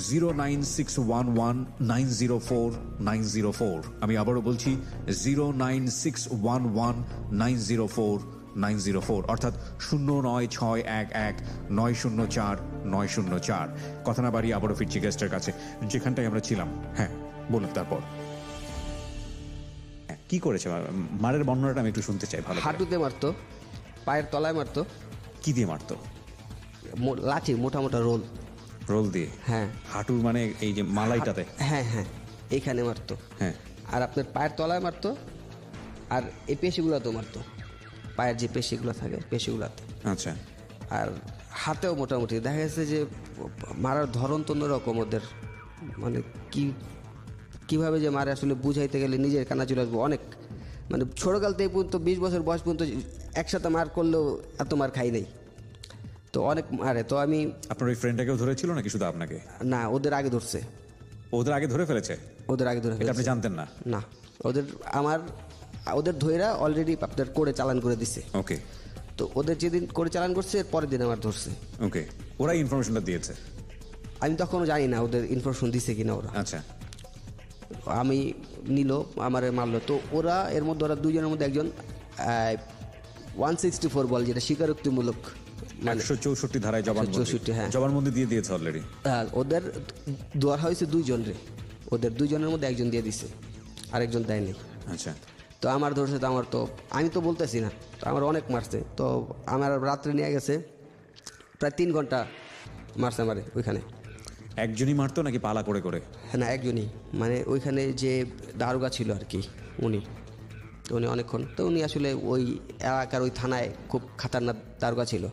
09611904904। আমি আবারও বলছি 09611904904, অর্থাৎ 09611904904। কথা না বাড়িয়ে আবারও ফিরছি গেস্টের কাছে, যেখানটায় আমরা ছিলাম। হ্যাঁ বলুন, তারপর কি করেছে? মারের বর্ণনাটা আমি একটু শুনতে চাই। ভালো, হাঁটুতে মারতো, পায়ের তলায় মারতো। কি দিয়ে মারতো? লাঠি, মোটা মোটা রোল দিয়ে। হ্যাঁ, হাঁটুর মানে এই যে মালাইটাতে? হ্যাঁ হ্যাঁ, এইখানে মারতো। হ্যাঁ, আর আপনার পায়ের তলায় মারতো, আর এই পেশিগুলোতেও মারতো, পায়ের যে পেশিগুলো থাকে পেশিগুলোতে। আচ্ছা। আর হাতেও মোটামুটি দেখা গেছে যে মারার ধরন তো অন্যরকম ওদের, মানে কিভাবে যে মারে আসলে বুঝাইতে গেলে নিজের কানা চলে আসবো। অনেক মানে ছোটোকাল থেকে পর্যন্ত 20 বছর বয়স পর্যন্ত একসাথে মার করলেও এত মার খাই নাই, তো অনেক মারে। তো আমি, আপনার ওই ফ্রেন্ডটাকেও ধরেছিল নাকি শুধু আপনাকে? না, ওদের আগে ধরছে। ওদের আগে ধরে ফেলেছে? ওদের আগে ধরে ফেলেছে। আপনি জানতেন না? না, ওদের আমার ওদের ধৈরা অলরেডি আপনার করে চালান করে দিছে। ওকে তো ওদের যেদিন করে চালান করছে এর পরের দিন আমার ধরছে। ওকে, ওরা ইনফরমেশনটা দিয়েছে? আমি তখনও জানি না ওদের ইনফরমেশন দিছে কিনা ওরা। আচ্ছা, আমি নিল আমার মারলো, তো ওরা এর মধ্যে ওরা দুজনের মধ্যে একজন 164 বল, যেটা স্বীকারোক্তিমূলক, 164 ধারায় জবানবন্দি। 164, হ্যাঁ। জবানবন্দি দিয়ে দিয়েছে অলরেডি। ওদের দেওয়া হয়েছে দুইজন রে, ওদের দুইজনের মধ্যে একজন দিয়ে দিছে, আরেকজন দেয়নি। আচ্ছা, তো আমার ধরছে, তো আমার তো আমি তো বলতেছি না, তো আমার অনেক মারছে। তো আমার রাত্রে নিয়ে গেছে, প্রায় 3 ঘন্টা মারছে আমারে ওইখানে। একজনই মারতো নাকি পালা করে করে? হ্যাঁ না, একজনই, মানে ওইখানে যে দারোগা ছিল আর কি উনি, তো উনি অনেকক্ষণ, তো উনি আসলে ওই এলাকার ওই থানায় খুব খাতারনাক দারোগা ছিল,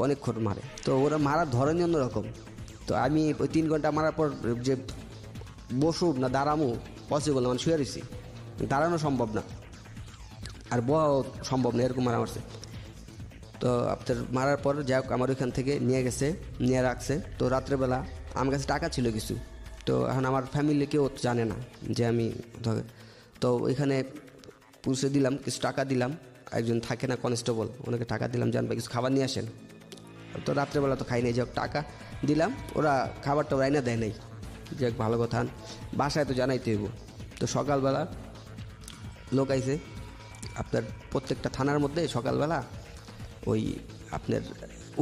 অনেকক্ষণ মারে। তো ওরা মারার ধরনই অন্যরকম। তো আমি ওই 3 ঘন্টা মারার পর যে বসুব না দাঁড়ামো পসিবল না, মানে শুয়ে রয়েছি, দাঁড়ানো সম্ভব না আর বহাও সম্ভব না, এরকম মারা মারছে। তো আপনার মারার পর যাই হোক আমার ওইখান থেকে নিয়ে গেছে, নিয়ে রাখছে। তো রাত্রেবেলা আমার কাছে টাকা ছিল কিছু, তো এখন আমার ফ্যামিলি কেউ জানে না যে আমি, তো ওইখানে পুলিশে দিলাম, কিছু টাকা দিলাম, একজন থাকে না কনস্টেবল, ওনাকে টাকা দিলাম, জানবে কিছু খাবার নিয়ে আসেন। তো রাত্রেবেলা তো খাই নাই, যাই হোক টাকা দিলাম, ওরা খাবারটা রাইনা দেয় নাই, যাক ভালো কথা, বাসায় তো জানাইতে হইব। তো সকালবেলা লোক আইছে আপনার প্রত্যেকটা থানার মধ্যে, সকালবেলা ওই আপনার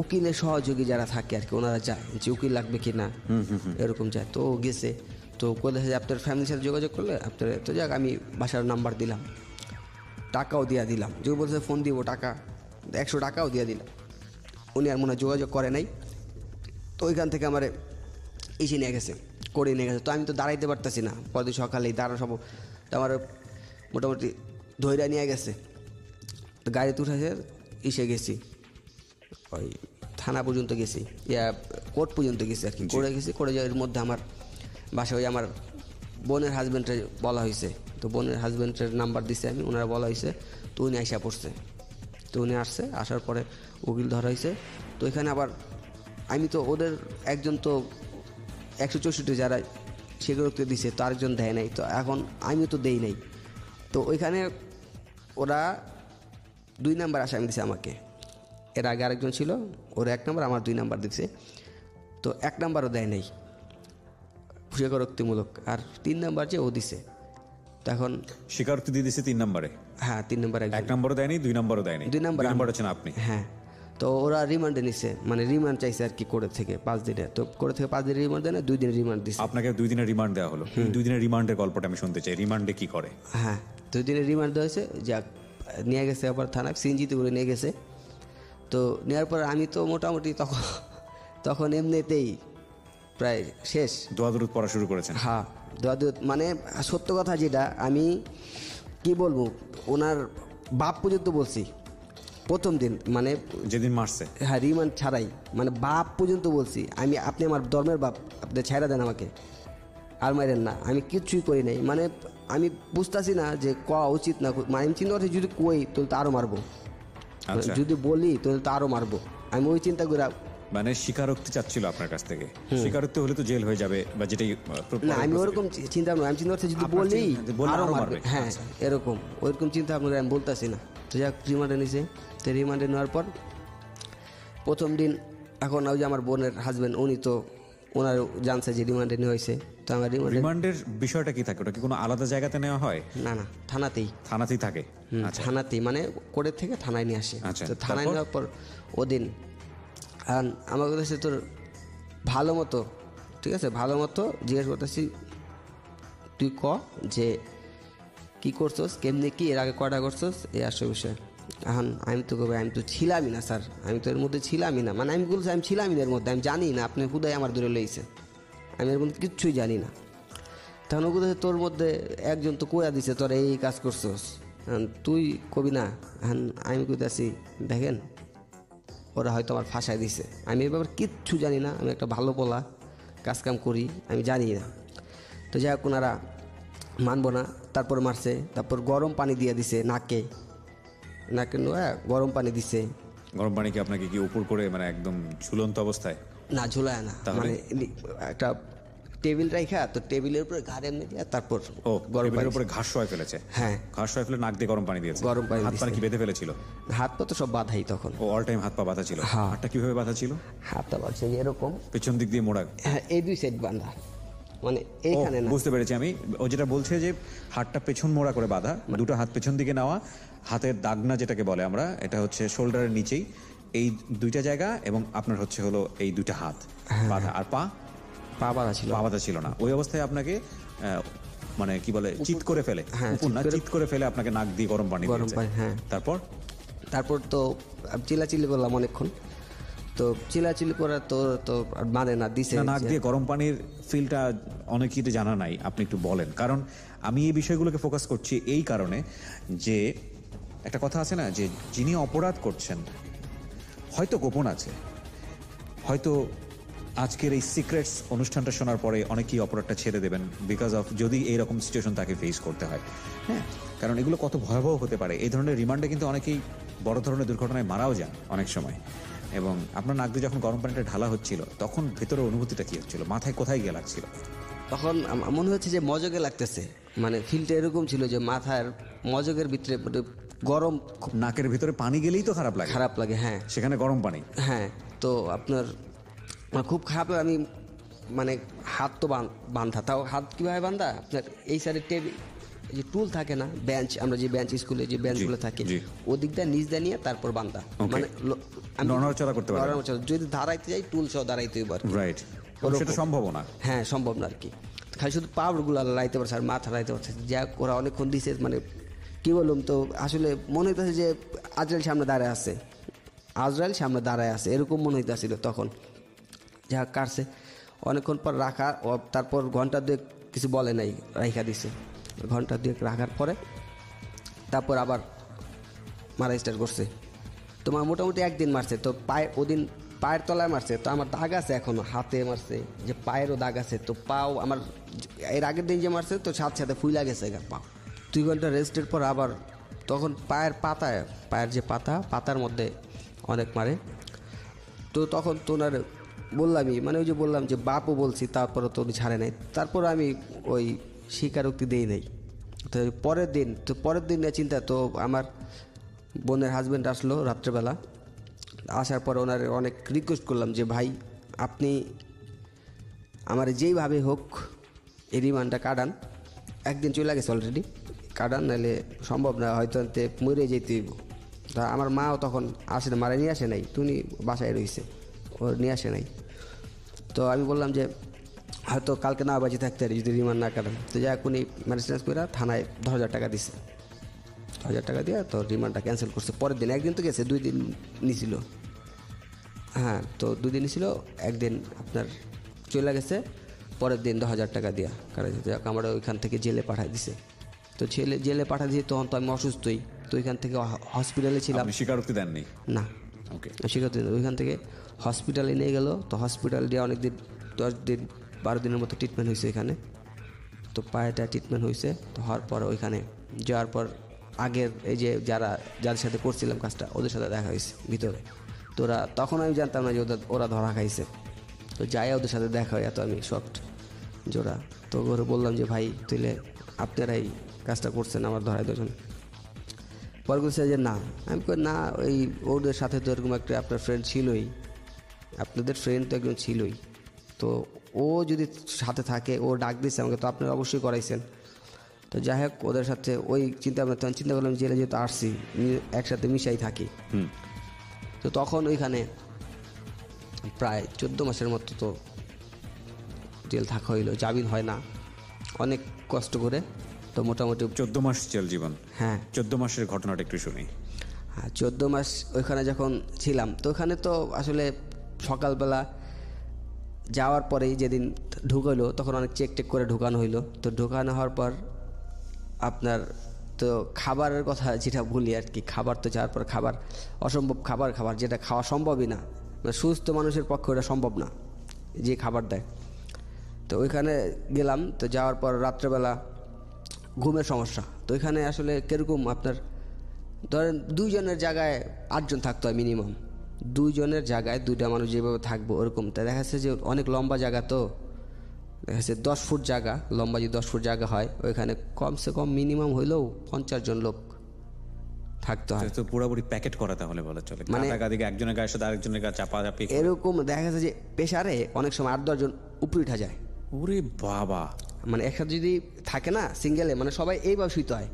উকিলের সহযোগী যারা থাকে আর কি, ওনারা যায় যে উকিল লাগবে কি না, এরকম যায়। তো গেছে, তো বলেছে যে আপনার ফ্যামিলির সাথে যোগাযোগ করলে আপনার, তো যাক আমি বাসার নাম্বার দিলাম, টাকাও দিয়ে দিলাম, যে বলছে ফোন দিব টাকা 100 টাকাও দিয়ে দিলাম। উনি আর মনে হয় যোগাযোগ করে নাই। তো ওইখান থেকে আমার এসে নিয়ে গেছে, করে নিয়ে গেছে। তো আমি তো দাঁড়াইতে পারতেছি না, পরদিন সকালেই দাঁড়ানো সব, তো আমার মোটামুটি ধৈর্য নিয়ে গেছে। তো গাড়িতে উঠেছে, এসে গেছি ওই থানা পর্যন্ত গেছি, কোর্ট পর্যন্ত গেছি আর কি, করে গেছি। করে যাওয়ার মধ্যে আমার বাসায় ওই আমার বোনের হাজব্যান্ডের বলা হয়েছে, তো বোনের হাজব্যান্ডের নাম্বার দিছে আমি, ওনারা বলা হয়েছে। তো উনি আইসা পড়ছে, তো উনি আসছে, আসার পরে উকিল ধরা হয়েছে। তো এখানে আবার আমি তো ওদের একজন তো 164 যারা স্বীকারোক্তি দিছে, তো আরেকজন দেয় নাই, তো এখন আমিও তো দেই নাই। তো ওইখানে ওরা 2 নাম্বার আসামি দিছে আমাকে, এর আগে আরেকজন ছিল, ওর 1 নাম্বার, আমার 2 নাম্বার দিচ্ছে। তো 1 নাম্বারও দেয় নাই স্বীকারোক্তিমূলক, আর 3 নাম্বার যে ও দিছে। তো এখন স্বীকারোক্তি দিয়ে দিছে 3 নম্বরে? হ্যাঁ 3 নাম্বার, 1 নম্বরও দেয়নি, 2 নম্বরও দেয়নি। 2 নাম্বার হচ্ছেন আপনি? হ্যাঁ। তো ওরা রিমান্ডে নিছে, মানে রিমান্ড চাইছে আর কি কোর্ট থেকে 5 দিনে। তো কোর্ট থেকে 5 দিনের রিমান্ড দেয় না, 2 দিনের রিমান্ড দিছে। আপনাকে 2 দিনের রিমান্ড দেওয়া হলো। 2 দিনের রিমান্ডের গল্পটা আমি শুনতে চাই, রিমান্ডে কি করে? হ্যাঁ 2 দিনের রিমান্ড দেওয়া হয়েছে, যাক নিয়ে গেছে আবার থানা সিএনজিতে করে নিয়ে গেছে। তো নেওয়ার পর আমি তো মোটামুটি তখন এমনিতেই প্রায় শেষ, দোয়া-দরুদ পড়া শুরু করেছেন? হ্যাঁ দোয়া, মানে সত্য কথা যেটা আমি কি বলবো, ওনার বাপ পর্যন্ত বলছি প্রথম দিন, মানে যেদিন মারছে, হ্যাঁ রিমান্ড ছাড়াই, মানে বাপ পর্যন্ত বলছি আমি, আপনি আমার ধর্মের বাপ, আপনি ছাইড়া দেন আমাকে, আর মারেন না, আমি কিচ্ছুই করি নাই। মানে আমি বুঝতেছি না যে কওয়া উচিত না, মানে আমি চিন্তা করছি যদি কই তাহলে তো আরও মারবো, যদি বলি তাহলে তো আরও মারবো, আমি ওই চিন্তা করে। মানে স্বীকারোক্তি চাচ্ছিল আপনার কাছ থেকে, স্বীকারোক্তি হলে তো জেল হয়ে যাবে বা যেটাই না, আমি ওরকম চিন্তা ভাবনা, আমি চিন্তা করছি যদি বলি আরও মারবে, হ্যাঁ এরকম ওইরকম চিন্তা ভাবনা আমি বলতেছি না। তো যাক রিমান্ডে নিছে, তো রিমান্ডে নেওয়ার পর প্রথম দিন, এখন ওই যে আমার বোনের হাজব্যান্ড উনি তো ওনার জানছে যে রিমান্ডে নেওয়া হয়েছে। তো আমার রিমান্ডের বিষয়টা কি থাকে, ওটা কি কোনো আলাদা জায়গাতে নেওয়া হয়? না না, থানাতেই থাকে। আচ্ছা, থানাতেই, মানে কোর্টের থেকে থানায় নিয়ে আসে। তো থানায় নেওয়ার পর ওদিন আমার কাছে তোর ভালো মতো, ঠিক আছে, ভালো মতো জিজ্ঞেস করতেছি, তুই ক যে কী করছোস, কেমনি কি, এর আগে কয়টা করছোস, এই আসো বিষয়। এখন আমি তো কবে, আমি তো ছিলামই না স্যার, আমি তো এর মধ্যে ছিলামই না, মানে আমি বলছি আমি ছিলামই না এর মধ্যে, আমি জানি না, আপনি হুদাই আমার দূরে লইছে, আমি এর মধ্যে কিচ্ছুই জানি না। তখন ও কোথায় তোর মধ্যে একজন তো কইয়া দিছে তোর এই কাজ করছোস, তুই কবি না। এখন আমি কইতাছি দেখেন ওরা হয়তো আমার ফাঁসায় দিছে, আমি এ ব্যাপারে কিচ্ছু জানি না, আমি একটা ভালো পোলা, কাজকাম করি, আমি জানি না। তো যাই হোক ওনারা মানবো না, তারপর মারছে, তারপর গরম পানি দিয়ে দিছে নাকে গরম পানি দিছে। গরম পানি কি আপনাকে কি উপর করে, মানে একদম ঝুলন্ত অবস্থায়? না ঝুলায় না, মানে একটা টেবিল রাখা, তো টেবিলের উপরে ঘাড় এমনি দিয়ে তারপর ও গরম টেবিলের পানি। উপরে ঘাস শোয়া ফেলেছে। হ্যাঁ, ঘাস শোয়া ফেলে নাক দিয়ে গরম পানি দিয়েছে। গরম পানি হাত পা দিয়েছে। কি বেঁধে ফেলেছিল? হাত পা তো সব বাঁধাই তখন। ও অল টাইম হাত পা বাঁধা ছিল। হ্যাঁ। হাতটা কিভাবে বাঁধা ছিল? হাতটা বাঁধছে এরকম, পেছন দিক দিয়ে মোড়া। হ্যাঁ এই দুই সাইড বাঁধা, মানে এইখানে না। বুঝতে পেরেছি আমি। ও যেটা বলছে যে হাতটা পেছন মোড়া করে বাঁধা, দুটো হাত পেছন দিকে নেওয়া, হাতের দাগনা যেটাকে বলে আমরা, এটা হচ্ছে শোল্ডারের নিচেই এই দুইটা জায়গা, এবং আপনার হচ্ছে হলো এই দুইটা হাত বাঁধা। আর পা পা বাঁধা ছিল। পা বাঁধা ছিল না। ওই অবস্থায় আপনাকে মানে কি বলে চিৎ করে ফেলে, হ্যাঁ, উপর না, চিৎ করে ফেলে আপনাকে নাক দিয়ে গরম পানি গরম দিয়েছে। পানি, হ্যাঁ। তারপর তো চিল্লাচিল্লি করলাম অনেকক্ষণ, তো চিল্লাচিল্লি করার তো তো আর মানে না দিছে। না, নাক দিয়ে গরম পানির ফিলটা অনেকেই তো জানা নাই, আপনি একটু বলেন। কারণ আমি এই বিষয়গুলোকে ফোকাস করছি এই কারণে যে একটা কথা আছে না, যে যিনি অপরাধ করছেন হয়তো গোপন আছে, হয়তো আজকের এই সিক্রেটস অনুষ্ঠানটা শোনার পরে অনেকেই অপরাধটা ছেড়ে দেবেন, বিকজ অফ যদি এইরকম সিচুয়েশন তাকে ফেস করতে হয়। হ্যাঁ, কারণ এগুলো কত ভয়াবহ হতে পারে। এই ধরনের রিমান্ডে কিন্তু অনেকেই বড় ধরনের দুর্ঘটনায় মারাও যান অনেক সময়। এবং আপনার নাক দিয়ে যখন গরম পানিটা ঢালা হচ্ছিল তখন ভেতরের অনুভূতিটা কি হচ্ছিল, মাথায় কোথায় গিয়ে লাগছিল? তখন মনে হচ্ছে যে মজকে লাগতেছে, মানে ফিলটা এরকম ছিল যে মাথার মজকের ভিতরে মানে গরম, নাকের ভিতরে পানি গেলেই তো খারাপ লাগে। খারাপ লাগে, হ্যাঁ সেখানে গরম পানি। হ্যাঁ। তো আপনার মানে খুব খারাপ লাগে। আমি মানে হাত তো বান্ধা, তাও হাত কীভাবে বান্ধা, আপনার এই সাইডে টেবিল যে টুল থাকে না, বেঞ্চ, আমরা যে বেঞ্চ স্কুলে যে বেঞ্চগুলো থাকে জি। ওদিকটা নিচ দিয়ে নিয়ে তারপর বান্ধা, Okay. মানে আমি নড়াচড়া করতে পারবেন না। নড়াচড়া, যদি দাঁড়াইতে যাই টুল সহ দাঁড়াইতে হইব আর কি। রাইট, ওরকম। সেটা সম্ভব না। হ্যাঁ সম্ভব না আর কি, খালি শুধু পাউডারগুলো লাইতে পারছে আর মাথা লাইতে পারছে। যা ওরা অনেকক্ষণ দিছে, মানে কি বললাম, তো আসলে মনে হইতেছে যে আজরাইল সামনে দাঁড়ায় আছে, আজরাইল সামনে দাঁড়ায় আছে এরকম মনে হইতেছিল তখন। যা কাটছে অনেকক্ষণ পর রাখা, তারপর ঘন্টা দুয়েক কিছু বলে নাই, রাইখা দিছে। ঘন্টা দুয়েক রাখার পরে তারপর আবার মারা স্টার্ট করছে। তোমার মোটামুটি একদিন মারছে, তো পায়ে ওদিন পায়ের তলায় মারছে, তো আমার দাগ আছে এখনো, হাতে মারছে, যে পায়েরও দাগ আছে, তো পাও আমার এর আগের দিন যে মারছে তো সাথে সাথে ফুইলা গেছে পা। 2 ঘন্টা রেস্টের পর আবার তখন পায়ের পাতায়, পায়ের যে পাতার মধ্যে অনেক মারে। তো তখন তো ওনার বললামই, মানে ওই যে বললাম যে বাপও বলছি, তারপরে তো উনি ছাড়ে নাই। তারপর আমি ওই স্বীকারোক্তি দিই নাই। তো পরের দিন চিন্তা, তো আমার বোনের হাজব্যান্ড আসলো রাত্রেবেলা, আসার পর ওনার অনেক রিকোয়েস্ট করলাম যে ভাই আপনি আমার যেইভাবে হোক এই রিমান্ডটা কাটান, একদিন চলে গেছে অলরেডি, কাটান, নাহলে সম্ভব না, হয়তো আনতে মরে যেতে হইব। তা আমার মাও তখন আসে না, মারা নিয়ে আসে নাই, তুমি বাসায় রয়েছে, ও নিয়ে আসে নাই। তো আমি বললাম যে হয়তো কালকে না বাজে থাকতে পারি যদি রিমান্ড না কাটান। তো যাই উনি ম্যানেজমেন্ট করে থানায় 10,000 টাকা দিছে, 10,000 টাকা দিয়ে তো রিমান্ডটা ক্যান্সেল করছে। পরের দিন, একদিন তো গেছে, 2 দিন নিছিল, হ্যাঁ তো 2 দিন ছিল, একদিন আপনার চলে গেছে, পরের দিন 10,000 টাকা দিয়া কাটা যেতে। আমার ওইখান থেকে জেলে পাঠাই দিছে। তো জেলে পাঠাই দিয়েছি, তখন তো আমি অসুস্থই, তো ওইখান থেকে হসপিটালে ছিলাম। আপনি স্বীকারোক্তি দেননি? না, ওকে। স্বীকারোক্তি ওইখান থেকে হসপিটালে নিয়ে গেল, তো হসপিটাল দিয়ে অনেক দিন, 10 দিন 12 দিনের মতো ট্রিটমেন্ট হয়েছে এখানে। তো পায়েটা ট্রিটমেন্ট হয়েছে, তো হওয়ার পর ওইখানে যাওয়ার পর আগের এই যে যাদের সাথে করছিলাম কাজটা, ওদের সাথে দেখা হয়েছে ভিতরে। তো তখন আমি জানতাম না যে ওরা ধরা খাইছে। তো যাই ওদের সাথে দেখা হয়, এত আমি শকড জোড়া। তো ওরা বললাম যে ভাই তুইলে আপনারাই কাজটা করছেন, আমার ধরাই দুজন। পরে বলছে যে না, আমি কই না, ওই ওদের সাথে তো এরকম একটা আপনার ফ্রেন্ড ছিলই, আপনাদের ফ্রেন্ড তো একজন ছিলই, তো ও যদি সাথে থাকে, ও ডাক দিচ্ছে আমাকে, তো আপনারা অবশ্যই করাইছেন। তো যাই হোক ওদের সাথে ওই চিন্তা করলাম জেলে যেহেতু আসছি, একসাথে মিশাই থাকি। তো তখন ওইখানে প্রায় 14 মাসের মতো তো জেল থাকা হইলো, জামিন হয় না, অনেক কষ্ট করে। তো মোটামুটি 14 মাস জেল জীবন। হ্যাঁ, 14 মাসের ঘটনাটা একটু শুনি। হ্যাঁ 14 মাস ওইখানে যখন ছিলাম, তো ওখানে তো আসলে সকালবেলা যাওয়ার পরেই যেদিন ঢুকাইলো, তখন অনেক চেক করে ঢুকানো হইলো। তো ঢুকানো হওয়ার পর আপনার তো খাবারের কথা যেটা বলি আর কি, খাবার তো যাওয়ার পর খাবার অসম্ভব খাবার যেটা খাওয়া সম্ভবই না, মানে সুস্থ মানুষের পক্ষে ওটা সম্ভব না যে খাবার দেয়। তো ওইখানে গেলাম, তো যাওয়ার পর রাত্রেবেলা ঘুমের সমস্যা। তো ওইখানে আসলে কীরকম আপনার ধরেন 2 জনের জায়গায় 8 জন থাকতে হয় মিনিমাম, 2 জনের জায়গায় 2টা মানুষ যেভাবে থাকবো ওরকম। তাই দেখা যাচ্ছে যে অনেক লম্বা জায়গা, তো দেখা যাচ্ছে 10 ফুট জায়গা, লম্বা যদি 10 ফুট জায়গা হয়, ওইখানে কমসে কম মিনিমাম হইলেও 50 জন লোক থাকতে হয়। তো পুরোপুরি প্যাকেট করা তাহলে বলা চলে, মানে একাধিক একজনের গায়ের সাথে আরেকজনের গায়ে চাপাচাপি এরকম দেখা গেছে যে প্রেসারে অনেক সময় 8-10 জন উপরে উঠা যায়। ওরে বাবা, মানে একসাথে যদি থাকে না সিঙ্গেলে, মানে সবাই এইভাবে শুইতে হয়,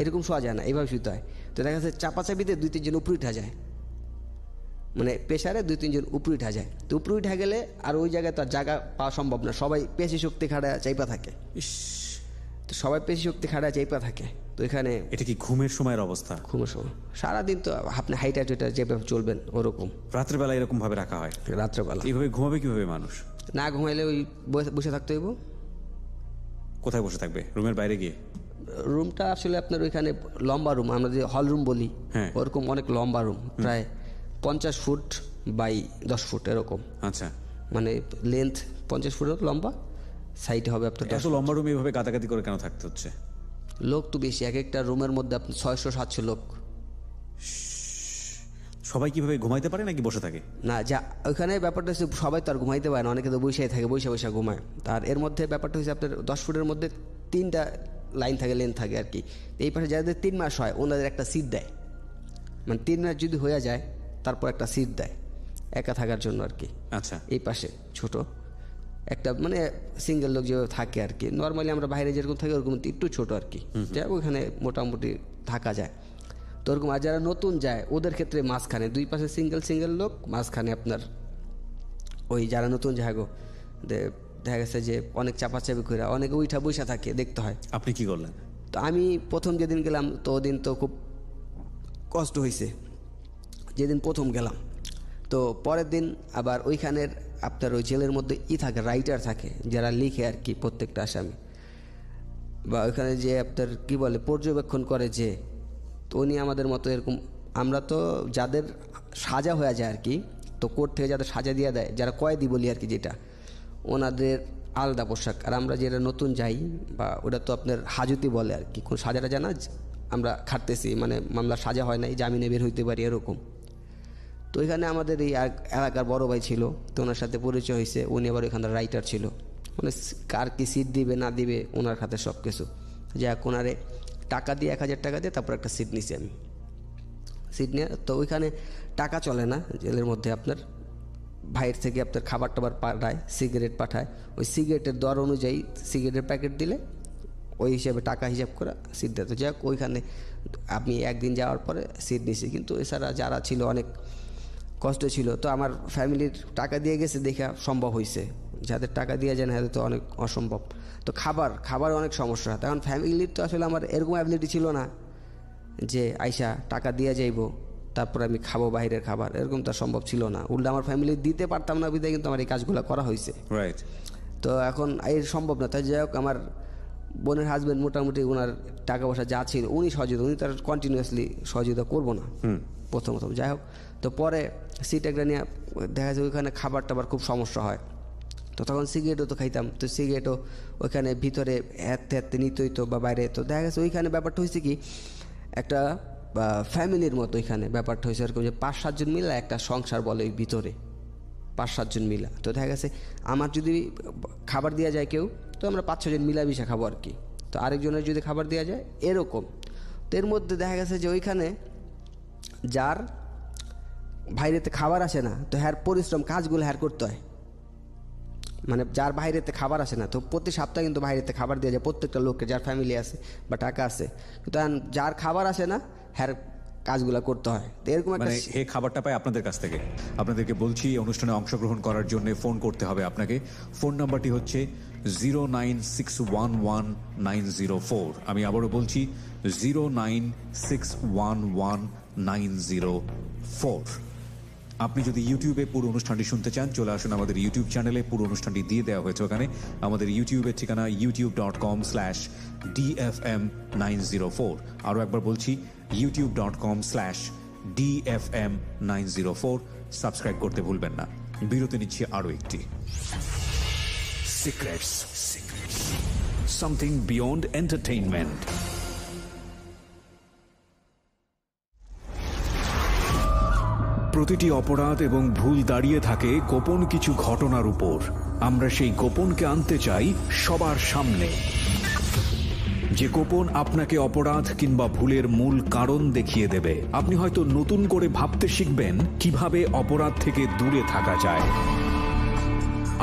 এরকম শোয়া যায় না, এইভাবে শুইতে হয়। তো দেখা যাচ্ছে চাপাচাপিতে 2-3 জন উপরে উঠা যায়, মানে প্রেসারে 2-3 জন উপরে উঠা যায়। তো উপরে উঠা গেলে আর ওই জায়গায় তো আর জায়গা পাওয়া সম্ভব না, সবাই পেশি শক্তি খাড়া চাইপা থাকে। তো সবাই পেশি শক্তি খাড়া চাইপা থাকে। তো এখানে এটা কি ঘুমের সময়ের অবস্থা? ঘুমের সময় সারাদিন তো আপনি হাইটা টুইটা যেভাবে চলবেন ওরকম। রাত্রেবেলা এরকম ভাবে রাখা হয়? রাত্রেবেলা এইভাবে ঘুমাবে কিভাবে মানুষ? না ঘুমাইলে ওই বসে থাকতে হইব। কোথায় বসে থাকবে? রুমের বাইরে গিয়ে? রুমটা আসলে আপনার ওইখানে লম্বা রুম, আমরা যে হল রুম বলি ওরকম অনেক লম্বা রুম, প্রায় 50 ফুট বাই 10 ফুট এরকম। আচ্ছা, মানে লেন্থ 50 ফুট লম্বা, সাইডে হবে আপনার। এত লম্বা রুমে এইভাবে গাদাগাদি করে কেন থাকতে হচ্ছে? লোক তো বেশি, এক একটা রুমের মধ্যে আপনি 600-700 লোক। সবাই কিভাবে ঘুমাইতে পারে নাকি বসে থাকে? না, যা ওইখানে ব্যাপারটা হচ্ছে সবাই তো আর ঘুমাইতে পারে না, অনেকে তো বসেই থাকে, বসে ঘুমায়। তার এর মধ্যে ব্যাপারটা হচ্ছে আপনার 10 ফুটের মধ্যে 3টা লাইন থাকে, লেন থাকে আর কি। এই পাশে যাদের 3 মাস হয় ওনাদের একটা সিট দেয়, মানে 3 মাস যদি হয়ে যায় তারপর একটা সিট দেয় একা থাকার জন্য আর কি। আচ্ছা, এই পাশে ছোট একটা মানে সিঙ্গেল লোক যেভাবে থাকে আর কি। নর্মালি আমরা বাইরে যেরকম থাকি ওরকম একটু ছোট আর কি, যা ওইখানে মোটামুটি থাকা যায়। তো ওরকম আর যারা নতুন যায় ওদের ক্ষেত্রে মাঝখানে 2 পাশে সিঙ্গেল লোক, মাঝখানে আপনার ওই যারা নতুন যায় গো দেখা গেছে যে অনেক চাপাচাপি করে অনেকে উইঠা বৈশা থাকে, দেখতে হয়। আপনি কি করলেন? তো আমি প্রথম যেদিন গেলাম তো ওদিন তো খুব কষ্ট হয়েছে যেদিন প্রথম গেলাম। তো পরের দিন আবার ওইখানের আপনার ওই জেলের মধ্যে থাকে, রাইটার থাকে যারা লিখে আর কি, প্রত্যেকটা আসামি বা ওইখানে যে আপনার কি বলে পর্যবেক্ষণ করে যে, তো উনি আমাদের মতো এরকম, আমরা তো যাদের সাজা হয়ে যায় আর কি, তো কোর্ট থেকে যাদের সাজা দিয়ে দেয়, যারা কয়েদি বলি আর কি, যেটা ওনাদের আলাদা পোশাক। আর আমরা যেটা নতুন যাই বা ওটা তো আপনার হাজতি বলে আর কি, কোন সাজাটা জানা আমরা খাটতেছি, মানে মামলার সাজা হয় নাই, জামিনে বের হইতে পারি এরকম। তো এখানে আমাদের এই এলাকার বড় ভাই ছিল, তো ওনার সাথে পরিচয় হয়েছে। উনি আবার এখানকার রাইটার ছিল, মানে কার কি সিট দিবে না দিবে ওনার হাতে সব কিছু। যাক ওনারে টাকা দিয়ে 1000 টাকা দিয়ে তারপর একটা সিট নিছি আমি। সিট নিয়ে তো ওইখানে টাকা চলে না জেলের মধ্যে, আপনার ভাইয়ের থেকে আপনার খাবার টাবার পাঠায়, সিগারেট পাঠায়, ওই সিগারেটের দর অনুযায়ী সিগারেটের প্যাকেট দিলে ওই হিসাবে টাকা হিসাব করে সিট দেয়। তো যাক ওইখানে আমি একদিন যাওয়ার পরে সিট নিছি, কিন্তু এছাড়া যারা ছিল অনেক কষ্ট ছিল। তো আমার ফ্যামিলির টাকা দিয়ে গেছে দেখা সম্ভব হয়েছে, যাদের টাকা দিয়ে যায় না তাদের তো অনেক অসম্ভব। তো খাবার অনেক সমস্যা। তখন ফ্যামিলির তো আসলে আমার এরকম অ্যাবিলিটি ছিল না যে আইসা টাকা দিয়ে যাইব তারপর আমি খাবো বাইরের খাবার, এরকম তো সম্ভব ছিল না। উল্টা আমার ফ্যামিলি দিতে পারতাম না বিধায় কিন্তু আমার এই কাজগুলো করা হয়েছে। রাইট। তো এখন এর সম্ভব না। তাই যাই হোক আমার বোনের হাজব্যান্ড মোটামুটি ওনার টাকা পয়সা যা ছিল উনি সহযোগিতা, উনি তার কন্টিনিউয়াসলি সহযোগিতা করবো না প্রথম। যাই হোক, তো পরে সিট একটা নিয়ে দেখা যায় ওইখানে খাবার টাবার খুব সমস্যা হয়। তো তখন সিগারেটও তো খাইতাম, তো সিগারেটও ওইখানে ভিতরে হাতে নিতে হইতো বা বাইরে। তো দেখা গেছে ওইখানে ব্যাপারটা হয়েছে কি, একটা ফ্যামিলির মতো ওইখানে ব্যাপারটা হয়েছে এরকম যে 5-7 জন মিলা একটা সংসার বলে ওই ভিতরে, 5-7 জন মিলা। তো দেখা গেছে আমার যদি খাবার দেওয়া যায় কেউ, তো আমরা 5-6 জন মিলামিশা খাবো আর কি। তো আরেকজনের যদি খাবার দেওয়া যায় এরকম। তো এর মধ্যে দেখা গেছে যে ওইখানে যার বাইরেতে খাবার আসে না, তো হ্যার পরিশ্রম কাজগুলো হ্যার করতে হয়। মানে যার বাইরেতে খাবার আসে না, তো প্রতি সপ্তাহে কিন্তু বাইরেতে খাবার দেওয়া যায় প্রত্যেকটা লোককে, যার ফ্যামিলি আছে বা টাকা আছে। কিন্তু যার খাবার আসে না হ্যার কাজগুলো করতে হয়। তো এরকম একটা এই খাবারটা পাই আপনাদের কাছ থেকে। আপনাদেরকে বলছি অনুষ্ঠানে অংশগ্রহণ করার জন্য ফোন করতে হবে আপনাকে। ফোন নাম্বারটি হচ্ছে 096119004। আমি আবারও বলছি 096119004। আপনি যদি ইউটিউবে পুরো অনুষ্ঠানটি শুনতে চান চলে আসুন আমাদের ইউটিউব চ্যানেলে, পুরো অনুষ্ঠানটি দিয়ে দেওয়া হয়েছে ওখানে। আমাদের ইউটিউবের ঠিকানা youtube.com/DFM904। আরও একবার বলছি youtube.com/DFM904। সাবস্ক্রাইব করতে ভুলবেন না। বিরতি নিচ্ছি আরও একটি। Secrets. Something beyond entertainment. প্রতিটি অপরাধ এবং ভুল দাঁড়িয়ে থাকে গোপন কিছু ঘটনার উপর। আমরা সেই গোপনকে আনতে চাই সবার সামনে, যে গোপন আপনাকে অপরাধ কিংবা ভুলের মূল কারণ দেখিয়ে দেবে। আপনি হয়তো নতুন করে ভাবতে শিখবেন কিভাবে অপরাধ থেকে দূরে থাকা যায়।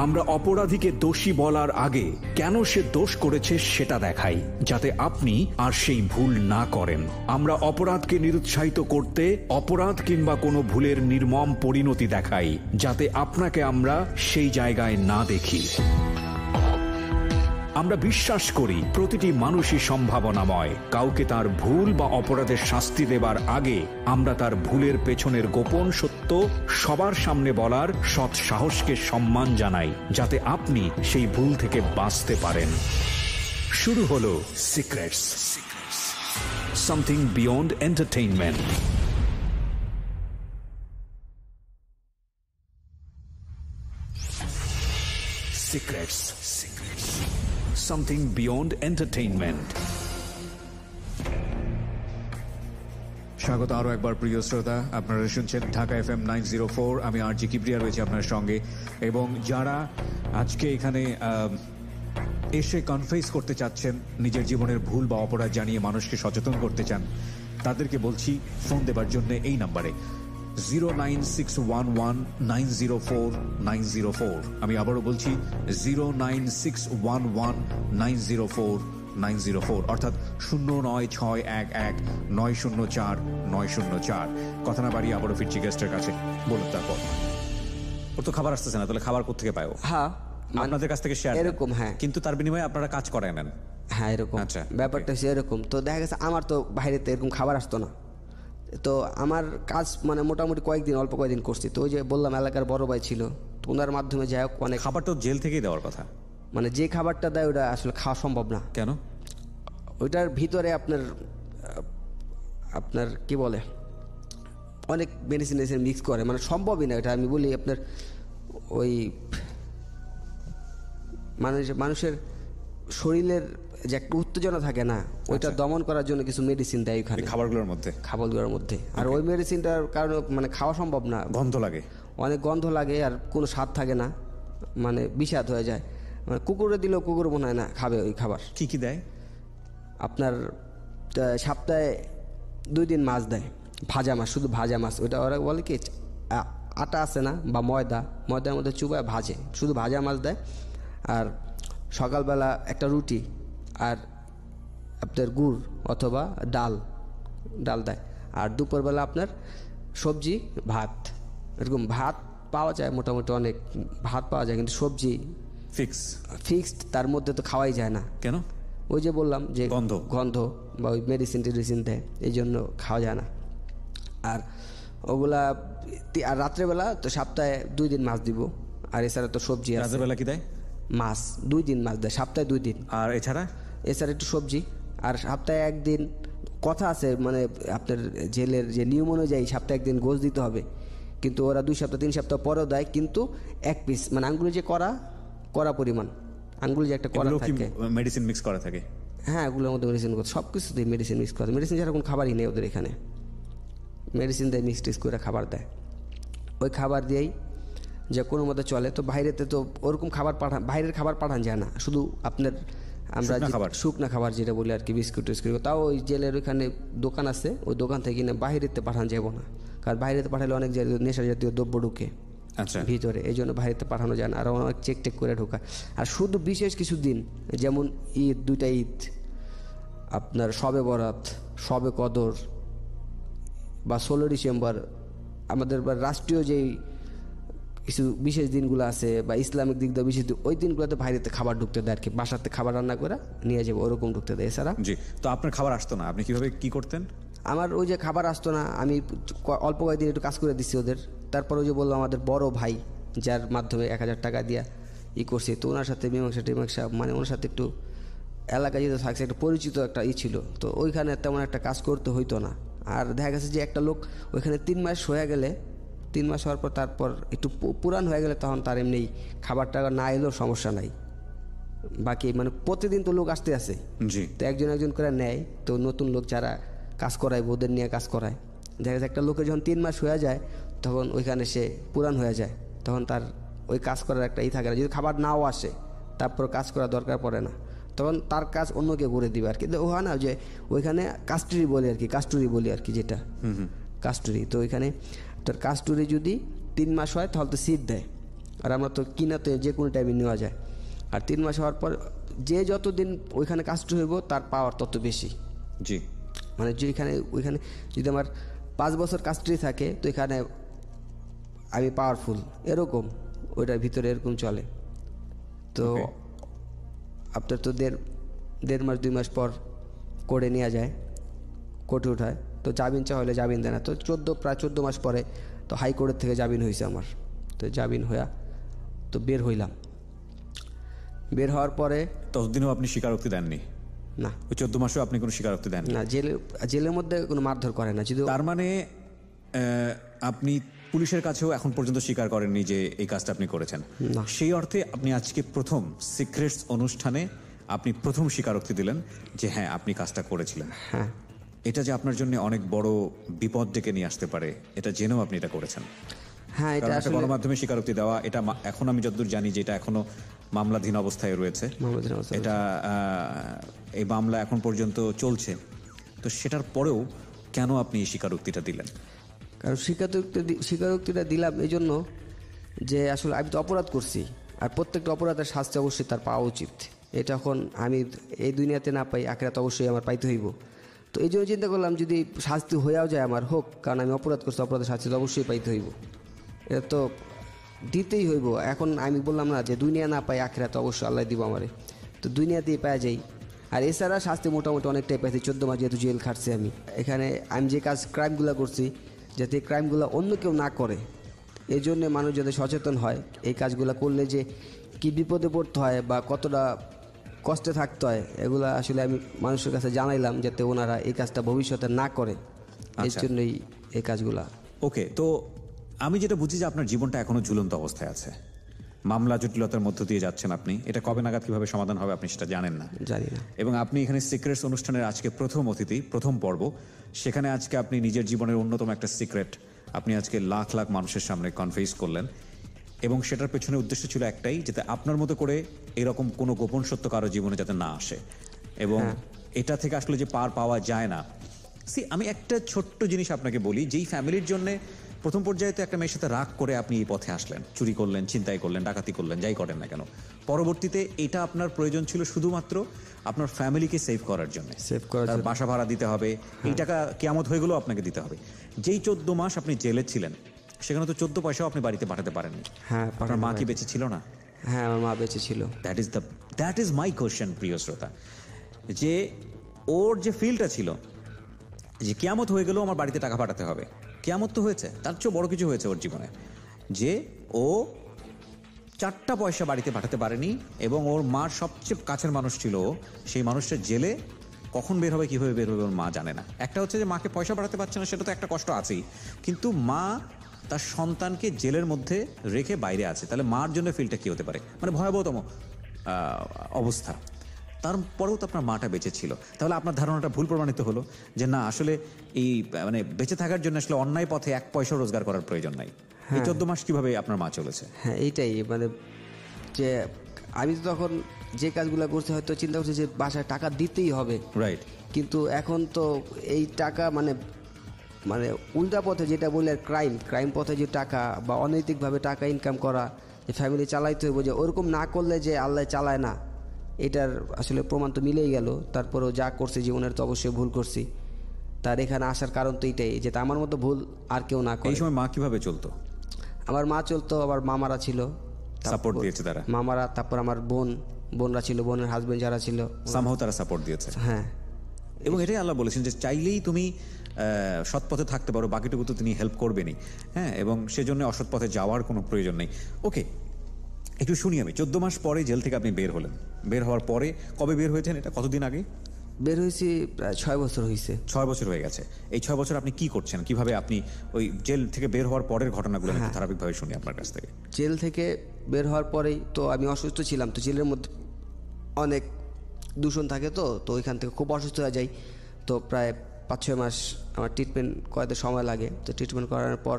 আমরা অপরাধীকে দোষী বলার আগে কেন সে দোষ করেছে সেটা দেখাই, যাতে আপনি আর সেই ভুল না করেন। আমরা অপরাধকে নিরুৎসাহিত করতে অপরাধ কিংবা কোনো ভুলের নির্মম পরিণতি দেখাই, যাতে আপনাকে আমরা সেই জায়গায় না দেখি। আমরা বিশ্বাস করি প্রতিটি মানুষই সম্ভাবনাময়। কাউকে তার ভুল বা অপরাধের শাস্তি দেবার আগে আমরা তার ভুলের পেছনের গোপন সত্য সবার সামনে বলার সৎ সাহসকে সম্মান জানাই, যাতে আপনি সেই ভুল থেকে বাঁচতে পারেন। শুরু হলো secrets, something beyond entertainment. Secrets, something beyond entertainment. স্বাগত আরো একবার প্রিয় শ্রোতা, আপনারা শুনছেন ঢাকা FM 904। আমি আরজি কিবরিয়া রয়েছে আপনার সঙ্গে, এবং যারা আজকে এখানে এসে কনফেস করতে চাচ্ছেন, নিজের জীবনের ভুল বা অপরাধ জানিয়ে মানুষকে সচেতন করতে চান, তাদেরকে বলছি ফোন দেবার জন্য এই নাম্বারে 09611904904। আমি আবারও বলছি 09611904904, অর্থাৎ 09611904904। কথা না বাড়িয়ে আবারও ফিরছি গেস্টের কাছে। বলুন তারপর। ওর তো খাবার আসতেছে না, তাহলে খাবার কোত্থেকে পায়? হ্যাঁ, আপনাদের কাছ থেকে শেয়ার এরকম। হ্যাঁ, কিন্তু তার বিনিময়ে আপনারা কাজ করেন নেন। হ্যাঁ এরকম। আচ্ছা, ব্যাপারটা হচ্ছে এরকম। তো দেখা গেছে আমার তো বাইরেতে এরকম খাবার আসতো না, তো আমার কাজ মানে মোটামুটি অল্প কয়েকদিন করছি। তো ওই যে বললাম এলাকার বড় ভাই ছিল, তো ওনার মাধ্যমে যাই হোক অনেক। খাবার তো জেল থেকেই দেওয়ার কথা। মানে যে খাবারটা দেয় ওটা আসলে খাওয়া সম্ভব না। কেন? ওইটার ভিতরে আপনার কি বলে অনেক মেডিসিন মিক্স করে, মানে সম্ভবই না এটা। আমি বলি আপনার ওই মানুষের শরীরের যে একটা উত্তেজনা থাকে না, ওইটা দমন করার জন্য কিছু মেডিসিন দেয় ওখানে খাবারগুলোর মধ্যে। আর ওই মেডিসিনটার কারণে মানে খাওয়া সম্ভব না, গন্ধ লাগে, অনেক গন্ধ লাগে, আর কোনো স্বাদ থাকে না, মানে বিষাদ হয়ে যায়। মানে কুকুরে দিলেও কুকুর মনে হয় না খাবে ওই খাবার। কি কি দেয়? আপনার সপ্তাহে 2 দিন মাছ দেয়, ভাজা মাছ, শুধু ভাজা মাছ। ওইটা ওরা বলে কি আটা আছে না বা ময়দার মধ্যে চুবায় ভাজে, শুধু ভাজা মাছ দেয়। আর সকালবেলা একটা রুটি আর আপনার গুড় অথবা ডাল দেয়। আর দুপুরবেলা আপনার সবজি ভাত, এরকম ভাত পাওয়া যায় মোটামুটি, অনেক ভাত পাওয়া যায়, কিন্তু সবজি ফিক্সড তার মধ্যে তো খাওয়াই যায় না। কেন? ওই যে বললাম যে গন্ধ বা ওই মেডিসিন দেয়, এই জন্য খাওয়া যায় না। আর ওগুলা আর রাত্রেবেলা তো সপ্তাহে 2 দিন মাছ দিব, আর এছাড়া তো সবজি। রাত্রেবেলা কি দেয়? মাছ 2 দিন মাছ দেয়, সপ্তাহে 2 দিন। আর এছাড়া একটু সবজি। আর সপ্তাহে 1 দিন কথা আছে, মানে আপনার জেলের যে নিয়ম অনুযায়ী সপ্তাহে 1 দিন গোশ দিতে হবে, কিন্তু ওরা 2 সপ্তাহ 3 সপ্তাহ পরেও দেয়, কিন্তু 1 পিস, মানে আঙ্গুলে যে করা পরিমাণ, আঙ্গুলে যে একটা করা থাকে, মেডিসিন মিক্স করা থাকে। হ্যাঁ, এগুলোর মধ্যে মেডিসিন সব কিছু দিয়ে মেডিসিন মিক্স করা। মেডিসিন ছাড়া কোনো খাবারই নেই ওদের এখানে, মেডিসিন দিয়ে মিক্স করে খাবার দেয়। ওই খাবার দিয়েই যে কোনো মতো চলে। তো বাইরেতে তো ওরকম বাইরের খাবার পাঠান যায় না, শুধু আপনার আমরা শুকনা খাবার যেটা বলি আর কি, বিস্কুট টিস্কুট। তাও ওই জেলের ওইখানে দোকান আছে, ওই দোকান থেকে কিনে বাইরেতে পাঠানো যাব না, কারণ বাইরেতে পাঠালে অনেক নেশা জাতীয় দ্রব্য ঢুকে ভিতরে, এই জন্য বাইরেতে পাঠানো যায় না, আর অনেক চেক করে ঢোকা। আর শুধু বিশেষ কিছু দিন, যেমন ঈদ, 2টা ঈদ, আপনার শবে বরাত, শবে কদর বা 16 ডিসেম্বর, আমাদের রাষ্ট্রীয় যেই কিছু বিশেষ দিনগুলো আছে বা ইসলামিক দিক দিয়ে বিশেষ দিন, ওই দিনগুলোতে বাইরেতে খাবার ঢুকতে দেয় আর কি, বাসাতে খাবার রান্না করে নিয়ে যাবো ওরকম ঢুকতে দেয়। এছাড়া জি। তো আপনার খাবার আসতো না, আপনি কিভাবে কি করতেন? আমার ওই যে খাবার আসতো না, আমি অল্প কয়েকদিন একটু কাজ করে দিচ্ছি ওদের। তারপর ওই যে বললাম আমাদের বড় ভাই, যার মাধ্যমে 1000 টাকা দিয়া করছি, তো ওনার সাথে মীমাংসা মানে ওনার সাথে একটু এলাকায় যেহেতু থাকছে, একটা পরিচিত একটা ছিল, তো ওইখানে তেমন একটা কাজ করতে হইতো না। আর দেখা গেছে যে একটা লোক ওইখানে 3 মাস হয়ে গেলে, 3 মাস হওয়ার পর তারপর একটু পুরান হয়ে গেলে তখন তার এমনি খাবার টাকা না এলেও সমস্যা নাই। বাকি মানে প্রতিদিন তো লোক আসতে আসে, তো একজন করে নেয়, তো নতুন লোক যারা কাজ করায় ওদের নিয়ে কাজ করায়। দেখা যাচ্ছে একটা লোকের যখন 3 মাস হয়ে যায়, তখন ওইখানে সে পুরান হয়ে যায়, তখন তার ওই কাজ করার একটা থাকে না। যদি খাবার নাও আসে তারপর কাজ করা দরকার পড়ে না, তখন তার কাজ অন্য কেউ করে দিবে আর কি। ও হয় না যে ওইখানে কাস্টরি বলি আর কি, কাস্টরি বলি আর কি, যেটা কাস্টরি। তো ওইখানে তোর কাস্টরি যদি 3 মাস হয় তাহলে তো সিট দেয়, আর আমরা তো কিনাতে যে কোনো টাইমে নেওয়া যায়। আর 3 মাস হওয়ার পর যে যতদিন ওইখানে কাস্টরি হইব তার পাওয়ার তত বেশি। জি, মানে যে ওইখানে যদি আমার 5 বছর কাস্টরি থাকে তো এখানে আমি পাওয়ারফুল, এরকম ওইটার ভিতরে এরকম চলে। তো আপনার তো দেড় মাস 2 মাস পর কোর্টে নেওয়া যায়, কোর্টে উঠায়, তো জামিন চা হলে জামিন দেয় না। তো প্রায় 14 মাস পরে তো হাইকোর্টের থেকে জামিন হয়েছে আমার। তো জামিন হইয়া তো বের হইলাম। বের হওয়ার পরে ততদিনও আপনি স্বীকারোক্তি দেননি? না, ওই 14 মাসেও আপনি কোনো স্বীকারোক্তি দেননি? না, জেলের মধ্যে কোনো মারধর করে না। যদি তার মানে আপনি পুলিশের কাছেও এখন পর্যন্ত স্বীকার করেননি যে এই কাজটা আপনি করেছেন? না। সেই অর্থে আপনি আজকে প্রথম সিক্রেটস অনুষ্ঠানে আপনি প্রথম স্বীকারোক্তি দিলেন যে হ্যাঁ আপনি কাজটা করেছিলেন। হ্যাঁ, এটা যে আপনার জন্য অনেক বড় বিপদ ডেকে নিয়ে আসতে পারে এটা জেনেও আপনি এটা করেছেন। হ্যাঁ, এটা কারণ একটা আসলে গণমাধ্যমে স্বীকারোক্তি দেওয়া, এটা এখন আমি যতদূর জানি যে এটা এখনো মামলাধীন অবস্থায় রয়েছে। এটা এই মামলা এখন পর্যন্ত চলছে। তো সেটার পরেও কেন আপনি এই স্বীকারোক্তিটা দিলেন? কারণ স্বীকারোক্তিটা দিলাম এই জন্য যে আসলে আমি তো অপরাধ করছি, আর প্রত্যেকটা অপরাধের শাস্তি অবশ্যই তার পাওয়া উচিত। এটা এখন আমি এই দুনিয়াতে না পাই, আখিরাতে অবশ্যই আমার পাইতে হইব। তো এই জন্য চিন্তা করলাম যদি শাস্তি হয়েও যায় আমার, হোক, কারণ আমি অপরাধ করছি, অপরাধের শাস্তি তো অবশ্যই পাইতে হইব, এটা তো দিতেই হইব। এখন আমি বললাম না যে দুনিয়া না পাই, আখিরাতে অবশ্যই আল্লাহ দিব আমারে, তো দুনিয়াতেই পাওয়া যাই। আর এছাড়া শাস্তি মোটামুটি অনেকটাই পাইছি। 14 মাস যেহেতু জেল খাটছি আমি, এখানে আমি যে ক্রাইমগুলো করছি যাতে এই ক্রাইমগুলো অন্য কেউ না করে, এই জন্যে মানুষ যাতে সচেতন হয় এই কাজগুলো করলে যে কি বিপদে পড়তে হয় বা কতটা কষ্টে থাকতে হয়, এগুলো আসলে আমি মানুষের কাছে জানাইলাম যাতে ওনারা এই কাজটা ভবিষ্যতে না করে, এর জন্যই এই কাজগুলা। ওকে, তো আমি যেটা বুঝি যে আপনার জীবনটা এখনো ঝুলন্ত অবস্থায় আছে, মামলা জটিলতার মধ্য দিয়ে যাচ্ছেন আপনি। এটা কবে নাগাদ কিভাবে সমাধান হবে আপনি সেটা জানেন না? জানি না। এবং আপনি এখানে সিক্রেটস অনুষ্ঠানের আজকে প্রথম অতিথি, প্রথম পর্ব। সেখানে আজকে আপনি নিজের জীবনের অন্যতম একটা সিক্রেট আপনি আজকে লাখ লাখ মানুষের সামনে কনফেস করলেন, এবং সেটার পেছনে উদ্দেশ্য ছিল একটাই, যাতে আপনার মতো করে এরকম কোনো গোপন সত্য কারো জীবনে যাতে না আসে, এবং এটা থেকে আসলে যে পার পাওয়া যায় না। আমি একটা ছোট্ট জিনিস আপনাকে বলি, যেই ফ্যামিলির জন্য প্রথম পর্যায়ে তো একটা মেয়ের সাথে রাগ করে আপনি এই পথে আসলেন, চুরি করলেন, ছিনতাই করলেন, ডাকাতি করলেন, যাই করেন না কেন, পরবর্তীতে এটা আপনার প্রয়োজন ছিল শুধুমাত্র আপনার ফ্যামিলিকে সেভ করার জন্য। তার বাসা ভাড়া দিতে হবে, এই টাকা কিয়ামত হয়ে গেলেও আপনাকে দিতে হবে। যেই 14 মাস আপনি জেলে ছিলেন সেখানে তো 14 পয়সাও আপনি বাড়িতে পাঠাতে পারেননি। হ্যাঁ, আপনার মা কি বেঁচে ছিল না? হ্যাঁ, আমার মা বেঁচে ছিল। দ্যাট ইজ মাই কোশ্চেন, প্রিয় শ্রোতা, যে ওর যে ফিলটা ছিল যে কিয়ামত হয়ে গেলেও আমার বাড়িতে টাকা পাঠাতে হবে, কিয়ামত তো হয়েছে, তার চেয়েও বড় কিছু হয়েছে ওর জীবনে, যে ও 4টা পয়সা বাড়িতে পাঠাতে পারেনি, এবং ওর মার সবচেয়ে কাছের মানুষ ছিল, সেই মানুষটা জেলে কখন বের হবে, কীভাবে বের হবে ওর মা জানে না। একটা হচ্ছে যে মাকে পয়সা পাঠাতে পারছে না, সেটা তো একটা কষ্ট আছেই, কিন্তু মা তার সন্তানকে জেলের মধ্যে রেখে বাইরে আছে, তাহলে মার জন্য ফিলটা কী হতে পারে, মানে ভয়াবহতম অবস্থা। তারপরেও তো আপনার মাটা বেঁচে ছিল, তাহলে আপনার ধারণাটা ভুল প্রমাণিত হলো যে না, আসলে এই মানে বেঁচে থাকার জন্য আসলে অন্যায় পথে 1 পয়সা রোজগার করার প্রয়োজন নাই। এই 14 মাস কিভাবে আপনার মা চলেছে? হ্যাঁ, এইটাই, মানে যে আমি তো তখন যে কাজগুলো করছি হয়তো চিন্তা করছি যে বাসায় টাকা দিতেই হবে, রাইট, কিন্তু এখন তো এই টাকা মানে উল্টা পথে যেটা বললে ক্রাইম পথে যে টাকা বা অনৈতিকভাবে টাকা ইনকাম করা, যে ফ্যামিলি চালাইতে হবে, যে ওরকম না করলে যে আল্লাহ চালায় না, এটার আসলে প্রমাণ তো মিলেই গেল। তারপরেও যা করছি জীবনের তো অবশ্যই ভুল করছি, তার এখানে আসার কারণ তো এইটাই, যে আমার মতো ভুল আর কেউ না করে। এই সময় মা কিভাবে চলতো? আমার মা চলতো, আবার মামারা ছিল, সাপোর্ট দিয়েছে তারা, মামারা, তারপর আমার বোনরা ছিল, বোনের হাজবেন্ড যারা ছিল, সামহাও তারা সাপোর্ট দিয়েছে। হ্যাঁ, এবং এটাই আল্লাহ বলেছেন যে চাইলেই তুমি সৎ পথে থাকতে পারো, বাকিটুকু তো তিনি হেল্প করবেনই। হ্যাঁ, এবং সেজন্য অসৎ পথে যাওয়ার কোনো প্রয়োজন নেই। ওকে, একটু শুনি আমি। 14 মাস পরে জেল থেকে আপনি বের হলেন, বের হওয়ার পরে কবে বের হয়েছেন, এটা কতদিন আগে? বের হয়েছি প্রায় 6 বছর হয়েছে। 6 বছর হয়ে গেছে। এই 6 বছর আপনি কি করছেন, কিভাবে আপনি ওই জেল থেকে বের হওয়ার পরের ঘটনাগুলো একটু ধারাবাহিকভাবে শুনি আপনার কাছ থেকে। জেল থেকে বের হওয়ার পরেই তো আমি অসুস্থ ছিলাম, তো জেলের মধ্যে অনেক দূষণ থাকে, তো ওইখান থেকে খুব অসুস্থ হয়ে যাই। তো প্রায় 5-6 মাস আমার ট্রিটমেন্ট করাতে সময় লাগে। তো ট্রিটমেন্ট করার পর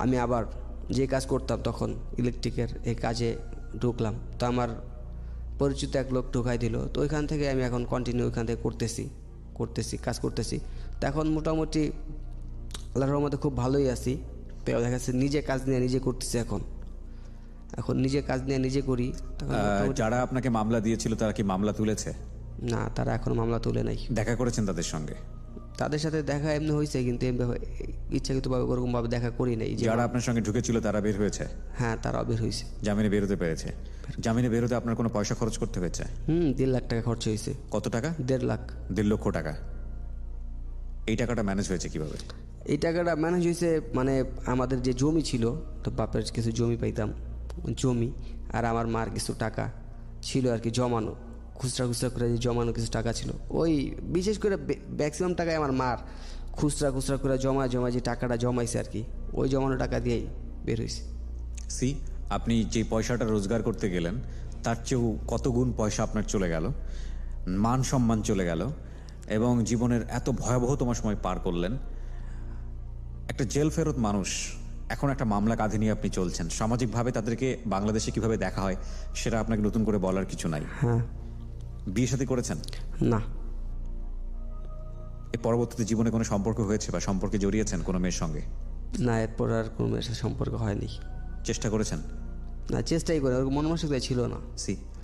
আমি আবার যে কাজ করতাম তখন ইলেকট্রিকের এই কাজে ঢুকলাম। তো আমার পরিচিত এক লোক ঢুকাই দিল। তো ওইখান থেকে আমি এখন কন্টিনিউ ওইখান থেকে কাজ করতেছি। তো এখন মোটামুটি আল্লাহর রহমতে খুব ভালোই আছি। তো দেখা যাচ্ছে নিজে কাজ নিয়ে নিজে করতেছি। এখন নিজে কাজ নিয়ে নিজে করি। যারা আপনাকে মামলা দিয়েছিল তারা কি মামলা তুলেছে? না, তারা এখনো মামলা তুলে নাই। দেখা করেছেন তাদের সঙ্গে? তাদের সাথে দেখা এমনি হয়েছে, কিন্তু ইচ্ছাকৃতভাবে ওরকমভাবে দেখা করি নাই। যারা আপনার সঙ্গে ঢুকেছিল তারা বের হয়েছে? হ্যাঁ, তারাও বের হয়েছে, জামিনে বেরোতে পেরেছে। জামিনে বেরোতে আপনার কোনো পয়সা খরচ করতে হয়েছে? 1.5 লাখ টাকা খরচ হয়েছে। কত টাকা? 1.5 লাখ। 1.5 লক্ষ টাকা। এই টাকাটা ম্যানেজ হয়েছে কিভাবে? এই টাকাটা ম্যানেজ হয়েছে মানে আমাদের যে জমি ছিল, তো বাপের কিছু জমি পাইতাম, জমি আর আমার মার কিছু টাকা ছিল আর কি জমানো, খুচরা করে যে জমানো কিছু টাকা ছিল। ওই বিশেষ করে ম্যাক্সিমাম টাকায় আমার মার খুচরা করে জমা যে টাকাটা জমাইছে আর কি, ওই জমানো টাকা দিয়েই বের হয়েছে। আপনি যে পয়সাটা রোজগার করতে গেলেন তার চেয়েও কত গুণ পয়সা আপনার চলে গেল, মান সম্মান চলে গেল, এবং জীবনের এত ভয়াবহতম সময় পার করলেন। একটা জেল ফেরত মানুষ এখন একটা মামলা কাঁধে নিয়ে আপনি চলছেন। সামাজিকভাবে তাদেরকে বাংলাদেশে কিভাবে দেখা হয় সেটা আপনাকে নতুন করে বলার কিছু নাই। হ্যাঁ। বিয়ে শাদী করেছেন? না। এর পরবর্তীতে জীবনে কোনো সম্পর্ক হয়েছে বা সম্পর্কে জড়িয়েছেন কোনো মেয়ের সঙ্গে? না, এরপর আর কোনো মেয়ের সাথে সম্পর্ক হয়নি। চেষ্টা করেছেন? না, চেষ্টাই করে, ওর মন মানসিকতা ছিল না।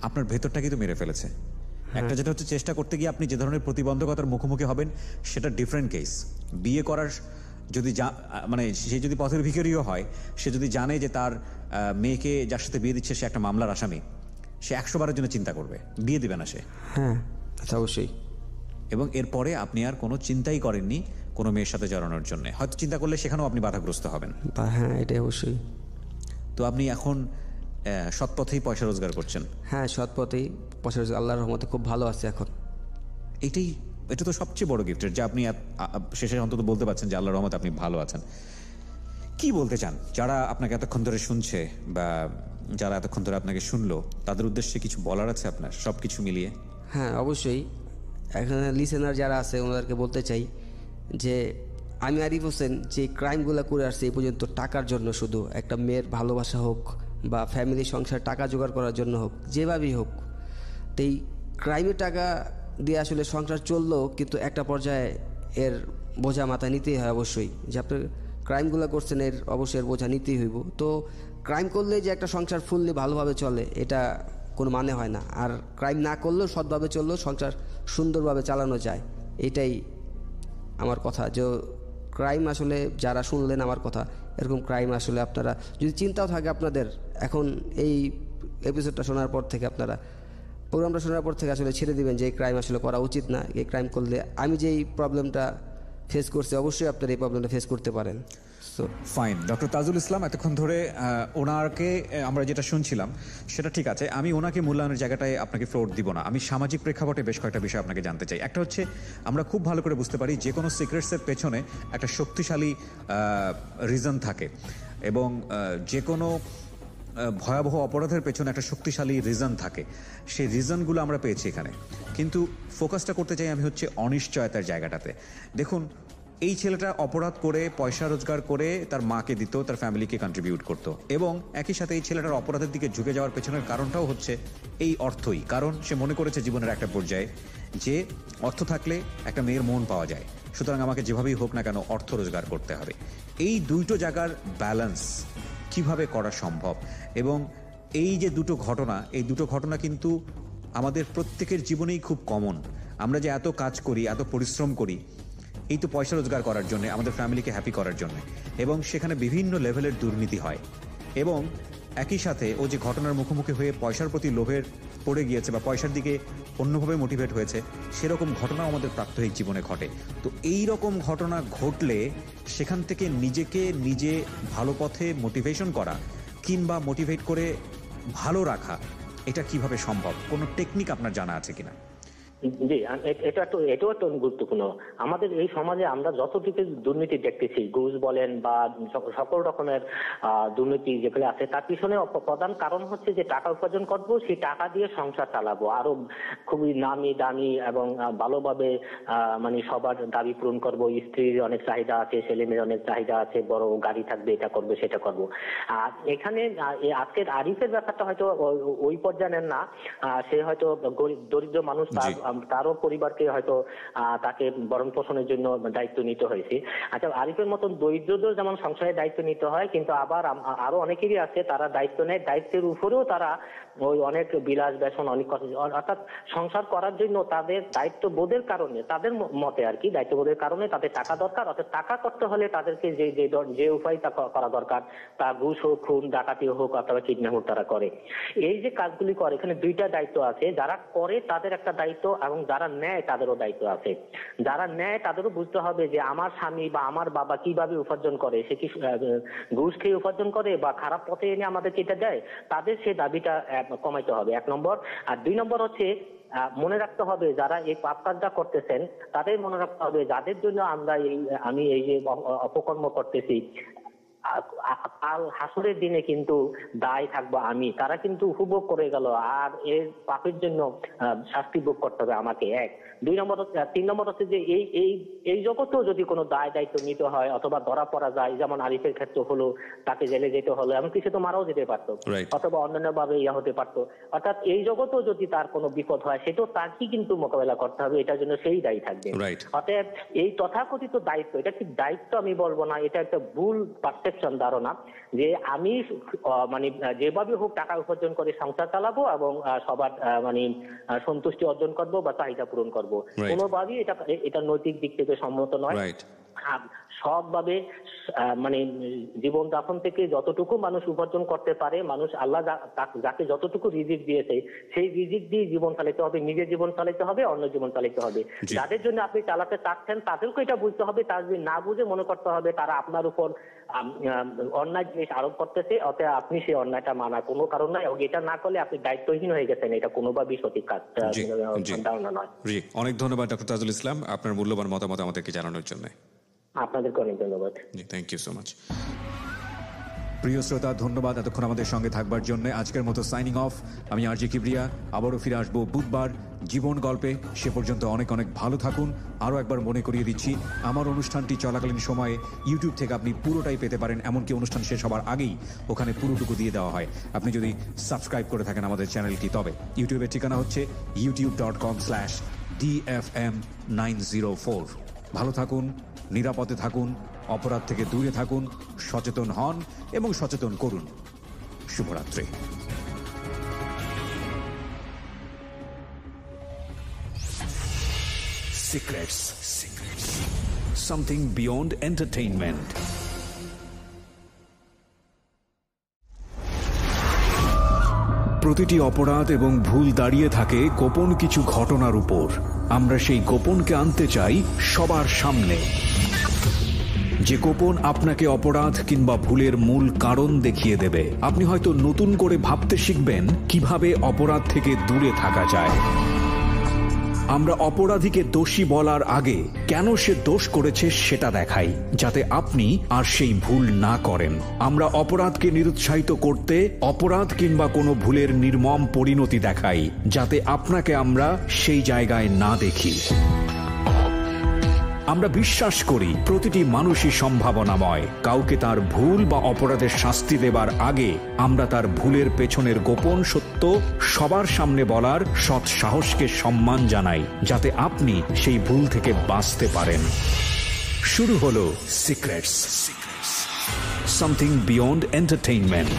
আপনার ভেতরটাকে তো মেরে ফেলেছে। একটা যেটা হচ্ছে চেষ্টা করতে গিয়ে আপনি যে ধরনের প্রতিবন্ধকতার মুখোমুখি হবেন সেটা ডিফারেন্ট কেস। বিয়ে করার যদি মানে সে যদি পথের ভিখারিও হয়, সে যদি জানে যে তার মেয়েকে যার সাথে বিয়ে দিচ্ছে সে একটা মামলার আসামি, সে 100 বারের জন্য চিন্তা করবে, বিয়ে দিবে না সে। হ্যাঁ, আচ্ছা, অবশ্যই। এবং এরপরে আপনি আর কোনো চিন্তাই করেননি কোনো মেয়ের সাথে জড়ানোর জন্য। হয়তো চিন্তা করলে সেখানেও আপনি বাধাগ্রস্ত হবেন। হ্যাঁ, এটাই অবশ্যই। তো আপনি এখন সৎ পথেই পয়সা রোজগার করছেন? হ্যাঁ, সৎ পথেই পয়সা রোজগার, আল্লাহর রহমতে খুব ভালো আছে এখন। এটা তো সবচেয়ে বড় গিফটের যে আপনি শেষে অন্তত বলতে পারছেন যে আল্লাহর রহমতে আপনি ভালো আছেন। কি বলতে চান যারা আপনাকে এতক্ষণ ধরে শুনছে বা যারা এতক্ষণ ধরে আপনাকে শুনলো, তাদের উদ্দেশ্যে কিছু বলার আছে আপনার সব কিছু মিলিয়ে? হ্যাঁ, অবশ্যই। এখানে লিসেনার যারা আছে ওনাদেরকে বলতে চাই যে আমি আরিফ হোসেন যে ক্রাইমগুলো করে আসছি এই পর্যন্ত টাকার জন্য, শুধু একটা মেয়ের ভালোবাসা হোক বা ফ্যামিলি সংসার টাকা জোগাড় করার জন্য হোক, যেভাবেই হোক, তো এই ক্রাইমের টাকা দিয়ে আসলে সংসার চললেও কিন্তু একটা পর্যায়ে এর বোঝা মাথায় নিতেই হয় অবশ্যই। যে আপনি ক্রাইমগুলো করছেন এর অবশ্যই এর বোঝা নিতেই হইব। তো ক্রাইম করলে যে একটা সংসার ফুললি ভালোভাবে চলে এটা কোনো মানে হয় না। আর ক্রাইম না করলেও সৎভাবে চললেও সংসার সুন্দরভাবে চালানো যায়, এটাই আমার কথা। যে ক্রাইম আসলে যারা শুনলেন আমার কথা, এরকম ক্রাইম আসলে আপনারা যদি চিন্তাও থাকে আপনাদের, এখন এই এপিসোডটা শোনার পর থেকে, আপনারা প্রোগ্রামটা শোনার পর থেকে আসলে ছেড়ে দিবেন যে এই ক্রাইম আসলে করা উচিত না। এই ক্রাইম করলে আমি যেই প্রবলেমটা ফেস করছি অবশ্যই আপনারা এই প্রবলেমটা ফেস করতে পারেন। ফাইন। ডক্টর তাজুল ইসলাম, এতক্ষণ ধরে ওনাকে আমরা যেটা শুনছিলাম সেটা ঠিক আছে। আমি ওনাকে মূল্যায়নের জায়গাটায় আপনাকে ফ্লোর দিব না। আমি সামাজিক প্রেক্ষাপটে বেশ কয়েকটা বিষয় আপনাকে জানতে চাই। একটা হচ্ছে, আমরা খুব ভালো করে বুঝতে পারি যে কোনো সিক্রেটসের পেছনে একটা শক্তিশালী রিজন থাকে, এবং যে কোনো ভয়াবহ অপরাধের পেছনে একটা শক্তিশালী রিজন থাকে। সেই রিজনগুলো আমরা পেয়েছি এখানে, কিন্তু ফোকাসটা করতে চাই আমি হচ্ছে অনিশ্চয়তার জায়গাটাতে। দেখুন, এই ছেলেটা অপরাধ করে পয়সা রোজগার করে তার মাকে দিত, তার ফ্যামিলিকে কন্ট্রিবিউট করতো, এবং একই সাথে এই ছেলেটার অপরাধের দিকে ঝুঁকে যাওয়ার পেছনের কারণটাও হচ্ছে এই অর্থই। কারণ সে মনে করেছে জীবনের একটা পর্যায়ে যে অর্থ থাকলে একটা মেয়ের মন পাওয়া যায়, সুতরাং আমাকে যেভাবেই হোক না কেন অর্থ রোজগার করতে হবে। এই দুটো জায়গার ব্যালেন্স কিভাবে করা সম্ভব? এবং এই যে দুটো ঘটনা, এই দুটো ঘটনা কিন্তু আমাদের প্রত্যেকের জীবনেই খুব কমন। আমরা যে এত কাজ করি, এত পরিশ্রম করি, এই তো পয়সা রোজগার করার জন্য, আমাদের ফ্যামিলিকে হ্যাপি করার জন্য, এবং সেখানে বিভিন্ন লেভেলের দুর্নীতি হয়। এবং একই সাথে ও যে ঘটনার মুখোমুখি হয়ে পয়সার প্রতি লোভের পড়ে গিয়েছে বা পয়সার দিকে অন্যভাবে মোটিভেট হয়েছে, সেরকম ঘটনাও আমাদের প্রাত্যহিক জীবনে ঘটে। তো এই রকম ঘটনা ঘটলে সেখান থেকে নিজেকে নিজে ভালো পথে মোটিভেশন করা কিংবা মোটিভেট করে ভালো রাখা, এটা কিভাবে সম্ভব? কোনো টেকনিক আপনার জানা আছে কিনা? জি, এটাও একটা গুরুত্বপূর্ণ। আমাদের এই সমাজে আমরা যতটুকু দুর্নীতি দেখতেছি, ঘুষ বলেন বা সকল রকমের দুর্নীতি যেগুলো আছে, তার পিছনে প্রধান কারণ হচ্ছে যে টাকা উপার্জন করবো, সেই টাকা দিয়ে সংসার চালাবো, আরো খুবই নামি দামি এবং ভালোভাবে মানে সবার দাবি পূরণ করবো। স্ত্রীর অনেক চাহিদা আছে, ছেলে মেয়ের অনেক চাহিদা আছে, বড় গাড়ি থাকবে, এটা করবে সেটা করবো। আর এখানে আজকের আরিফের ব্যাপারটা হয়তো ওই পর্যায়ে নেন না, সে হয়তো দরিদ্র মানুষ, তারও পরিবারকে হয়তো তাকে ভরণ পোষণের জন্য দায়িত্ব নিতে হয়েছে। আচ্ছা, আরিফের মতন দরিদ্রদের যেমন সংসারের দায়িত্ব নিতে হয়, কিন্তু আবার আরো অনেকেরই আছে তারা দায়িত্ব নেয়, দায়িত্বের উপরেও তারা ওই অনেক বিলাস বেসন অনেক কথা, অর্থাৎ সংসার করার জন্য তাদের দায়িত্ববোধের কারণে, তাদের মতে আর কি, দায়িত্ববোধের কারণে তাদের টাকা দরকার, অর্থাৎ টাকা করতে হলে তাদেরকে যে উপায় তা করা দরকার, তা ঘুষ হোক, খুন ডাকাতি হোক অথবা কিডন্যাপ হোক, তারা করে। এই যে কাজগুলি করে, এখানে দুইটা দায়িত্ব আছে, যারা করে তাদের একটা দায়িত্ব এবং যারা নেয় তাদেরও দায়িত্ব আছে। যারা নেয় তাদেরও বুঝতে হবে যে আমার স্বামী বা আমার বাবা কিভাবে উপার্জন করে, সে কি ঘুষ খেয়ে উপার্জন করে বা খারাপ পথে এনে আমাদেরকে এটা দেয়, তাদের সে দাবিটা কমাইতে হবে, 1 নম্বর। আর 2 নম্বর হচ্ছে মনে রাখতে হবে যারা এই পাপ কাজটা করতেছেন তাদের মনে রাখতে হবে যাদের জন্য আমি এই যে অপকর্ম করতেছি, কাল হাসরের দিনে কিন্তু দায় থাকবো আমি, তারা কিন্তু উপভোগ করে গেল, আর এর পাপের জন্য শাস্তি ভোগ করতে হবে আমাকে, 1। 2 নম্বর 3 নম্বর হচ্ছে যে এই জগতেও যদি কোনো দায় দায়িত্ব নিতে হয় অথবা ধরা পড়া যায়, যেমন আরিফের ক্ষেত্রে হলো, তাকে জেলে যেতে হলো, এমনকি সে তো মারাও যেতে পারতো, অথবা অন্যান্য ভাবে হতে পারতো, অর্থাৎ এই জগতেও যদি তার কোনো বিপদ হয় সেটাও তাকে কিন্তু মোকাবেলা করতে হবে, এটার জন্য সেই দায়ী থাকবে। অতএব এই তথাকথিত দায়িত্ব, এটা ঠিক দায়িত্ব আমি বলবো না, এটা একটা ভুল পারসেপশন, ধারণা যে আমি মানে যেভাবে হোক টাকা উপার্জন করে সংসার চালাবো এবং সবার মানে সন্তুষ্টি অর্জন করবো বা চাহিদা পূরণ করবো, কোনোভাবেই এটা নৈতিক দিক থেকে সম্মত নয়। সবভাবে মানে জীবন যাপন থেকে যতটুকু মানুষ উপার্জন করতে পারে, মানুষ আল্লাহ যাকে যতটুকু রিজিক দিয়েছে সেই রিজিক দিয়ে জীবন চালাতে হবে, নিজের জীবন চালাতে হবে, অন্য জীবন চালাতে হবে। যাদের জন্য আপনি চালাতে চাচ্ছেন তাদেরকে এটা বুঝতে হবে, তার যদি না বুঝে মনে করতে হবে তারা আপনার উপর অন্যায় জিনিস আরোপ করতেছে, অতএব আপনি সেই অন্যায়টা মানা কোনো কারণ নাই, এবং এটা না করলে আপনি দায়িত্বহীন হয়ে গেছেন, এটা কোনোভাবেই সঠিক কাজ ধারণা নয়। অনেক ধন্যবাদ ডক্টর তাজুল ইসলাম আপনার মূল্যবান মতামত আমাদেরকে জানানোর জন্য। আপনাদেরকে অনেক ধন্যবাদ। Thank you so much. প্রিয় শ্রোতা, ধন্যবাদ এতক্ষণ আমাদের সঙ্গে থাকবার জন্য। আজকের মতো সাইনিং অফ, আমি আরজি কিবরিয়া। আবারও ফিরে আসবো বুধবার জীবন গল্পে। সে পর্যন্ত অনেক অনেক ভালো থাকুন। আরও একবার মনে করিয়ে দিচ্ছি, আমার অনুষ্ঠানটি চলাকালীন সময়ে ইউটিউব থেকে আপনি পুরোটাই পেতে পারেন, এমনকি অনুষ্ঠান শেষ হবার আগেই ওখানে পুরোটুকু দিয়ে দেওয়া হয়, আপনি যদি সাবস্ক্রাইব করে থাকেন আমাদের চ্যানেলটি। তবে ইউটিউবের ঠিকানা হচ্ছে youtube.com/DFM904। ভালো থাকুন, নিরাপদে থাকুন, অপরাধ থেকে দূরে থাকুন, সচেতন হন এবং সচেতন করুন। শুভরাত্রি। Secrets. Something beyond entertainment. প্রতিটি অপরাধ এবং ভুল দাঁড়িয়ে থাকে গোপন কিছু ঘটনার উপর। আমরা সেই গোপনকে আনতে চাই সবার সামনে, যে গোপন আপনাকে অপরাধ কিংবা ভুলের মূল কারণ দেখিয়ে দেবে। আপনি হয়তো নতুন করে ভাবতে শিখবেন কিভাবে অপরাধ থেকে দূরে থাকা যায়। আমরা অপরাধীকে দোষী বলার আগে কেন সে দোষ করেছে সেটা দেখাই, যাতে আপনি আর সেই ভুল না করেন। আমরা অপরাধকে নিরুৎসাহিত করতে অপরাধ কিংবা কোনো ভুলের নির্মম পরিণতি দেখাই, যাতে আপনাকে আমরা সেই জায়গায় না দেখি। আমরা বিশ্বাস করি প্রতিটি মানুষই সম্ভাবনাময়। কাউকে তার ভুল বা অপরাধের শাস্তি দেবার আগে আমরা তার ভুলের পেছনের গোপন সত্য সবার সামনে বলার সৎ সাহসকে সম্মান জানাই, যাতে আপনি সেই ভুল থেকে বাঁচতে পারেন। শুরু হলো সিক্রেটস, সামথিং বিয়ন্ড এন্টারটেইনমেন্ট।